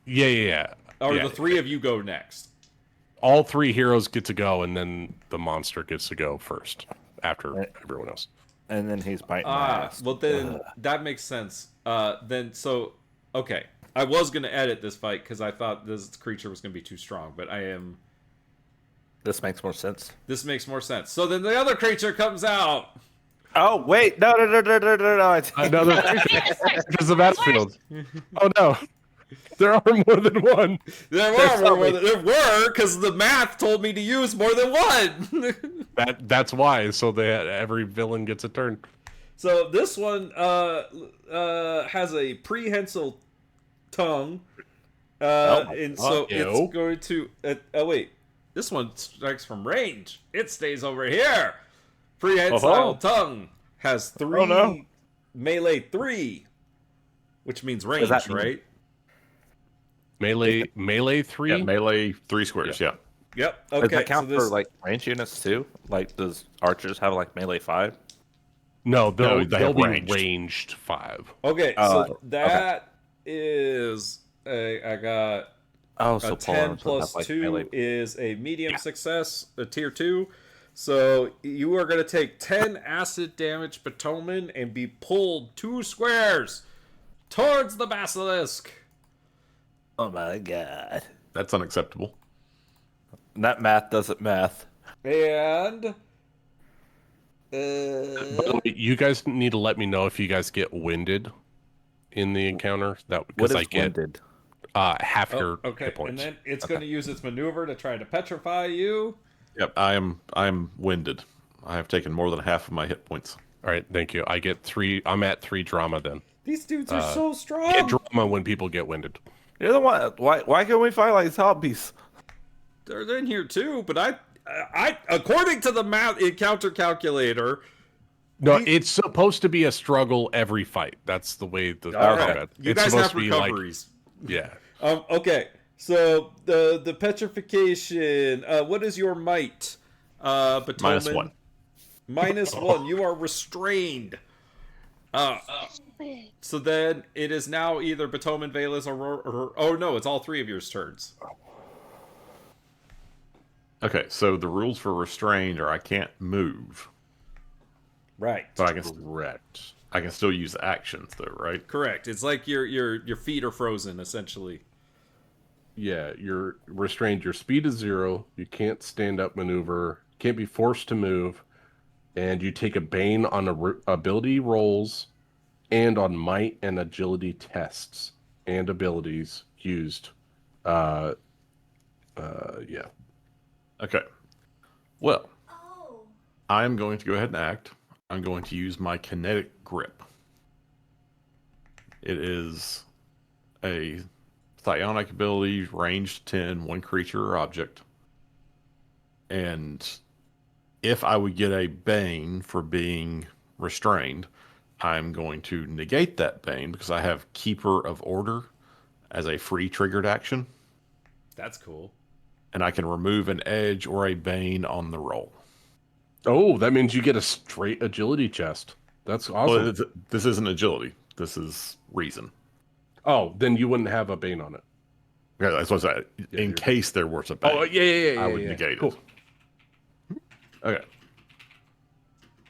Yeah. Or Yeah. the three of you go next. All three heroes get to go, and then the monster gets to go first after everyone else. And then he's biting my ass. Well then that makes sense. Okay. I was gonna edit this fight because I thought this creature was gonna be too strong, but I am. This makes more sense. This makes more sense. So then the other creature comes out. Oh wait, no. Another creature enters the battlefield. Oh no, there are more than one. There were because the math told me to use more than one. That's why. So every villain gets a turn. So this one has a prehensile tongue, and so it's going to. Oh wait, this one strikes from range. It stays over here. Prehensile tongue has 3 melee 3, which means range, right? Melee 3. Yeah, melee 3 squares. Yeah. Yep. Okay. Does that count so this... for like range units too? Like, does archers have like melee 5? No, they'll be ranged. ranged 5. Okay, so that is I got a 10 plus 2 is a medium success, a tier 2. So you are going to take 10 acid damage, Batoman, and be pulled 2 squares towards the basilisk. Oh my god. That's unacceptable. That math doesn't math. And you guys need to let me know if you guys get winded in the encounter. Because I get winded? Half your hit points. And then it's going to use its maneuver to try to petrify you. Yep, I am winded. I have taken more than half of my hit points. All right, thank you. I get 3. I'm at 3 drama then. These dudes are so strong. Get drama when people get winded. You're the one. Why can't we fight like zombies? They're in here too, but I according to the math encounter calculator. No, it's supposed to be a struggle every fight. That's the way the combat. You it's guys supposed have to be recoveries. Yeah. Okay. So the petrification. What is your might? Batoman? -1. You are restrained. So then it is now either Batoman, Valus, or oh no, it's all 3 of your turns. Okay, so the rules for restrained are I can't move. Right. But I can still use actions though, right? Correct. It's like your feet are frozen essentially. Yeah, you're restrained. Your speed is 0. You can't stand up maneuver. Can't be forced to move. And you take a bane on ability rolls and on might and agility tests and abilities used. Yeah. Okay. Well, I'm going to go ahead and act. I'm going to use my kinetic grip. It is a psionic ability, ranged 10, 1 creature or object. And if I would get a bane for being restrained, I'm going to negate that bane because I have Keeper of Order as a free triggered action. That's cool. And I can remove an edge or a bane on the roll. Oh, that means you get a straight agility chest. That's awesome. Well, this isn't agility. This is reason. Oh, then you wouldn't have a bane on it. Yeah, that's what I said. In case there was a bane, I would negate it. Okay.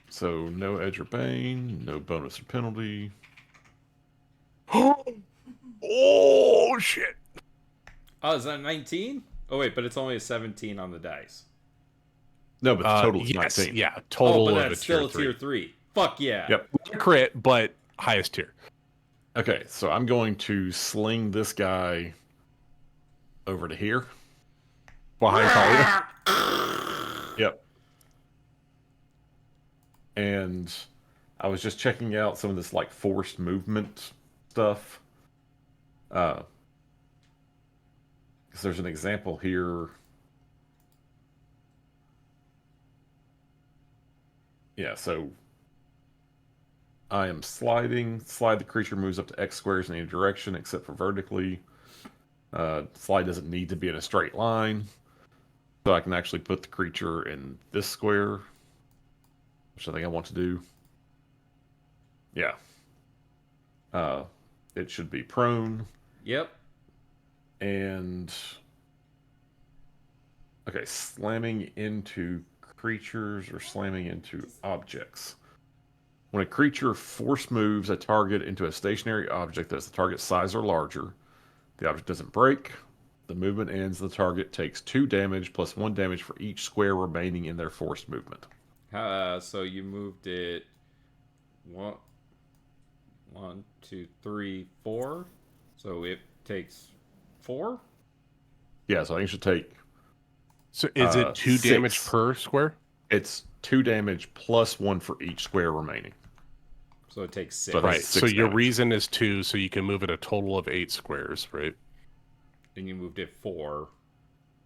So no edge or bane, no bonus or penalty. Oh shit! Oh, is that 19? Oh wait, but it's only a 17 on the dice. No, but the total is Yes, 19. yeah, Oh, total but of that's a still tier a tier 3. Fuck yeah. Yep. crit, but highest tier. Okay, so I'm going to sling this guy over to here. Behind Talia. Yep. And I was just checking out some of this like forced movement stuff. Because there's an example here. Yeah, so I am sliding. Slide, the creature moves up to X squares in any direction except for vertically. Slide doesn't need to be in a straight line. So I can actually put the creature in this square, which I think I want to do. Yeah. It should be prone. Yep. And okay, slamming into creatures or slamming into objects. When a creature force moves a target into a stationary object that's the target's size or larger, the object doesn't break. The movement ends. The target takes 2 damage plus 1 damage for each square remaining in their forced movement. So you moved it 1, 2, 3, 4. So it takes 4? Yeah, so I think it should take. So is it 2 damage 6. per square? It's 2 damage plus 1 for each square remaining. So it takes 6. So Right. that's So 6 your damage. reason is 2, so you can move it a total of 8 squares, right? And you moved it 4.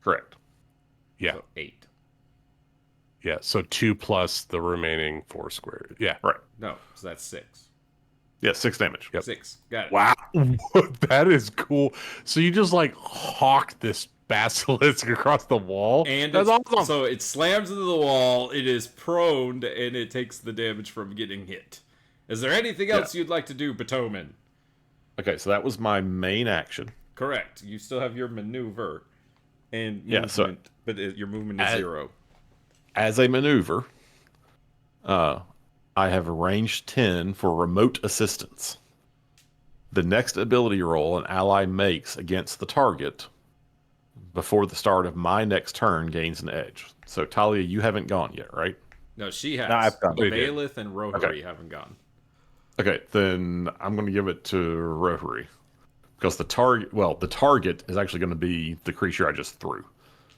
Correct. Yeah. So 8. Yeah. So 2 plus the remaining 4 squares. Yeah. Right. No, so that's 6. Yeah, 6 damage. Yep. 6. Got it. Wow. That is cool. So you just like hawk this basilisk across the wall. And that's it's, awesome. so it slams into the wall, it is prone, and it takes the damage from getting hit. Is there anything else you'd like to do, Batoman? Okay, so that was my main action. Correct. You still have your maneuver and movement, Yeah, so but your movement is 0. As a maneuver, I have arranged 10 for remote assistance. The next ability roll an ally makes against the target before the start of my next turn gains an edge. So, Talia, you haven't gone yet, right? No, she has. No, I've gone. But They did. Baelith and Rohari haven't gone. Okay, then I'm going to give it to Rohari. Because the target is actually going to be the creature I just threw.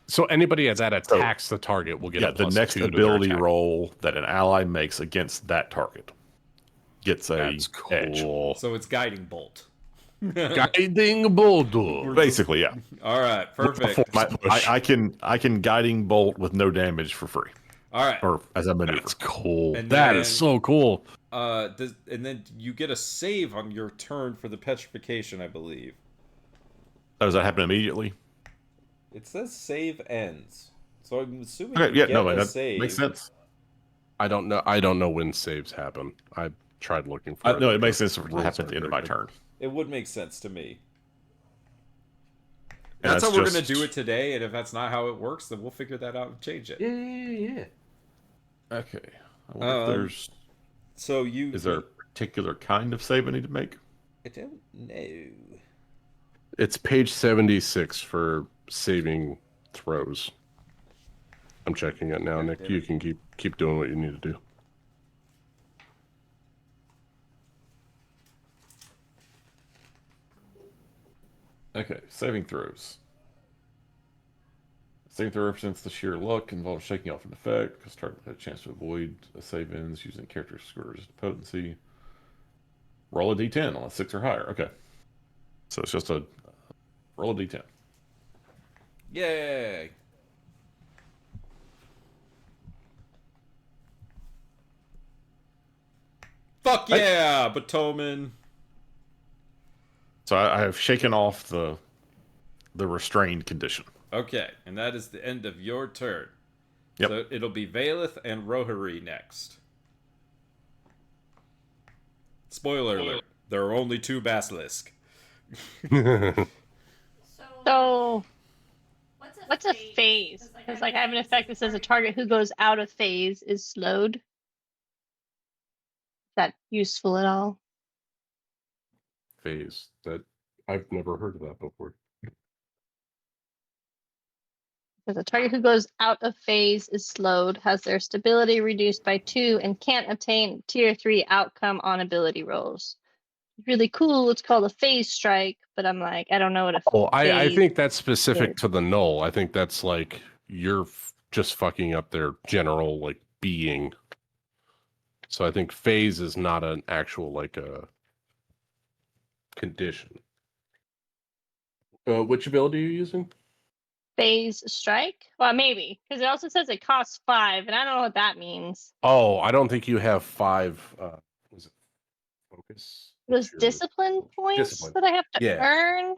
So anybody that attacks the target will get a the plus next 2 to their ability attack. roll that an ally makes against that target gets a That's edge. cool. So it's Guiding Bolt. Guiding Boulder. Basically, yeah. All right, perfect. I can guiding bolt with no damage for free, All right. or as a maneuver. That's cool. And That then- is so cool. And then you get a save on your turn for the petrification, I believe. Does that happen immediately? It says save ends. So I'm assuming Okay, you yeah, get no, a that save. makes sense. I don't know when saves happen. I tried looking for it. No, it makes sense for it to Rules happen at the aren't end of my very turn. It would make sense to me. And That's how we're just- going to do it today, and if that's not how it works, then we'll figure that out and change it. Yeah. Okay. I wonder if So you... is there a particular kind of save I need to make? I don't know. It's page 76 for saving throws. I'm checking it now, Nick. You can keep doing what you need to do. Okay, saving throws. Saving throw represents the sheer luck involved shaking off an effect, because target had a chance to avoid a save ends using character scores potency. Roll a d10 on a 6 or higher. Okay. So it's just a roll a d10. Yay! Fuck yeah, Batoman! So I have shaken off the restrained condition. Okay, and that is the end of your turn. Yep. So it'll be Valeth and Rohari next. Spoiler alert, there are only 2 basilisk. So, What's what's a phase? Because like I have an effect that says a target who goes out of phase is slowed. Is that useful at all? phase? That I've never heard of that before. The target who goes out of phase is slowed, has their stability reduced by 2, and can't obtain tier 3 outcome on ability rolls. Really cool. It's called a phase strike, but I'm like, I don't know what a I phase think that's specific is. to the null. I think that's like you're just fucking up their general like being. So I think phase is not an actual like a condition. Which ability are you using? Phase strike? Well, maybe, because it also says it costs 5, and I don't know what that means. Oh, I don't think you have 5. Was it focus? Those discipline points Discipline. that I have to Yeah. earn?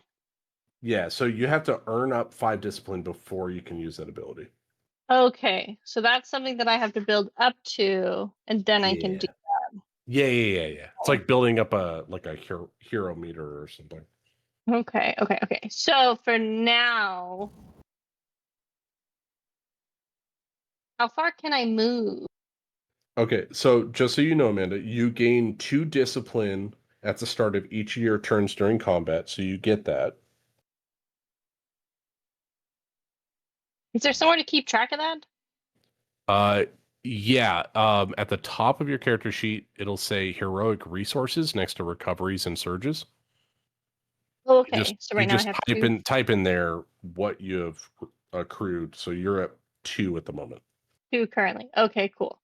Yeah, so you have to earn up 5 discipline before you can use that ability. Okay, so that's something that I have to build up to, and then I can do that. Yeah. It's like building up a hero meter or something. Okay. So for now, how far can I move? Okay, so just so you know, Amanda, you gain 2 discipline at the start of each of your turns during combat, so you get that. Is there somewhere to keep track of that? Yeah. At the top of your character sheet, it'll say heroic resources next to recoveries and surges. Oh, okay. So right you now I just have type 2. type in there what you have accrued. So you're at 2 at the moment. 2 currently. Okay, cool.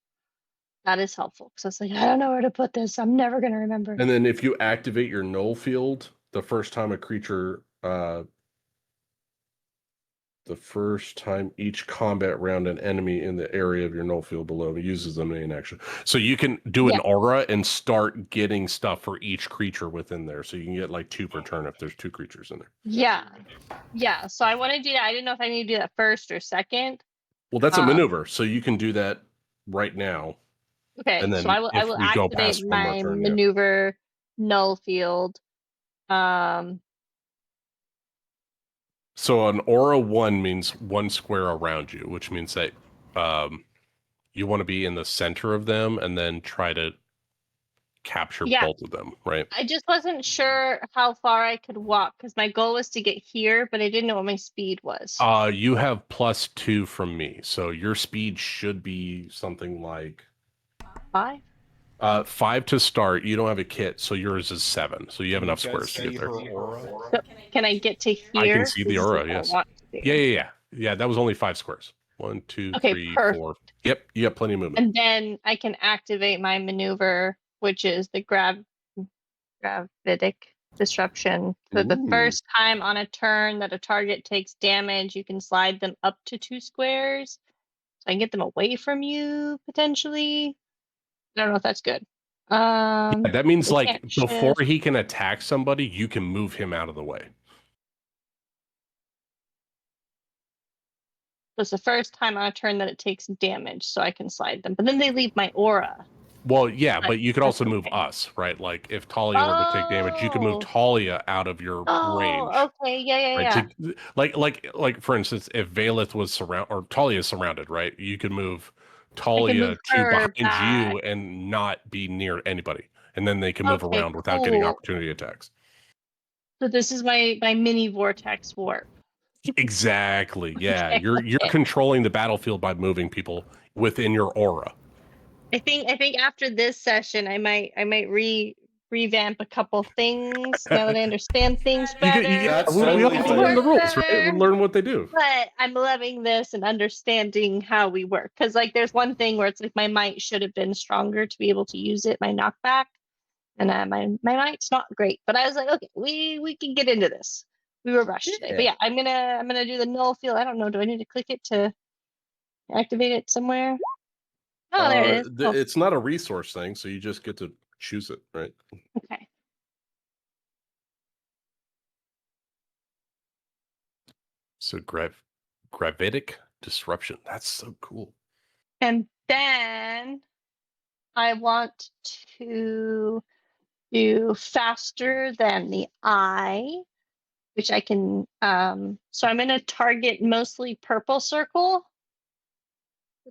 That is helpful because I was like, I don't know where to put this. I'm never gonna remember. And then if you activate your null field, the first time a creature, the first time each combat round an enemy in the area of your null field below uses the main action. So you can do an aura and start getting stuff for each creature within there. So you can get like 2 per turn if there's 2 creatures in there. Yeah. So I want to do that. I didn't know if I need to do that first or second. Well, that's a maneuver, so you can do that right now. Okay, And then so I will we go activate past one more my turn, yeah. maneuver null field. So an aura 1 means 1 square around you, which means that you want to be in the center of them and then try to capture both of them, right? I just wasn't sure how far I could walk because my goal was to get here, but I didn't know what my speed was. You have +2 from me, so your speed should be something like 5. 5 to start. You don't have a kit, so yours is 7. So you have enough squares to get there. So can I get to here? I can see the This is aura. what I Yes. want to do. Yeah. That was only 5 squares. 1, 2, Okay, 3, perfect. 4. Yep, you have plenty of movement. And then I can activate my maneuver, which is the gravitic disruption. So the first time on a turn that a target takes damage, you can slide them up to 2 squares. So I can get them away from you potentially. I don't know if that's good. That means they like can't before shift. he can attack somebody, you can move him out of the way. It's the first time on a turn that it takes damage, so I can slide them. But then they leave my aura. Well, yeah, Like, but you could that's also move okay. us, right? Like if Talia were to take damage, you could move Talia out of your range. Oh, okay, yeah. Like for instance, if Valeth was Talia is surrounded, right? You could move Talia move to her behind back. you and not be near anybody, and then they can move Okay, around without getting cool. opportunity attacks. So this is my mini vortex warp. Exactly. Yeah, Okay, you're controlling the battlefield by moving people within your aura. I think after this session, I might revamp a couple things now that I understand things better. We all have to learn the rules, right? We'll learn what they do. But I'm loving this and understanding how we work. Because like there's one thing where it's like my might should have been stronger to be able to use it, my knockback. And my might's not great. But I was like, okay, we can get into this. We were rushed today. But yeah, I'm gonna do the null field. I don't know. Do I need to click it to activate it somewhere? Oh, there it is. It's not a resource thing, so you just get to choose it, right? Okay. So gravitic disruption. That's so cool. And then I want to do faster than the eye, which I can. So I'm going to target mostly purple circle.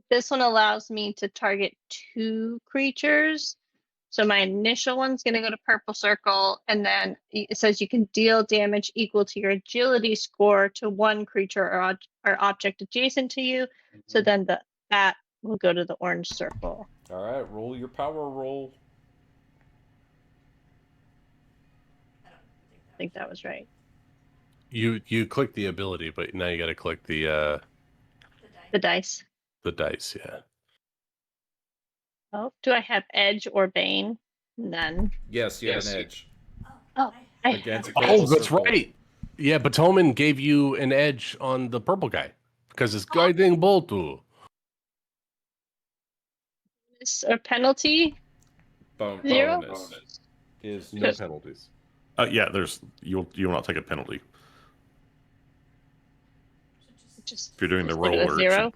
This one allows me to target 2 creatures. So my initial one's going to go to purple circle, and then it says you can deal damage equal to your agility score to one creature or object adjacent to you. So then that will go to the orange circle. All right, roll your power roll. I think that was right. You click the ability, but now you got to click the dice. The dice, yeah. Oh, do I have edge or bane? None. Yes, you have an edge. Oh, I Against have purple that's circle. right. Yeah, Batoman gave you an edge on the purple guy because it's guiding boltu. or penalty. Zero? Bonus is No penalties. Yeah, you will not take a penalty Just if you're doing the leave it at roller. zero.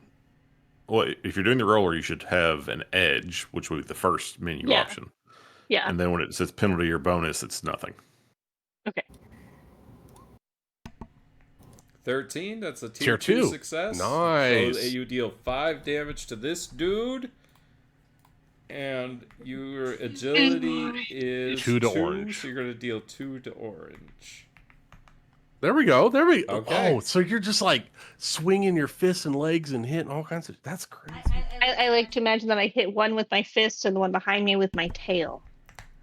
Well, if you're doing the roller, you should have an edge, which would be the first menu Yeah. option. Yeah. And then when it says penalty or bonus, it's nothing. Okay. 13. That's a Tier tier 2 2. success. Nice. So you deal 5 damage to this dude. And your agility is 2 to orange. So you're going to deal 2 to orange. There we go. Okay. Oh, so you're just like swinging your fists and legs and hitting all kinds of. That's crazy. I like to imagine that I hit one with my fist and the one behind me with my tail.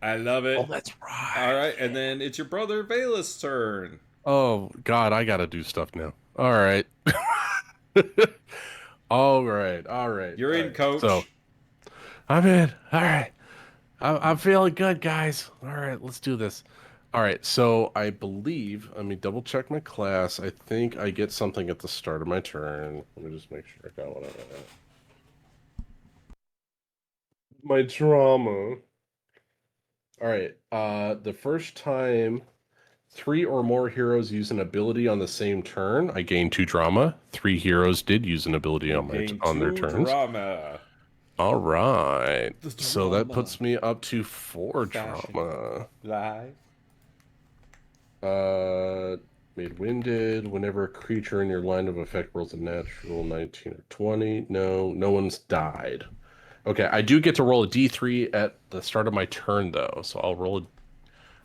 I love it. Oh, that's right. All right, and then it's your brother Vela's turn. Oh God, I gotta do stuff now. All right. All right. You're in, coach. So I'm in. All right. I'm feeling good, guys. All right, let's do this. All right, so I believe, let me double check my class. I think I get something at the start of my turn. Let me just make sure I got what I want. My drama. All right, the first time 3 or more heroes use an ability on the same turn, I gain 2 drama. 3 heroes did use an ability on their turns. Drama. All right, The so that drama. puts me up to 4 Fashion. drama. Live. Made winded. Whenever a creature in your line of effect rolls a natural 19 or 20. No one's died. Okay, I do get to roll a d3 at the start of my turn, though. So I'll roll a...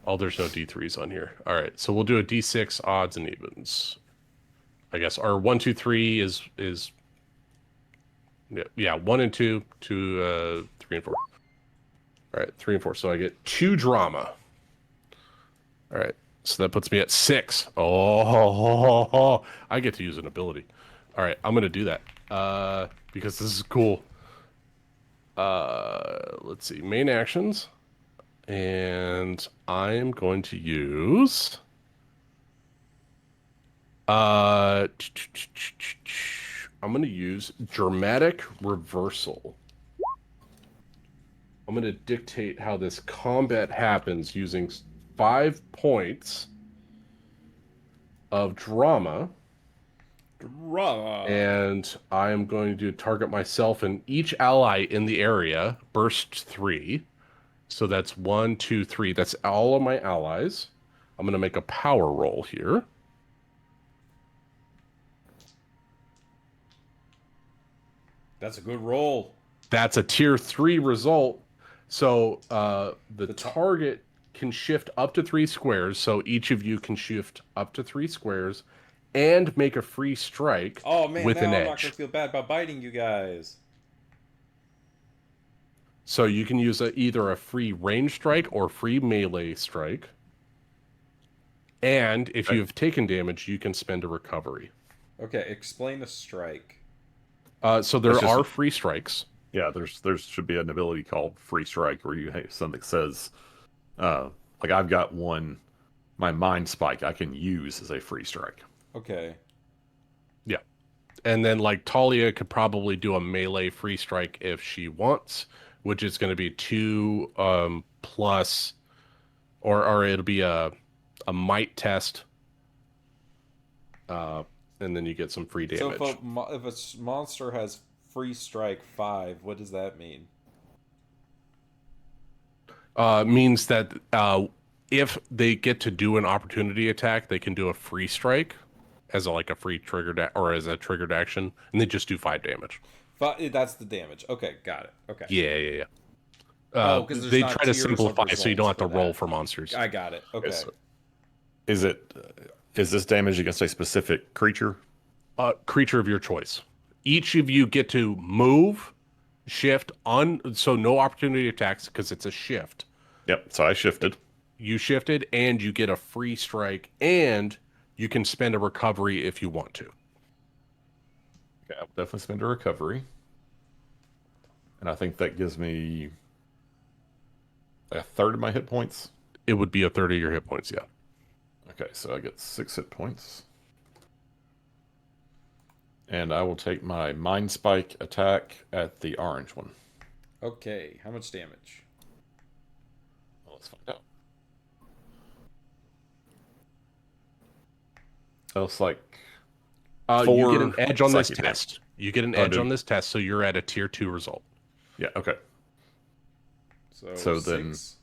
Oh, there's no d3s on here. All right, so we'll do a d6 odds and evens. I guess our 1, 2, 3 is yeah 1 and 2 to 3 and 4. All right, 3 and 4. So I get 2 drama. All right. So that puts me at 6. Oh, I get to use an ability. All right, I'm gonna do that because this is cool. Let's see, main actions, and I am going to use. I'm gonna use dramatic reversal. I'm gonna dictate how this combat happens using 5 points of drama. And I am going to target myself and each ally in the area. Burst 3. So that's 1, 2, 3. That's all of my allies. I'm going to make a power roll here. That's a good roll. That's a tier 3 result. So the target can shift up to 3 squares, so each of you can shift up to 3 squares and make a free strike with an I'm not edge. gonna feel bad about biting you guys. So you can use either a free range strike or free melee strike. And if you have taken damage, you can spend a recovery. Okay, explain a strike. So there are free strikes. Yeah, there should be an ability called Free Strike where you have something that says, like I've got one, my Mind Spike I can use as a free strike. Okay. Yeah. And then like Talia could probably do a melee free strike if she wants, which is going to be 2 plus, or it'll be a might test. And then you get some free damage. So if a monster has free strike 5, what does that mean? Means that if they get to do an opportunity attack, they can do a free strike as a free triggered or as a triggered action, and they just do 5 damage. That's the damage. Okay, got it. Okay. Yeah. 'cause there's They not try to tiers of simplify so you don't have results to for roll that. for monsters. I got it. Okay. Yes. Is this damage against a specific creature? Creature of your choice. Each of you get to move, shift on, so no opportunity attacks because it's a shift. Yep. So I shifted. You shifted, and you get a free strike, and you can spend a recovery if you want to. Okay, I'll definitely spend a recovery. And I think that gives me a third of my hit points. It would be a third of your hit points, yeah. Okay, so I get 6 hit points. And I will take my Mind Spike attack at the orange one. Okay. How much damage? Well, let's find out. Oh, it's like you get an 4 edge on this psychic test. You get an Oh, edge do- on this test, so you're at a tier 2 result. Yeah, okay. So then- 6.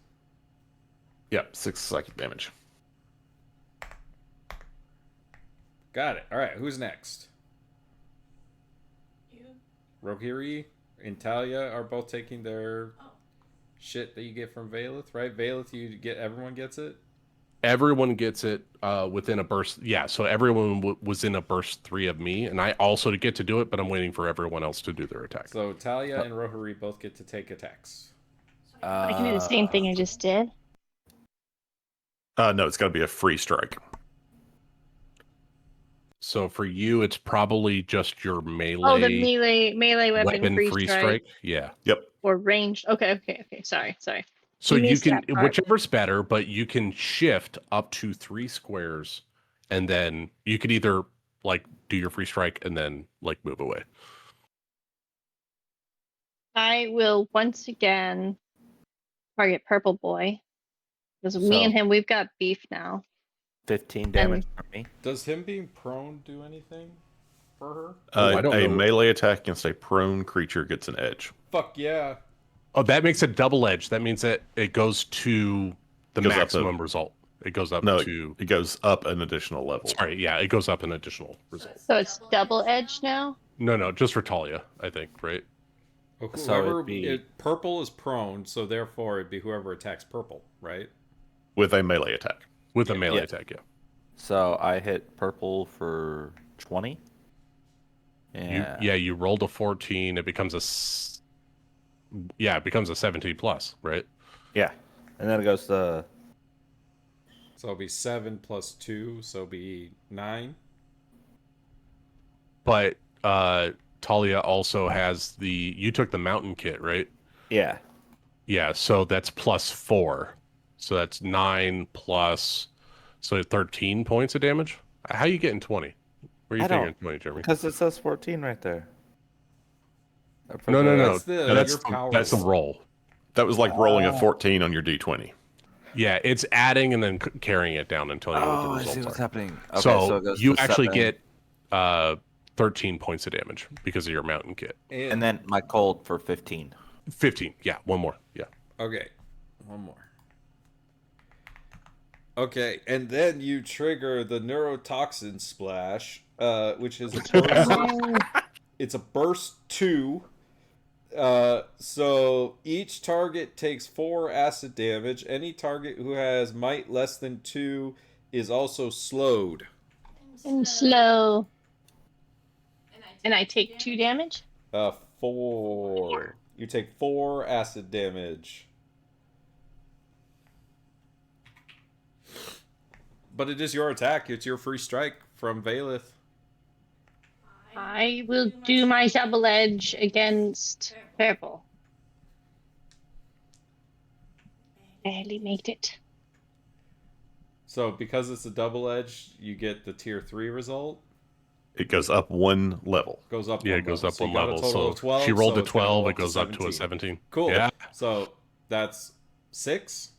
Yep, 6 psychic damage. Got it. All right. Who's next? You? Rohirri and Talia are both taking their Oh. shit that you get from Valeth, right? Valeth, everyone gets it. Everyone gets it within a burst. Yeah, so everyone was in a burst 3 of me, and I also get to do it, but I'm waiting for everyone else to do their attack. So Talia and Rohirri both get to take attacks. I can do the same thing I just did. No, it's got to be a free strike. So for you, it's probably just your melee, Oh, the melee weapon, free strike. Yeah. Yep. Or ranged. Okay. Sorry. So You you missed can, that part. whichever's better, but you can shift up to 3 squares, and then you could either like do your free strike and then like move away. I will once again target Purple Boy. Because me and him, we've got beef now. 15 damage from me. Does him being prone do anything for her? I don't a know. melee attack against a prone creature gets an edge. Fuck yeah. Oh, that makes it double edge. That means that it goes to the Goes up maximum result. It goes up No, to. it goes up an additional level. Sorry, yeah, it goes up an additional result. So it's double edge now? No, just for Talia, I think, right? So Whoever it'd be- purple is prone, so therefore it'd be whoever attacks purple, right? With a melee attack. With a melee Yeah. attack, yeah. So I hit purple for 20. Yeah. You rolled a 14. It becomes it becomes a 17 plus, right? Yeah. And then it goes to So it'll be 7 plus 2, so it'll be 9. But Talia also has you took the mountain kit, right? yeah. Yeah, so that's plus 4. So that's 9 plus, so 13 points of damage. How are you getting 20? Where are you I don't- figuring 20, Jeremy? Because it says 14 right there. No. That's the- That's your power that's the roll. That was like rolling a 14 on your d20. Yeah, it's adding and then carrying it down and telling you what the Oh, I see results what's are. happening. Okay, So it goes you to actually 7, get 13 points of damage because of your mountain kit. and then my cold for 15. 15, yeah, one more, yeah. Okay, one more. Okay, and then you trigger the neurotoxin splash, which is a burst. It's a burst 2. So each target takes 4 acid damage. Any target who has might less than 2 is also slowed. And slow. And I take 2 damage? 4. You take 4 acid damage. But it is your attack. It's your free strike from Valeth. I will do my double edge against Purple. Barely made it. So because it's a double edge, you get the tier 3 result. It goes up 1 level. Goes up. Yeah, one it goes level. up So you one got a level. total So of 12, she rolled so a it's gonna 12, go it goes to up to a 17. Cool. Yeah. So that's 6.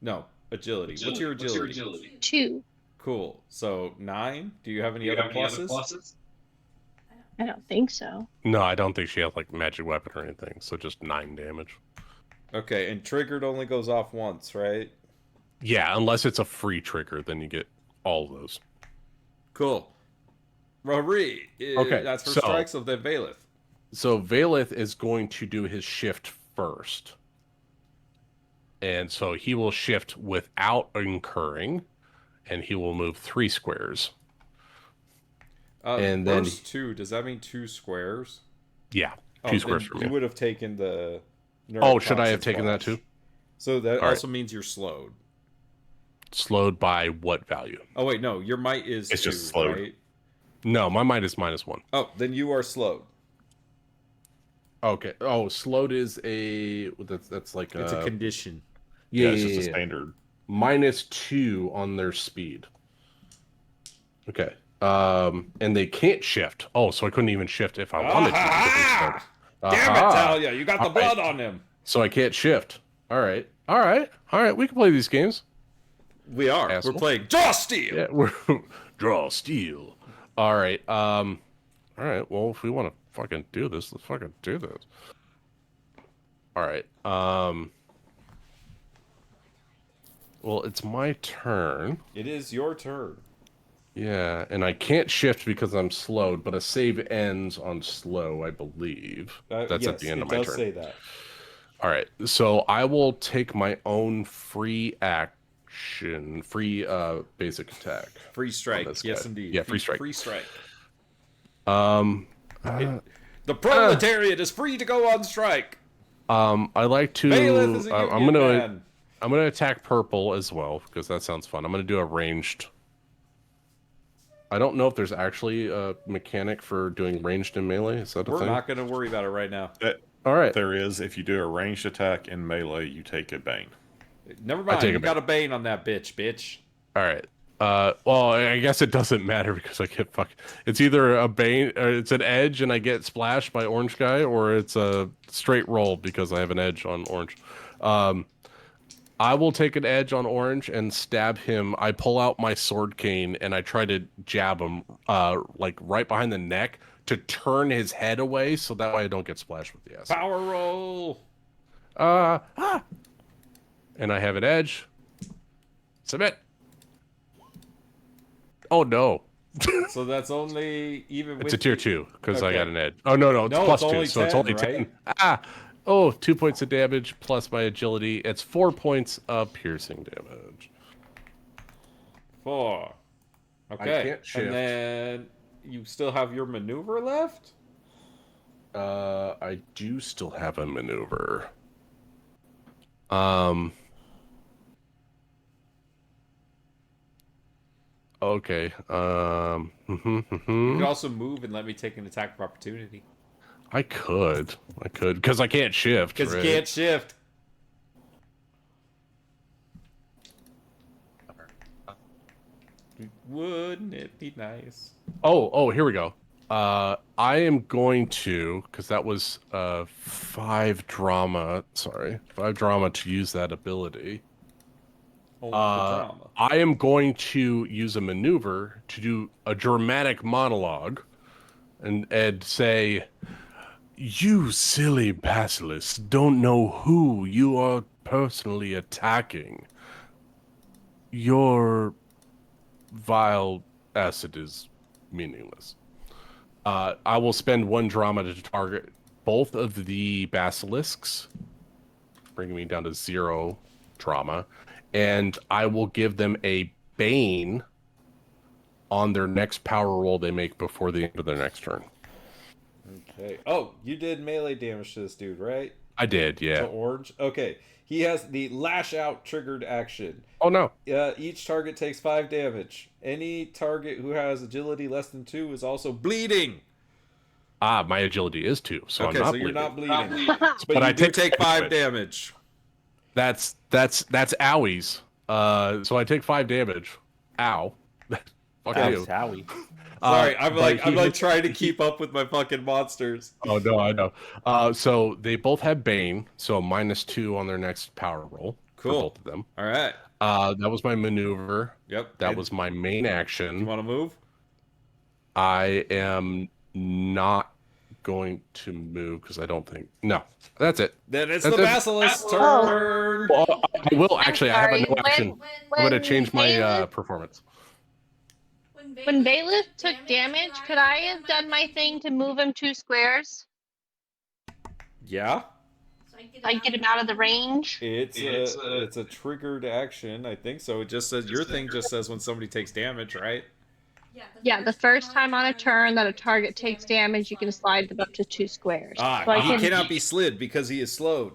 No, agility. What's your agility? 2. Cool. So 9. Do you have any other pluses? I don't think so. No, I don't think she has like magic weapon or anything. So just 9 damage. Okay, and triggered only goes off once, right? Yeah, unless it's a free trigger, then you get all of those. Cool. Rory. Okay, That's for so- strikes of the Valeth. So Valeth is going to do his shift first. And so he will shift without incurring, and he will move 3 squares. And then burst 2, does that mean 2 squares? Yeah, Oh, 2 squares then from you you. would have taken the Should I have taken that too? So that All also means you're slowed. Slowed by what value? Oh wait, no, your might is It's 2, just slowed. right? No, my might is -1. Oh, then you are slowed. Okay. Oh, slowed is that's like It's a condition. Yeah, it's just yeah, a yeah. standard. -2 on their speed. Okay. And they can't shift. Oh, so I couldn't even shift if I wanted to. Ah! Damn it, Talia, you got the blood on him. So I can't shift. All right. We can play these games. We are. Asshole. We're playing Draw Steel. Yeah, we're Draw Steel. All right. All right. Well, if we want to fucking do this, let's fucking do this. All right. Well, it's my turn. It is your turn. Yeah, and I can't shift because I'm slowed, but a save ends on slow, I believe. That's at the end of my turn. It does say that. All right, so I will take my own free action, free basic attack. Free strike, yes indeed. Yeah, free strike. Free strike. The The proletariat is free to go on strike. I like to. Bailiff is a union man. I'm gonna attack purple as well because that sounds fun. I'm gonna do a ranged. I don't know if there's actually a mechanic for doing ranged and melee. Is that a thing? We're not gonna worry about it right now. All right. There is. If you do a ranged attack in melee, you take a bane. Never mind. You got a bane on that bitch. All right. Well, I guess it doesn't matter because I get It's either a bane, or it's an edge, and I get splashed by orange guy, or it's a straight roll because I have an edge on orange. I will take an edge on orange and stab him. I pull out my sword cane and I try to jab him, like right behind the neck to turn his head away, so that way I don't get splashed with the acid. Power roll. And I have an edge. Submit. Oh no. So that's only even with... It's a tier 2 because I Okay. got an edge. Oh no, it's plus 2, only so it's 10, only 10. right? Oh, 2 points of damage plus my agility. It's 4 points of piercing damage. 4. Okay. can't shift. And then you still have your maneuver left? I do still have a maneuver. Okay. You could also move and let me take an attack of opportunity. I could, because I can't shift. Because right? you can't shift. Wouldn't it be nice? Oh, here we go. I am going to, because that was 5 drama. Sorry, 5 drama to use that ability. Only the drama. I am going to use a maneuver to do a dramatic monologue, and say, "You silly basilisk don't know who you are personally attacking. Your vile acid is meaningless." I will spend 1 drama to target both of the basilisks, bringing me down to 0 drama, and I will give them a bane on their next power roll they make before the end of their next turn. Okay. Oh, you did melee damage to this dude, right? I did, yeah. To orange? Okay. He has the lash out triggered action. Oh no. Each target takes 5 damage. Any target who has agility less than 2 is also bleeding. My agility is 2, so okay, I'm not so you're not bleeding. But But I you do take take 5 damage. That's owies. So I take 5 damage. Ow. Fuck you. Howie. Sorry, I'm like trying to keep up with my fucking monsters. Oh no, I know. So they both have Bane, so -2 on their next power roll. Cool. For both of them. All right. That was my maneuver. Yep. That was my main action. You want to move? I am not going to move because I don't think. No, that's it. Then it's That's the it. basilisk's turn. Well, I will actually. I have a Sorry, new action. I'm going to change my Bailiff- performance. When Bailiff took damage, could I have done my thing to move him 2 squares? Yeah. So I get him out of the range. It's a triggered action, I think. So it just says your thing just says when somebody takes damage, right? Yeah, the first time on a turn that a target takes damage, you can slide them up to 2 squares. Ah, So I he can. cannot be slid because he is slowed.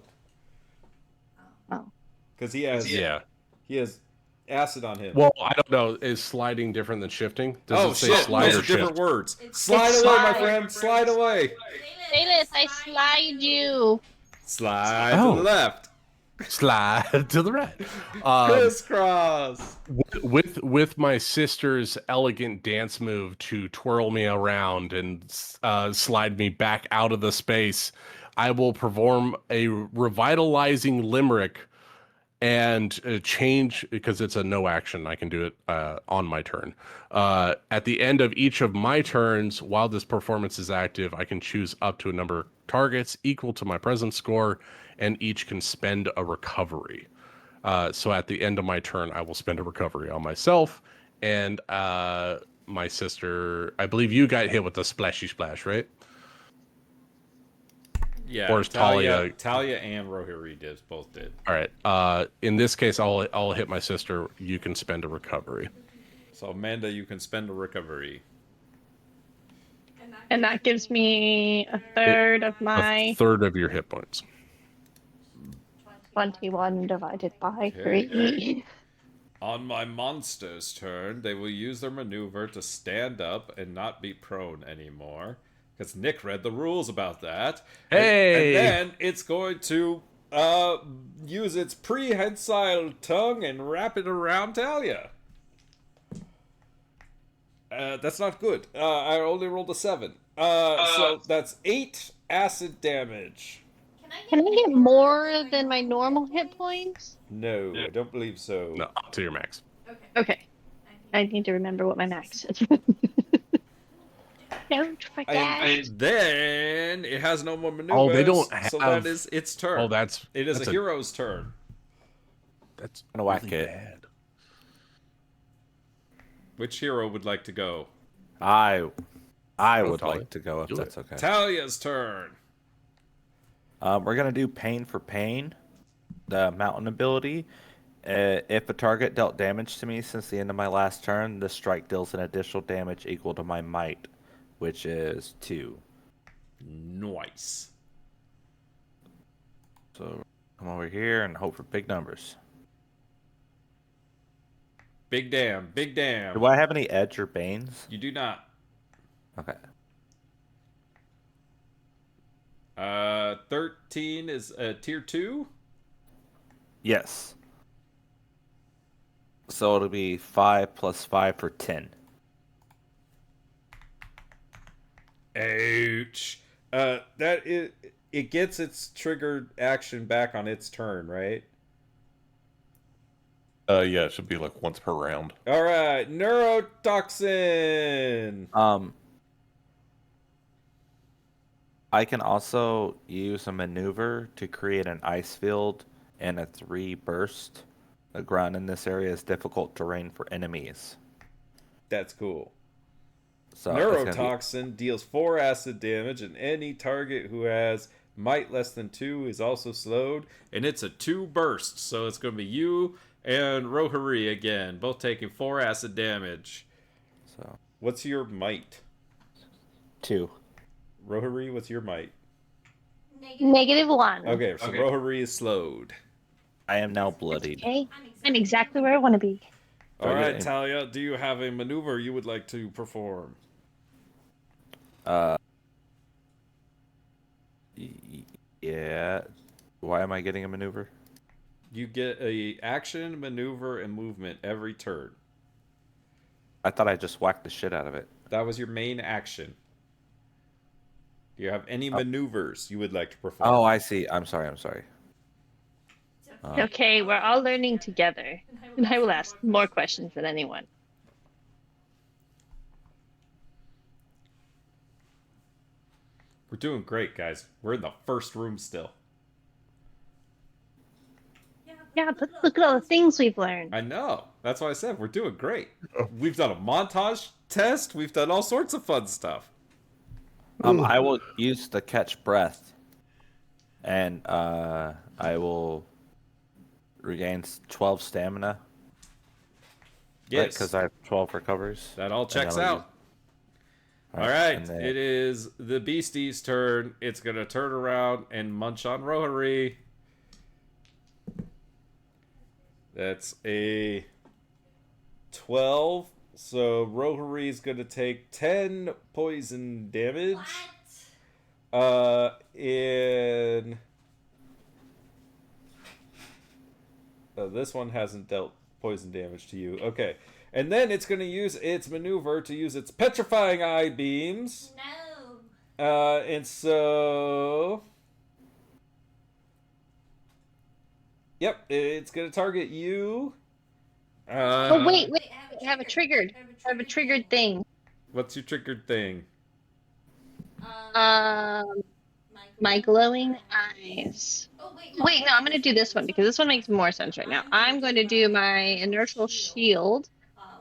Oh. Because he has acid on him. Well, I don't know. Is sliding different than shifting? Does it say shit! slide Those or are different shift? words. Slide away, my friend. Slide away. Davis, I slide you. Slide to the left. Slide to the right. Crisscross. With my sister's elegant dance move to twirl me around and slide me back out of the space, I will perform a revitalizing limerick and change, because it's a no action. I can do it on my turn. At the end of each of my turns, while this performance is active, I can choose up to a number of targets equal to my present score, and each can spend a recovery. So at the end of my turn, I will spend a recovery on myself and my sister. I believe you got hit with the splashy splash, right? Yeah, or is Talia and Rohiri both did. All right. In this case, I'll hit my sister. You can spend a recovery. So Amanda, you can spend a recovery. And that gives me a third of my A third of your hit points. 21 divided by 3. On my monster's turn, they will use their maneuver to stand up and not be prone anymore. Because Nick read the rules about that. Hey! And then it's going to use its prehensile tongue and wrap it around Talia. That's not good. I only rolled a 7. So that's 8 acid damage. Can I get more than my normal hit points? No, I don't believe so. No, up to your max. Okay. I need to remember what my max is. Don't forget. And then it has no more maneuvers. Oh, they don't have... So that is its turn. Oh, it is a hero's turn. That's gonna whack really it. bad. Which hero would like to go? I would Talia. like to go if Do that's it. okay. Talia's turn. We're gonna do pain for pain, the mountain ability. If a target dealt damage to me since the end of my last turn, this strike deals an additional damage equal to my might, which is 2. Nice. So come over here and hope for big numbers. Big damn. Big damn. Do I have any edge or banes? You do not. Okay. 13 is tier 2? Yes. So it'll be 5 plus 5 for 10. Ouch. It gets its triggered action back on its turn, right? Yeah, it should be like once per round. All right, neurotoxin. I can also use a maneuver to create an ice field and a 3 burst. The ground in this area is difficult terrain for enemies. That's cool. So it's gonna be- Neurotoxin deals 4 acid damage, and any target who has might less than 2 is also slowed, and it's a 2 burst, so it's going to be you and Rohiri again, both taking 4 acid damage. So What's your might? 2. Rohiri, what's your might? -1. Okay, so Rohiri is slowed. I am now bloodied. Okay. I'm exactly where I want to be. All Okay. right, Talia, do you have a maneuver you would like to perform? Yeah. Why am I getting a maneuver? You get a action, maneuver, and movement every turn. I thought I just whacked the shit out of it. That was your main action. Do you have any maneuvers you would like to perform? Oh, I see. I'm sorry. Okay, we're all learning together. And I will ask more questions than anyone. We're doing great, guys. We're in the first room still. Yeah, but look at all the things we've learned. I know. That's why I said we're doing great. We've done a montage test. We've done all sorts of fun stuff. I will use the catch breath And I will regain 12 stamina. Yes. Because I have 12 recovers. That all And checks then I'll out. use- All right. and then- It is the beastie's turn. It's going to turn around and munch on Rohari. That's a 12. So Rohari's going to take 10 poison damage. In this one hasn't dealt poison damage to you. Okay. And then it's going to use its maneuver to use its petrifying eye beams. No. And so yep, it's going to target you. Oh wait, I have a triggered. I have a triggered thing. What's your triggered thing? My glowing eyes. Wait, no, I'm going to do this one because this one makes more sense right now. I'm going to do my inertial shield.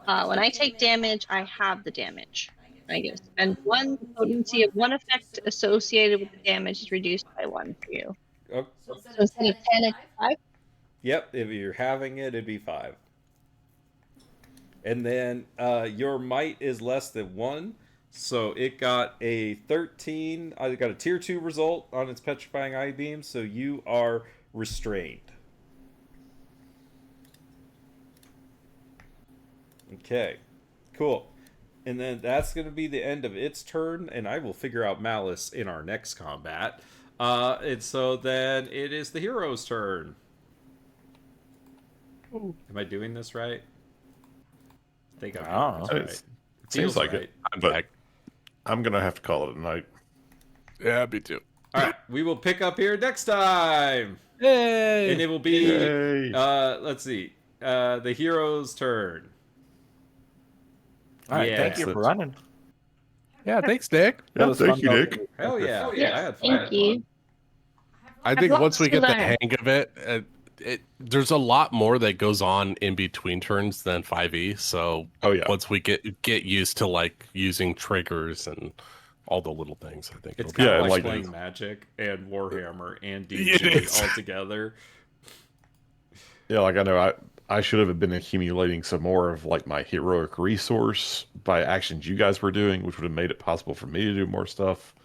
When I take damage, I have the damage. I guess. And one potency of one effect associated with the damage is reduced by 1 for you. Oh, So instead of 10, it's 5. yep, if you're having it, it'd be 5. And then your might is less than 1. So it got a 13. I got a tier 2 result on its petrifying eye beam. So you are restrained. Okay, cool. And then that's going to be the end of its turn. And I will figure out Malice in our next combat. And so then it is the hero's turn. Am I doing this right? I think I'm doing this right. It seems like right. it. I'm But back. I'm gonna have to call it a night. Yeah, me too. All right, we will pick up here next time. Yay! And it will be, Yay. let's see, the hero's turn. All right, Yeah. thank you for running. Yeah, thanks, Nick. That Yeah, was thank fun you, though. Nick. Hell yeah. I had fun. Thank you. I think lots once we to get the learn. hang of it, there's a lot more that goes on in between turns than 5e. So Oh yeah. once we get used to like using triggers and all the little things, I think It's it'll be kind Yeah, of like like- playing Magic and Warhammer and It D&D is. all together. Yeah, like I know I should have been accumulating some more of like my heroic resource by actions you guys were doing, which would have made it possible for me to do more stuff.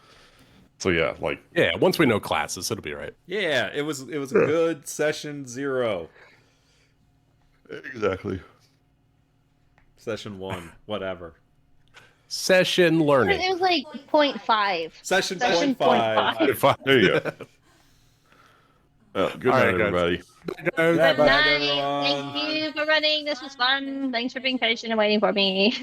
So yeah, like Yeah, once we know classes, it'll be right. Yeah, it was a good session 0. exactly. Session 1, whatever. Session learning. It was like 0.5. Session Session 0.5. There you go. Good All night, right, guys. everybody. Good Bye, night. everyone. Thank you for running. This was fun. Thanks for being patient and waiting for me.